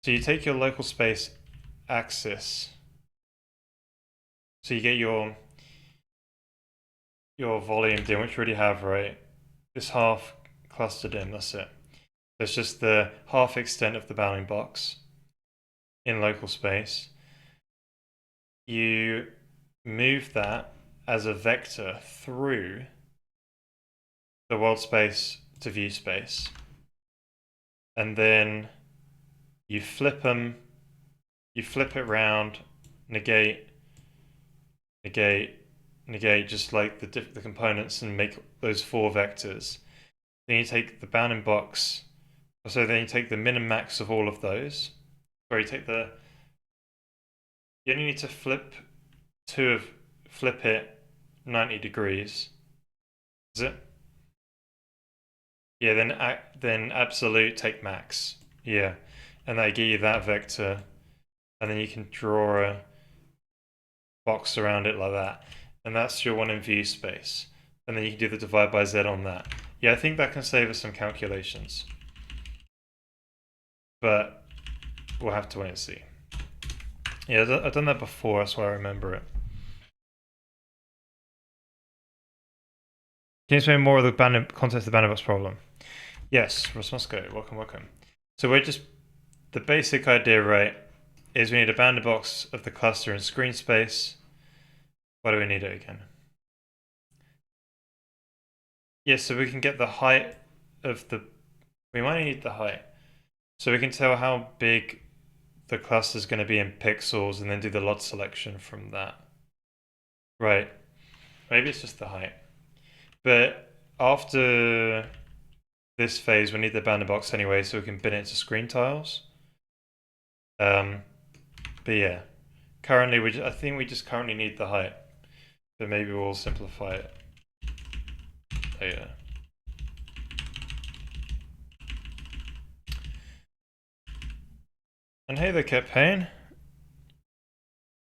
So you take your local space axis. So you get your volume in, which we already have, right? This half clustered in, that's it. There's just the half extent of the bounding box in local space. You move that as a vector through the world space to view space. And then you flip them, you flip it round, negate, just like the components, and make those 4 vectors. Then you take the bounding box, so then you take the min and max of all of those. Or you take the, you only need to flip it 90 degrees. Is it? Yeah, then absolute take max. Yeah, and they give you that vector, and then you can draw a box around it like that, and that's your 1 in view space. And then you can do the divide by z on that. Yeah, I think that can save us some calculations, but we'll have to wait and see. Yeah, I've done that before, that's why I remember it. Can you explain more of the context of the bandbox problem? Yes, Rosmosco, welcome. So we're just, the basic idea, right, is we need a bounding box of the cluster in screen space. Why do we need it again? Yes, so we can get the height of the, we might need the height. So we can tell how big the cluster is going to be in pixels and then do the LOD selection from that. Right. Maybe it's just the height. But after this phase, we need the bounding box anyway, so we can bin it to screen tiles. But yeah, currently I think we just currently need the height, but maybe we'll simplify it later. And hey there, Cat Payne.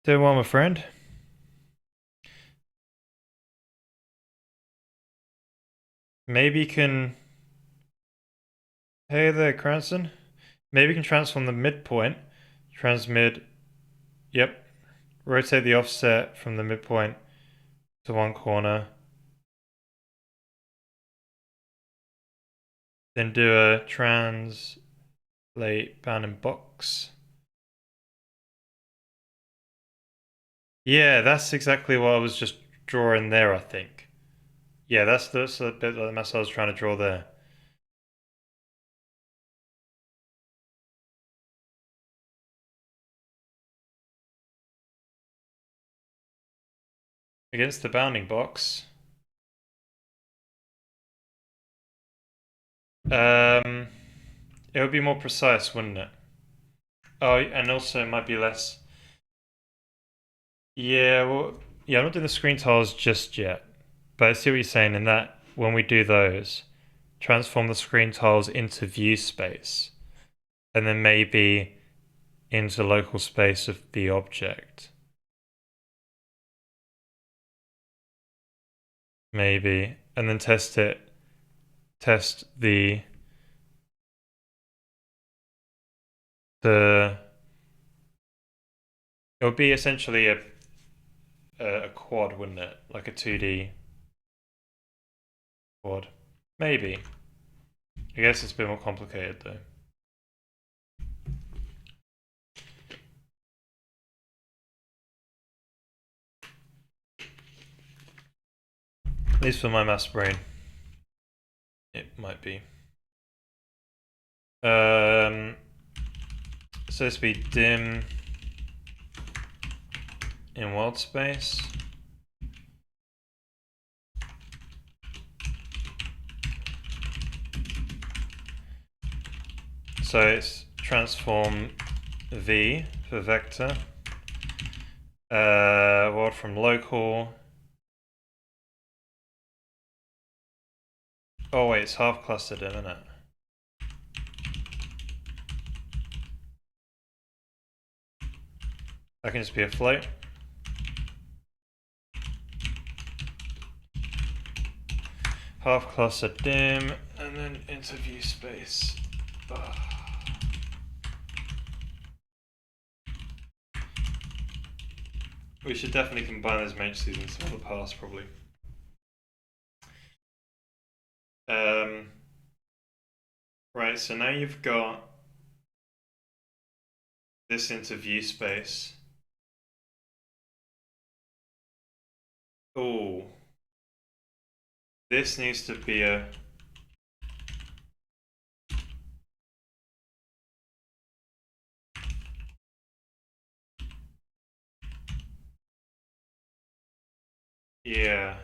Doing well, my friend. Maybe you can. Hey there, Cranston. Maybe you can transform the midpoint. Transmid. Yep. Rotate the offset from the midpoint to one corner. Then do a translate bounding box. Yeah, that's exactly what I was just drawing there, I think. Yeah, that's a bit like the mess I was trying to draw there. Against the bounding box. It would be more precise, wouldn't it? Oh, and also it might be less. Yeah, well, yeah, I'm not doing the screen tiles just yet, but I see what you're saying in that when we do those, transform the screen tiles into view space, and then maybe into local space of the object. Maybe, and then test the it would be essentially a quad, wouldn't it? Like a 2D quad. Maybe. I guess it's a bit more complicated though. At least for my maths brain. It might be. So this be dim in world space. So it's transform V for vector. World from local. Oh wait, it's half clustered in, isn't it? That can just be a float. Half clustered dim, and then into view space. Ugh. We should definitely combine those matrices in some other paths, probably. Right, so now you've got this into view space. Oh, this needs to be a yeah.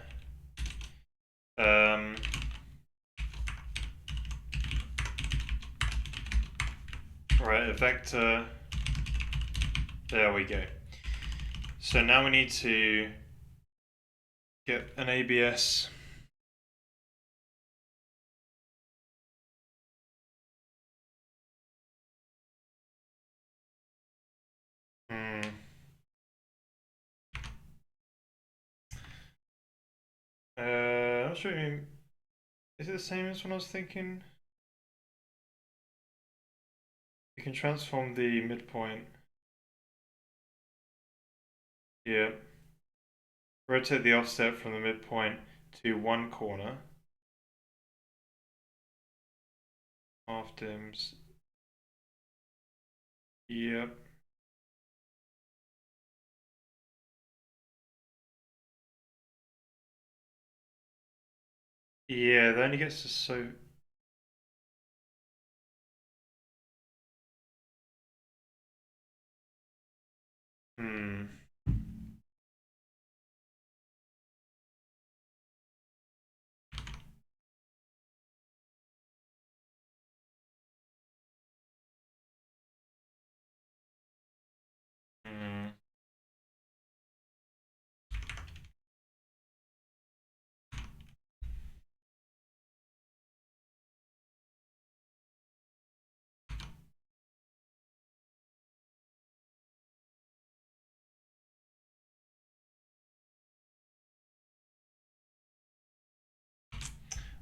Right, a vector. There we go. So now we need to get an ABS. Hmm. I'm not sure what you mean. Is it the same as when I was thinking? You can transform the midpoint. Yeah. Rotate the offset from the midpoint to one corner. Half dims. Yep. Yeah, that only gets us so Hmm. Hmm.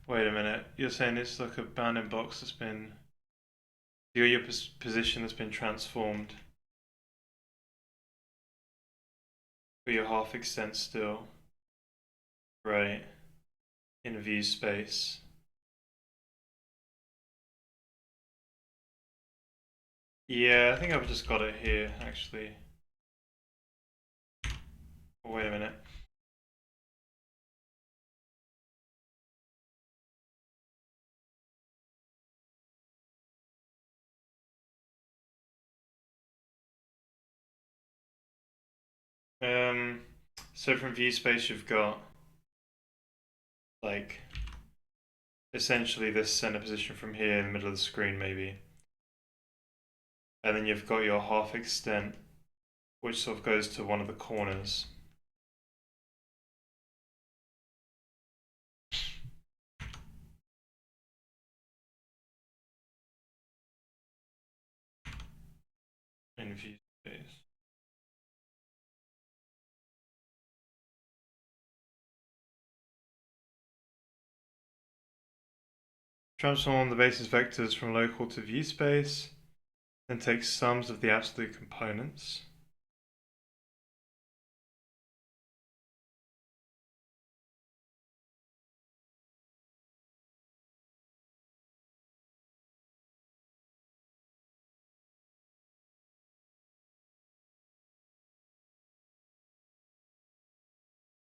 Wait a minute. You're saying it's like a bounding box that's been your position that's been transformed, but your half extent still, right? In view space. Yeah, I think I've just got it here actually. Oh, wait a minute. Um, so from view space, you've got like essentially this center position from here in the middle of the screen, maybe, and then you've got your half extent, which sort of goes to one of the corners. In view space. Transform the basis vectors from local to view space, then take sums of the absolute components.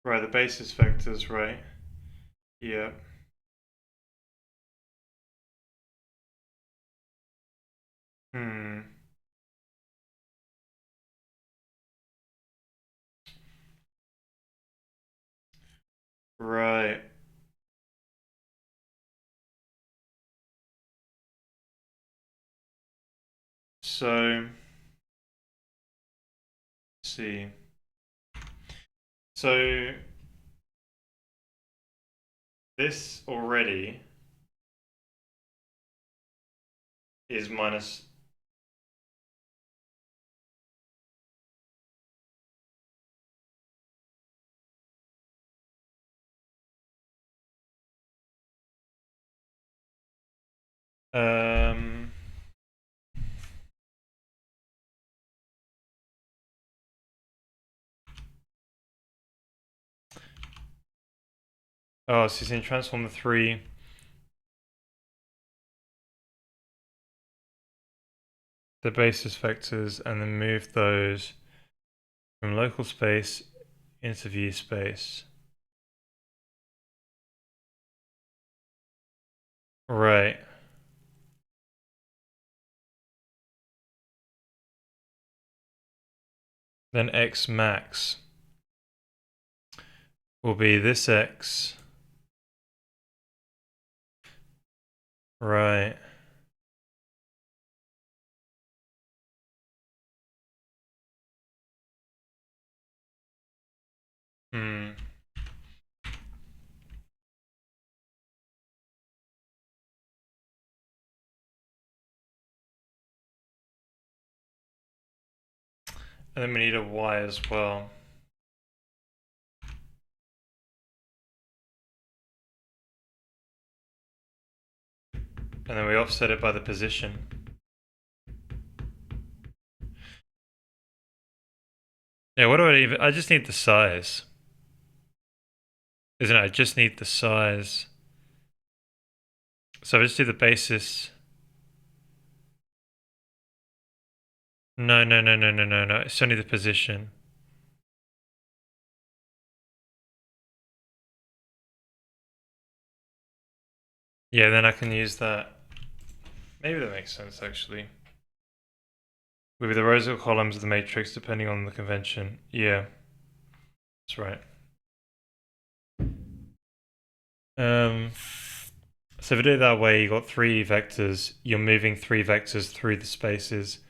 Right, the basis vectors, right? Yeah. Hmm. Right. So, let's see. So, this already is minus. Um, oh, so you can transform the three. The basis vectors and then move those from local space into view space. Right. Then x max will be this x. Right. Hmm. And then we need a y as well. And then we offset it by the position. Yeah, what do I even... I just need the size. Isn't it? I just need the size. So I just do the basis. No, no, no, no, no, no, no. It's only the position. Yeah, then I can use that. Maybe that makes sense, actually. With the rows or columns of the matrix depending on the convention. Yeah, that's right. So if you do it that way, you got 3 vectors. You're moving 3 vectors through the spaces,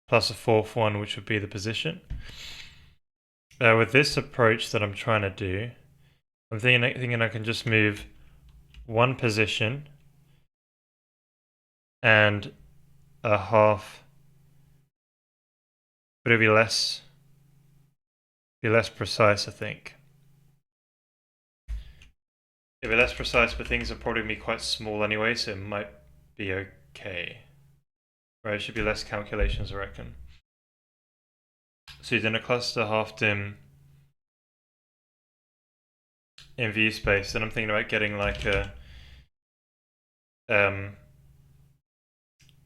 plus a 4th one, which would be the position. With this approach that I'm trying to do, I'm thinking I can just move 1 position and a half, but it'll be less precise, I think. It'll be less precise, but things are probably going to be quite small anyway, so it might be okay. Right, it should be less calculations, I reckon. So you're doing a cluster half dim in view space, then I'm thinking about getting like a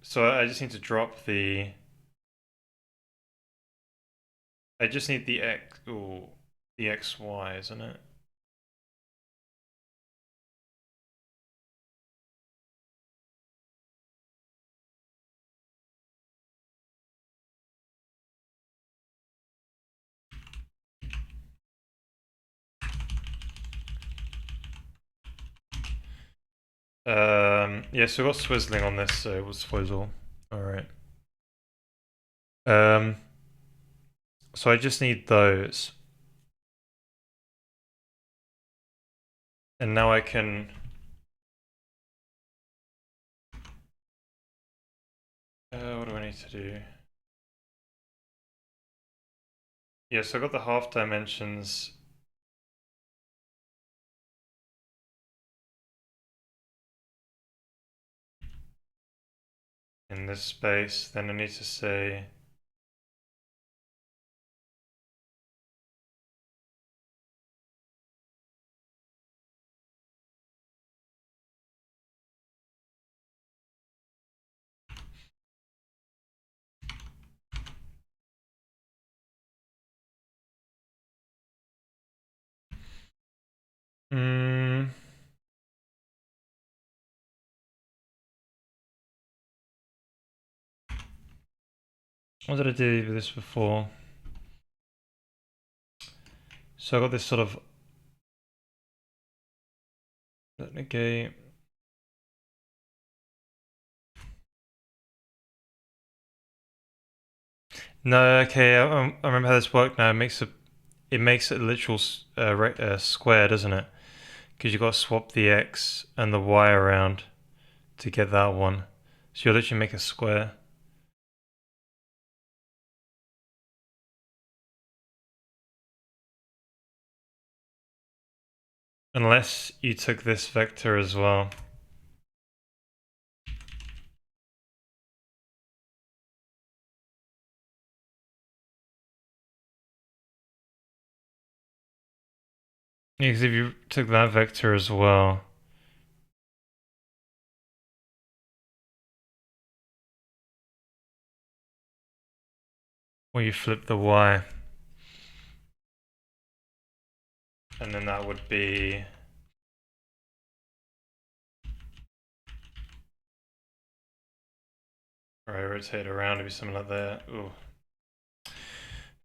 so I just need to drop the I just need the the XY, isn't it? Yeah, so we've got swizzling on this, so we'll swizzle. Alright. So I just need those. And now I can what do I need to do? Yeah, so I got the half dimensions. In this space, then I need to say what did I do with this before? So I got this sort of negate. No, okay, I remember how this worked now. It makes it a literal square, doesn't it? Because you've got to swap the x and the y around to get that one. So you literally make a square. Unless you took this vector as well. Yeah, because if you took that vector as well, or you flip the y, and then that would be right, rotate around, it'd be something like that. Ooh.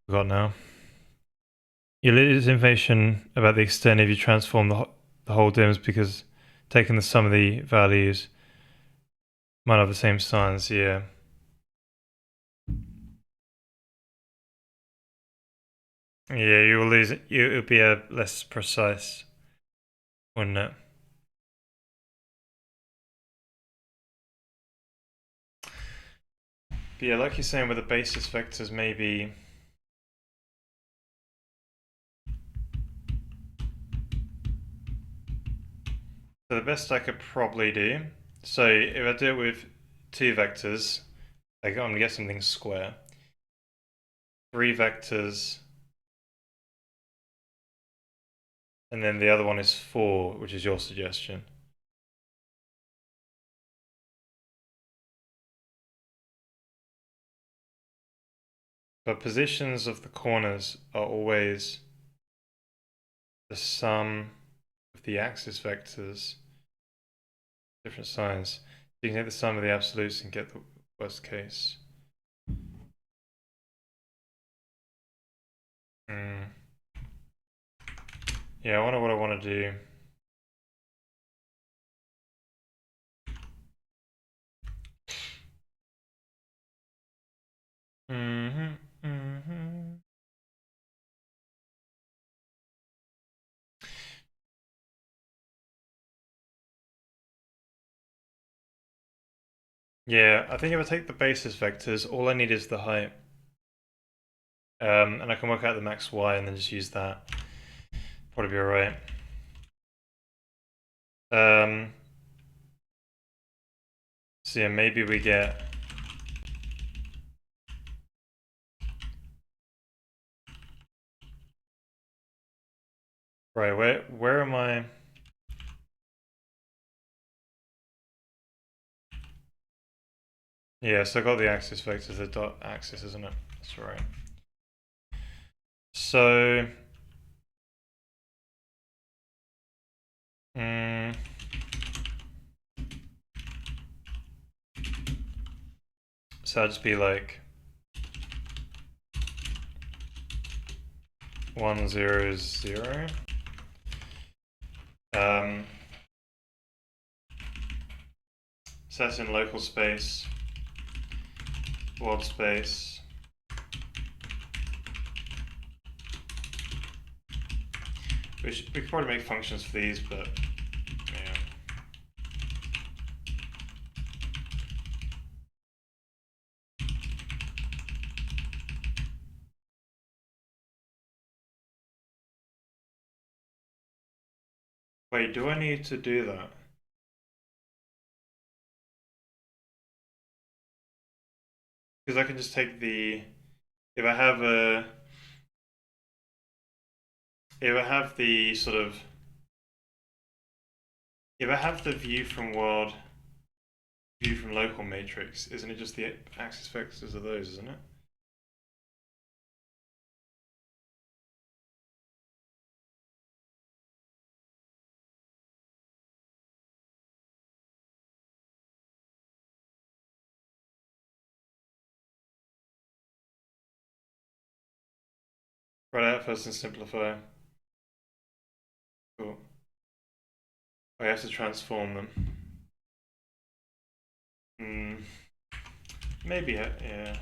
Forgot now. You lose information about the extent if you transform the whole dims because taking the sum of the values might have the same signs, yeah. Yeah, you will lose it. It'll be a less precise, wouldn't it? But yeah, like you're saying with the basis vectors, maybe. So the best I could probably do. So if I do it with 2 vectors, like I'm gonna get something square. 3 vectors, and then the other one is 4, which is your suggestion. But positions of the corners are always the sum of the axis vectors, different signs. You can get the sum of the absolutes and get the worst case. Yeah, I wonder what I want to do. Yeah, I think if I take the basis vectors, all I need is the height. And I can work out the max y and then just use that. Probably be alright. So yeah, maybe we get... Right, where am I? Yeah, so I got the axis vector, the dot axis, isn't it? That's right. So... so I'll just be like 1, 0, 0. So that's in local space, world space. We could probably make functions for these, but yeah. Wait, do I need to do that? Because I can just take the... If I have the sort of... If I have the view from world, view from local matrix, isn't it just the axis vectors of those, isn't it? Write out first and simplify. Cool. I have to transform them. Maybe, yeah.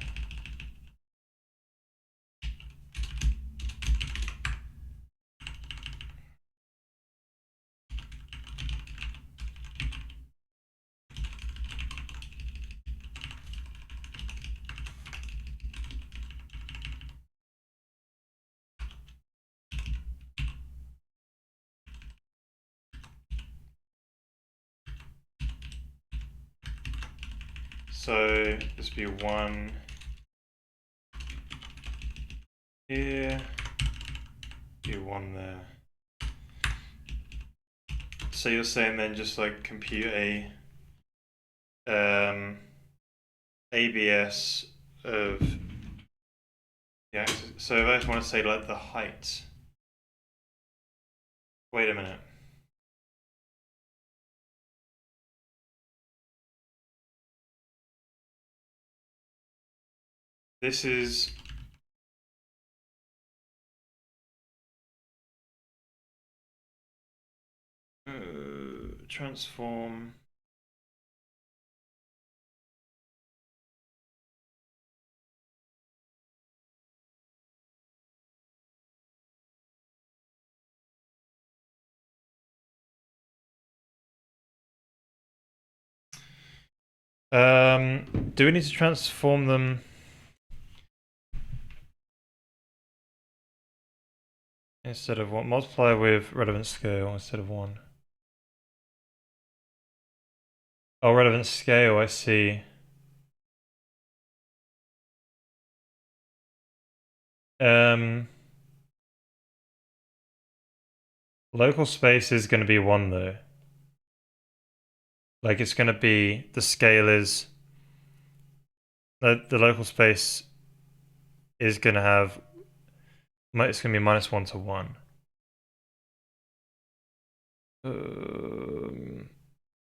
So this be 1 here, be 1 there. So you're saying then just like compute a ABS of the axis. So if I just want to say like the height. Wait a minute. This is transform. Do we need to transform them instead of 1? Multiply with relevant scale instead of 1. Oh, relevant scale, I see. Local space is going to be 1 though. Like it's going to be, the scale is, the local space is going to have, it's going to be -1 to 1.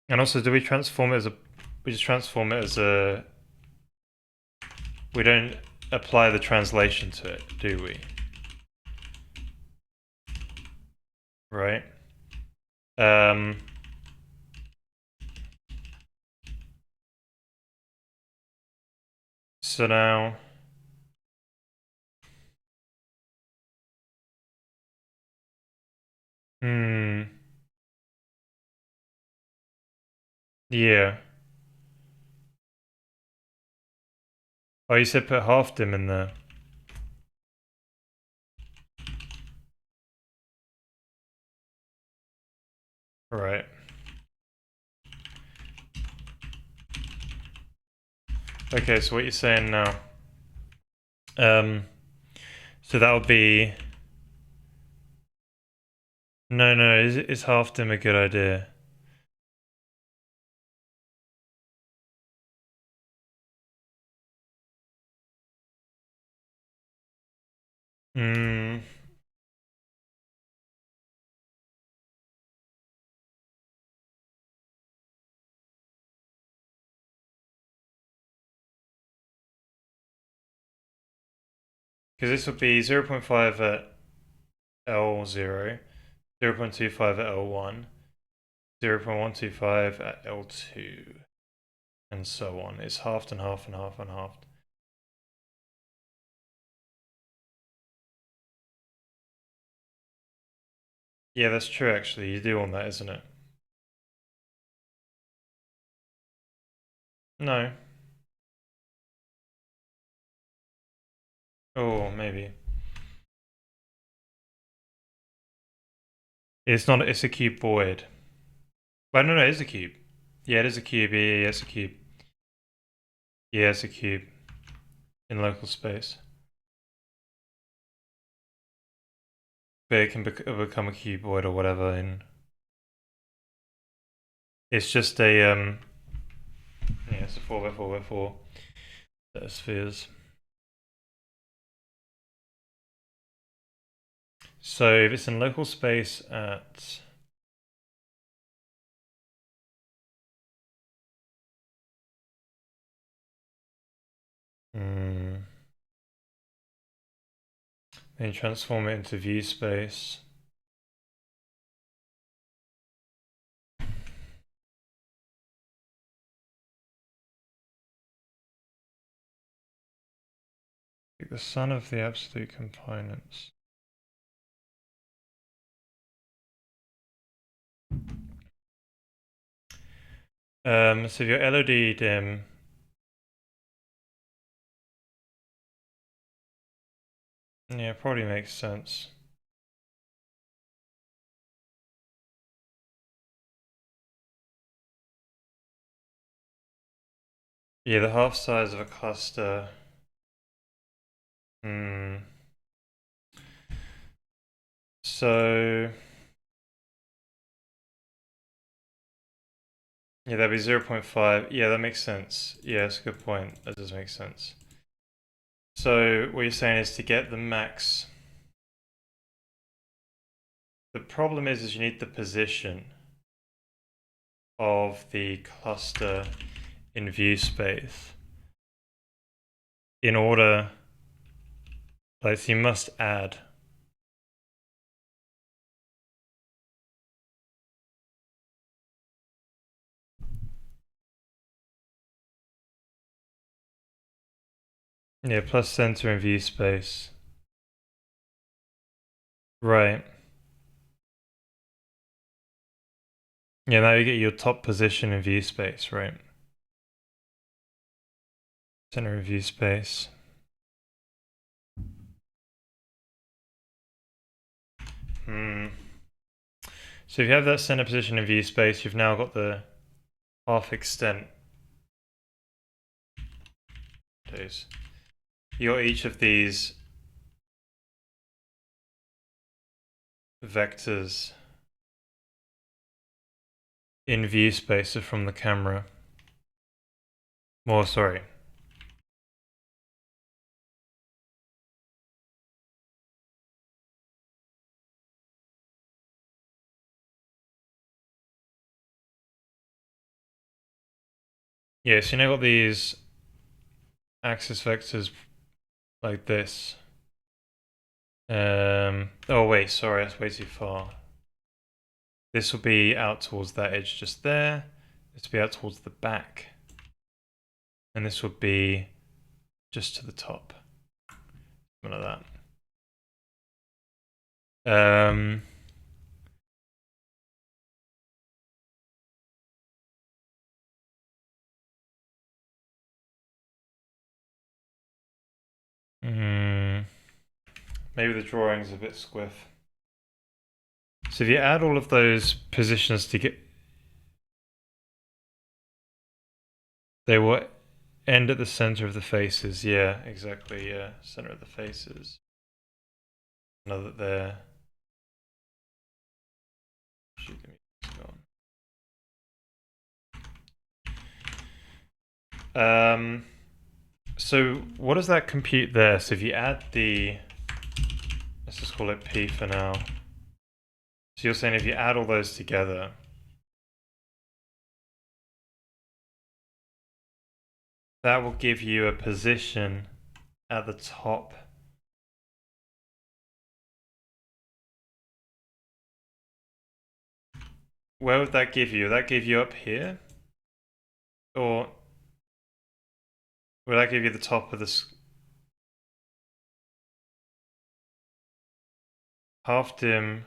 And also, do we transform it as a, we just transform it as a, we don't apply the translation to it, do we? right? Um, so now, hmm, yeah. Oh, you said put half dim in there. Right. Okay, so what you're saying now. Um, so that would be no. Is half dim a good idea? Hmm. Because this would be 0.5 at L0, 0.25 at L1, 0.125 at L2, and so on. It's halved and halved and halved and halved. Yeah, that's true actually. You do want that, isn't it? No. Oh, maybe. It's not, it's a cube void. Well, no, it is a cube. Yeah, it is a cube. Yeah, it's a cube. Yeah, it's a cube in local space. But it can become a cube void or whatever. And it's just a, yeah, it's a 4 by 4 by 4 set of spheres. So if it's in local space at then transform it into view space. Pick the sum of the absolute components. So your LOD dim. Yeah, probably makes sense. Yeah, the half size of a cluster. Hmm. So yeah, that'd be 0.5. Yeah, that makes sense. Yeah, that's a good point. That does make sense. So what you're saying is to get the max. The problem is you need the position of the cluster in view space in order, like, so you must add. Yeah, plus center in view space. Right. Yeah, now you get your top position in view space, right? Center in view space. Hmm. So if you have that center position in view space, you've now got the half extent. You got each of these vectors in view space from the camera. More, sorry. Yeah, so you now got these axis vectors like this. Oh wait, sorry, that's way too far. This will be out towards that edge just there. This will be out towards the back. And this will be just to the top. Something like that. Maybe the drawing's a bit squiff. So if you add all of those positions to get, they will end at the center of the faces. Yeah, exactly. Yeah, center of the faces. Know that they're. Shoot, the music's gone. So what does that compute there? So if you add the, let's just call it P for now. So you're saying if you add all those together, that will give you a position at the top. Where would that give you? Would that give you up here? Or would that give you the top of the half dim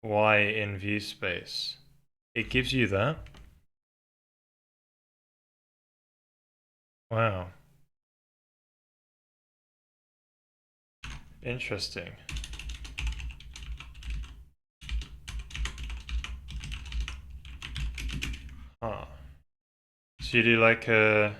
Y in view space? It gives you that? Wow. Interesting. Huh. So you do like a...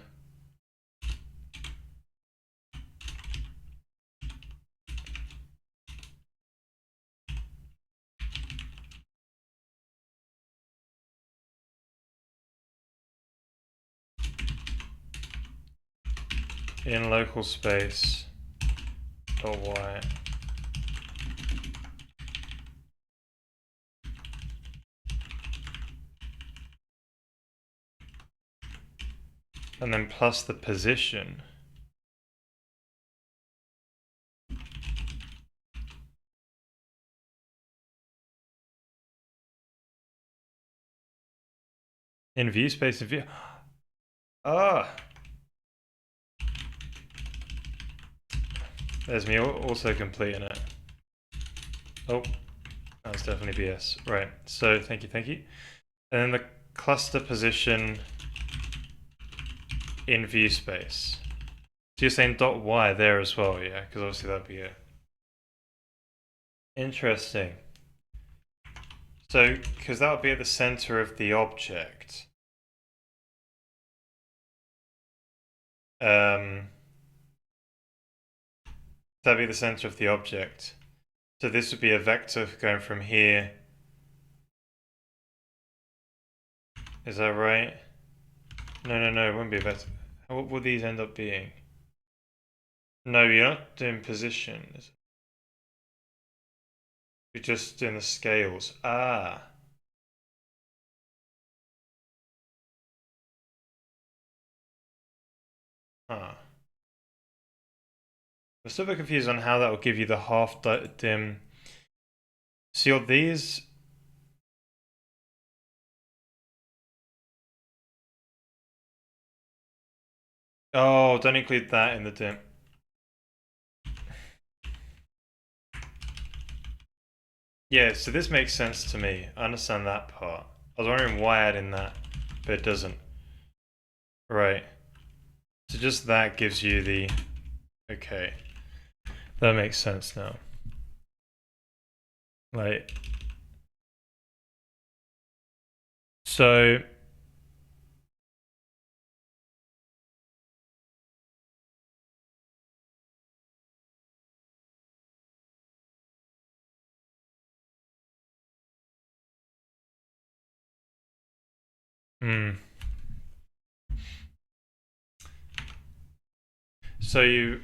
in local space dot Y. And then plus the position. In view space and view. Ah! There's me also completing it. Oh, that's definitely BS. Right, so thank you. And then the cluster position in view space. So you're saying dot Y there as well, yeah? Because obviously that'd be it. Interesting. So, because that would be at the center of the object. That'd be the center of the object. So this would be a vector going from here. Is that right? No, it wouldn't be a vector. What would these end up being? No, you're not doing position. You're just doing the scales. Ah. Huh. I'm still a bit confused on how that will give you the half dim. So you're these. Oh, don't include that in the dim. Yeah, so this makes sense to me. I understand that part. I was wondering why add in that, but it doesn't. Right. So just that gives you the... Okay. That makes sense now. Like... So... Hmm. So you...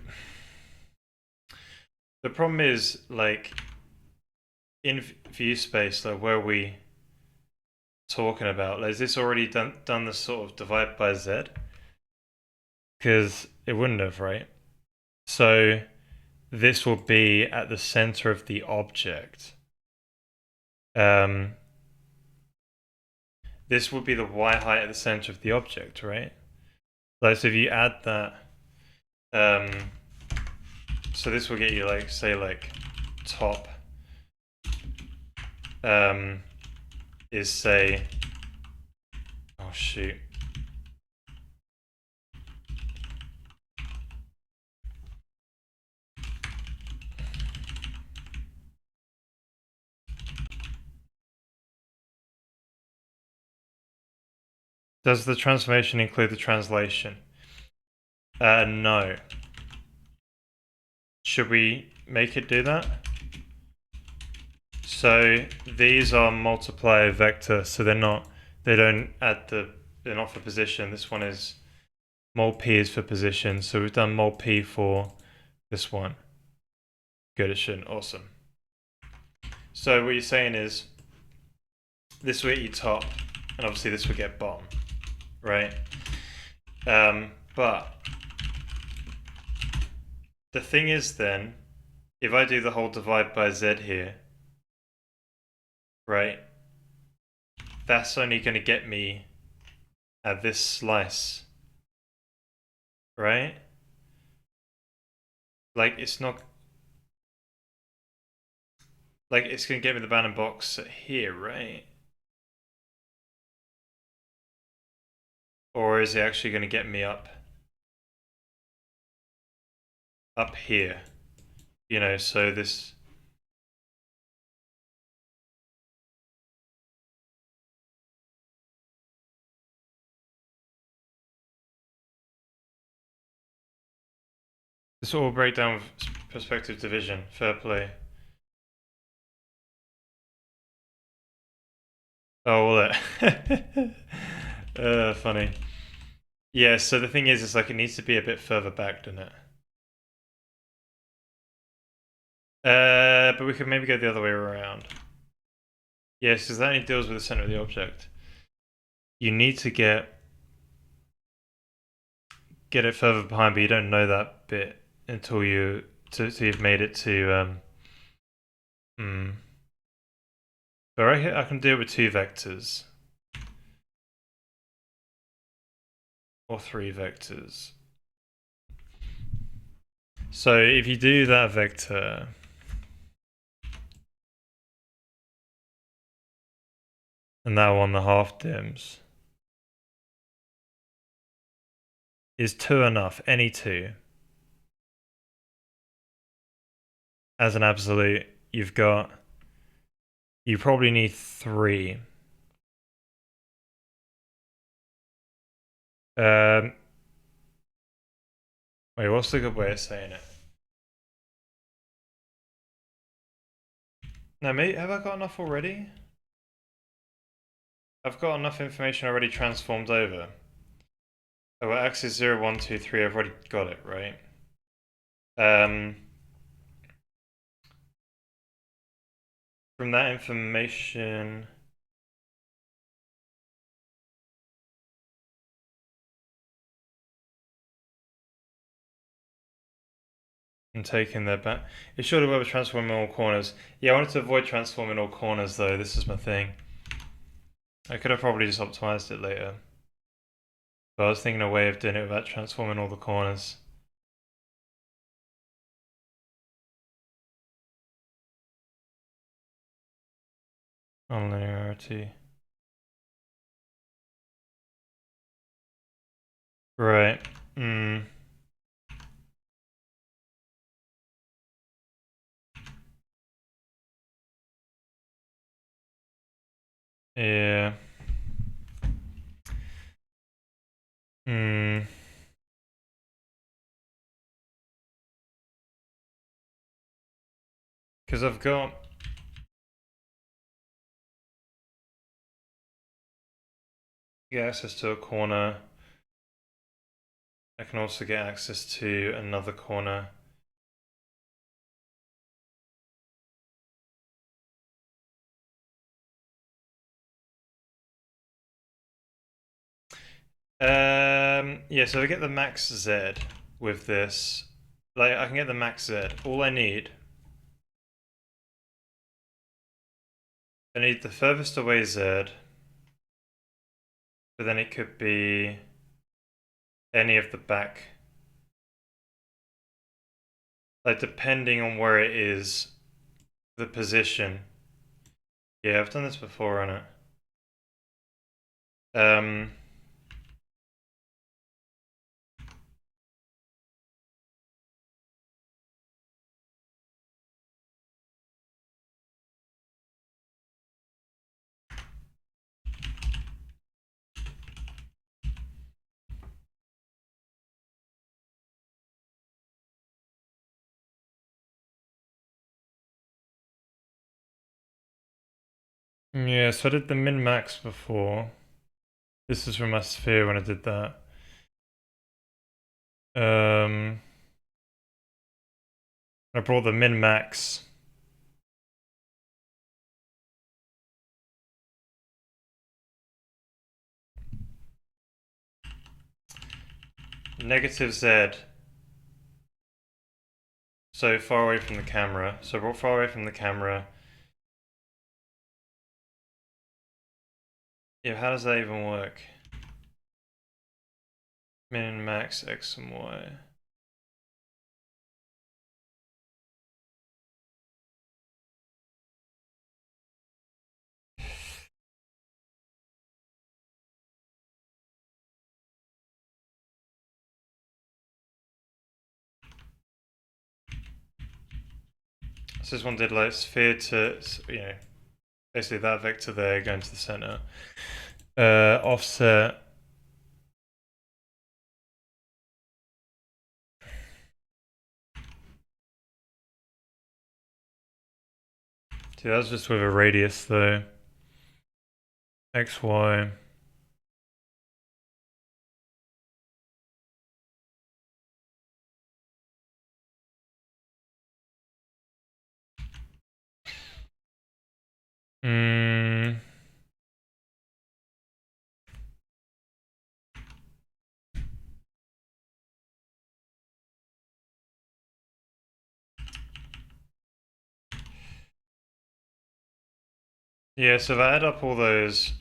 The problem is, like, in view space, like, where we talking about? Like, is this already done the sort of divide by Z? Because it wouldn't have, right? So this will be at the center of the object. this would be the y height at the center of the object, right? Like, so if you add that, so this will get you like, say like top is say, oh shoot. Does the transformation include the translation? No. Should we make it do that? So these are multiplier vector, so they're not for position. This one is mul p is for position, so we've done mul p for this one. Good, it shouldn't. Awesome. So what you're saying is this will get you top, and obviously this will get bottom, right? But the thing is then, if I do the whole divide by z here, right, that's only going to get me at this slice, right? Like, it's not... Like, it's going to get me the bounding box here, right? Or is it actually going to get me up here? You know, so this... This will break down with perspective division. Fair play. Oh, well, funny. Yeah, so the thing is, it's like it needs to be a bit further back, doesn't it? But we could maybe go the other way around. Yes, because that only deals with the center of the object. You need to get it further behind, but you don't know that bit until you've made it to But right here I can do it with 2 vectors. Or 3 vectors. So if you do that vector, and that one, the half dims, is 2 enough? Any 2? As an absolute, you probably need 3. Wait, what's the good way of saying it? No, mate, have I got enough already? I've got enough information already transformed over. Oh, well, axis 0, 1, 2, 3, I've already got it, right? From that information... I'm taking that back. It should have ever transform in all corners. Yeah, I wanted to avoid transforming all corners though, this is my thing. I could have probably just optimized it later. But I was thinking a way of doing it without transforming all the corners. Non-linearity. Right. Yeah. Because I've got... get access to a corner. I can also get access to another corner. Yeah, so I get the max Z with this. Like, I can get the max Z. All I need I need the furthest away Z, but then it could be any of the back. Like, depending on where it is, the position. Yeah, I've done this before on it. Yeah, so I did the min-max before. This is from my sphere when I did that. I brought the min-max. Negative Z. So far away from the camera. So I brought far away from the camera. Yeah, how does that even work? Min and max X and Y. So this one did like sphere to, basically that vector there going to the center. Offset. Dude, that's just with a radius though. X, Y. Yeah, so if I add up all those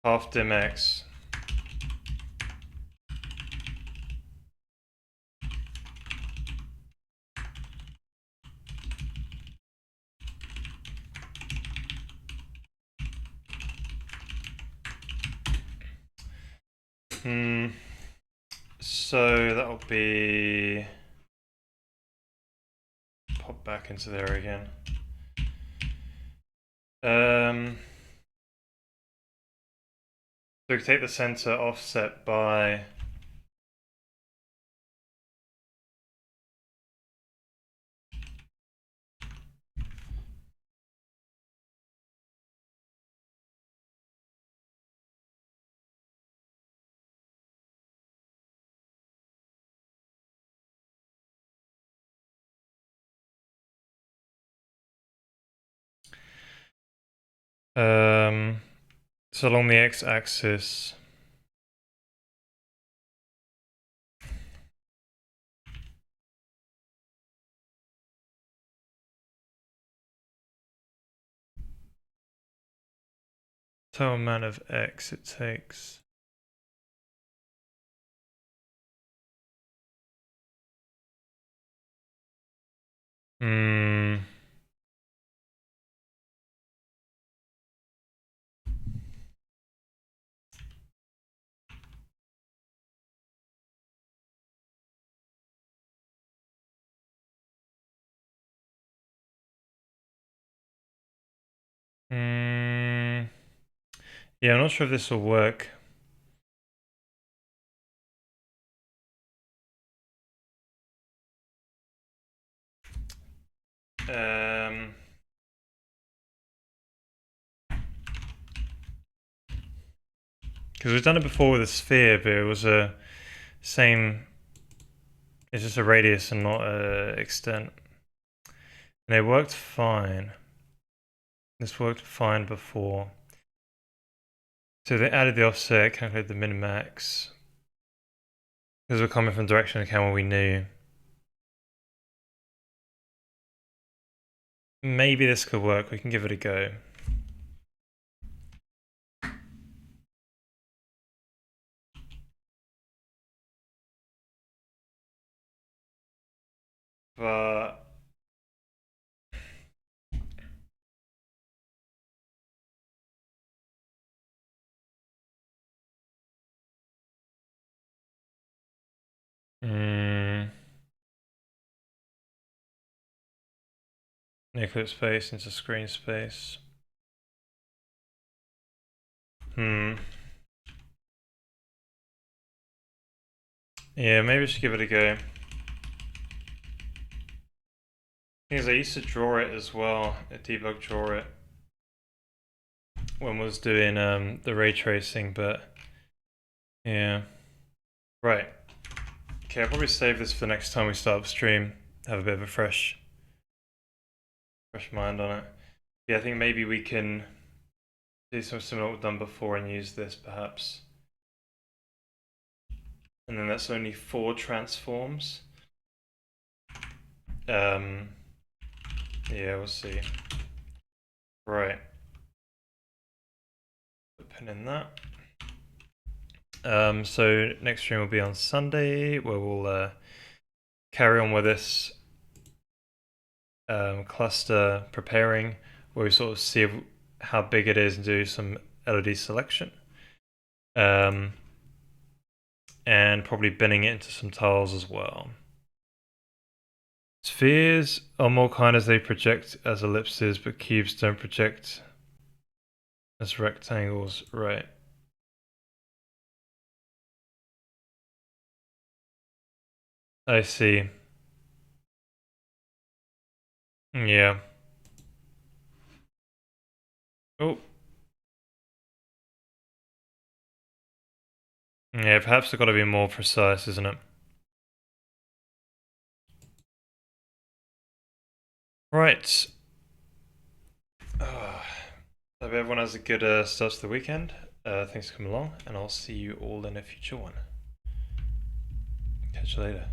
half dim X. So that'll be pop back into there again. So we take the center offset by so along the x-axis. Total amount of x it takes. Yeah, I'm not sure if this will work. Because we've done it before with a sphere, but it was a same. It's just a radius and not a extent, and it worked fine. This worked fine before. So they added the offset, calculated the min-max. Because we're coming from the direction of the camera we knew. Maybe this could work. We can give it a go. But eclipse space into screen space. Yeah, maybe I should give it a go. Because I used to draw it as well, debug draw it when I was doing the ray tracing, but yeah. Right. Okay, I'll probably save this for next time we start up stream. Have a bit of a fresh mind on it. Yeah, I think maybe we can do something similar to what we've done before and use this perhaps. And then that's only 4 transforms. Yeah, we'll see. Right. Put a pin in that. So next stream will be on Sunday, where we'll carry on with this cluster preparing, where we sort of see how big it is and do some LOD selection. And probably binning it into some tiles as well. Spheres are more kind as they project as ellipses, but cubes don't project as rectangles, right? I see. Yeah. Oh. Yeah, perhaps it's got to be more precise, isn't it? Right. Hope everyone has a good start to the weekend. Thanks for coming along, and I'll see you all in a future one. Catch you later.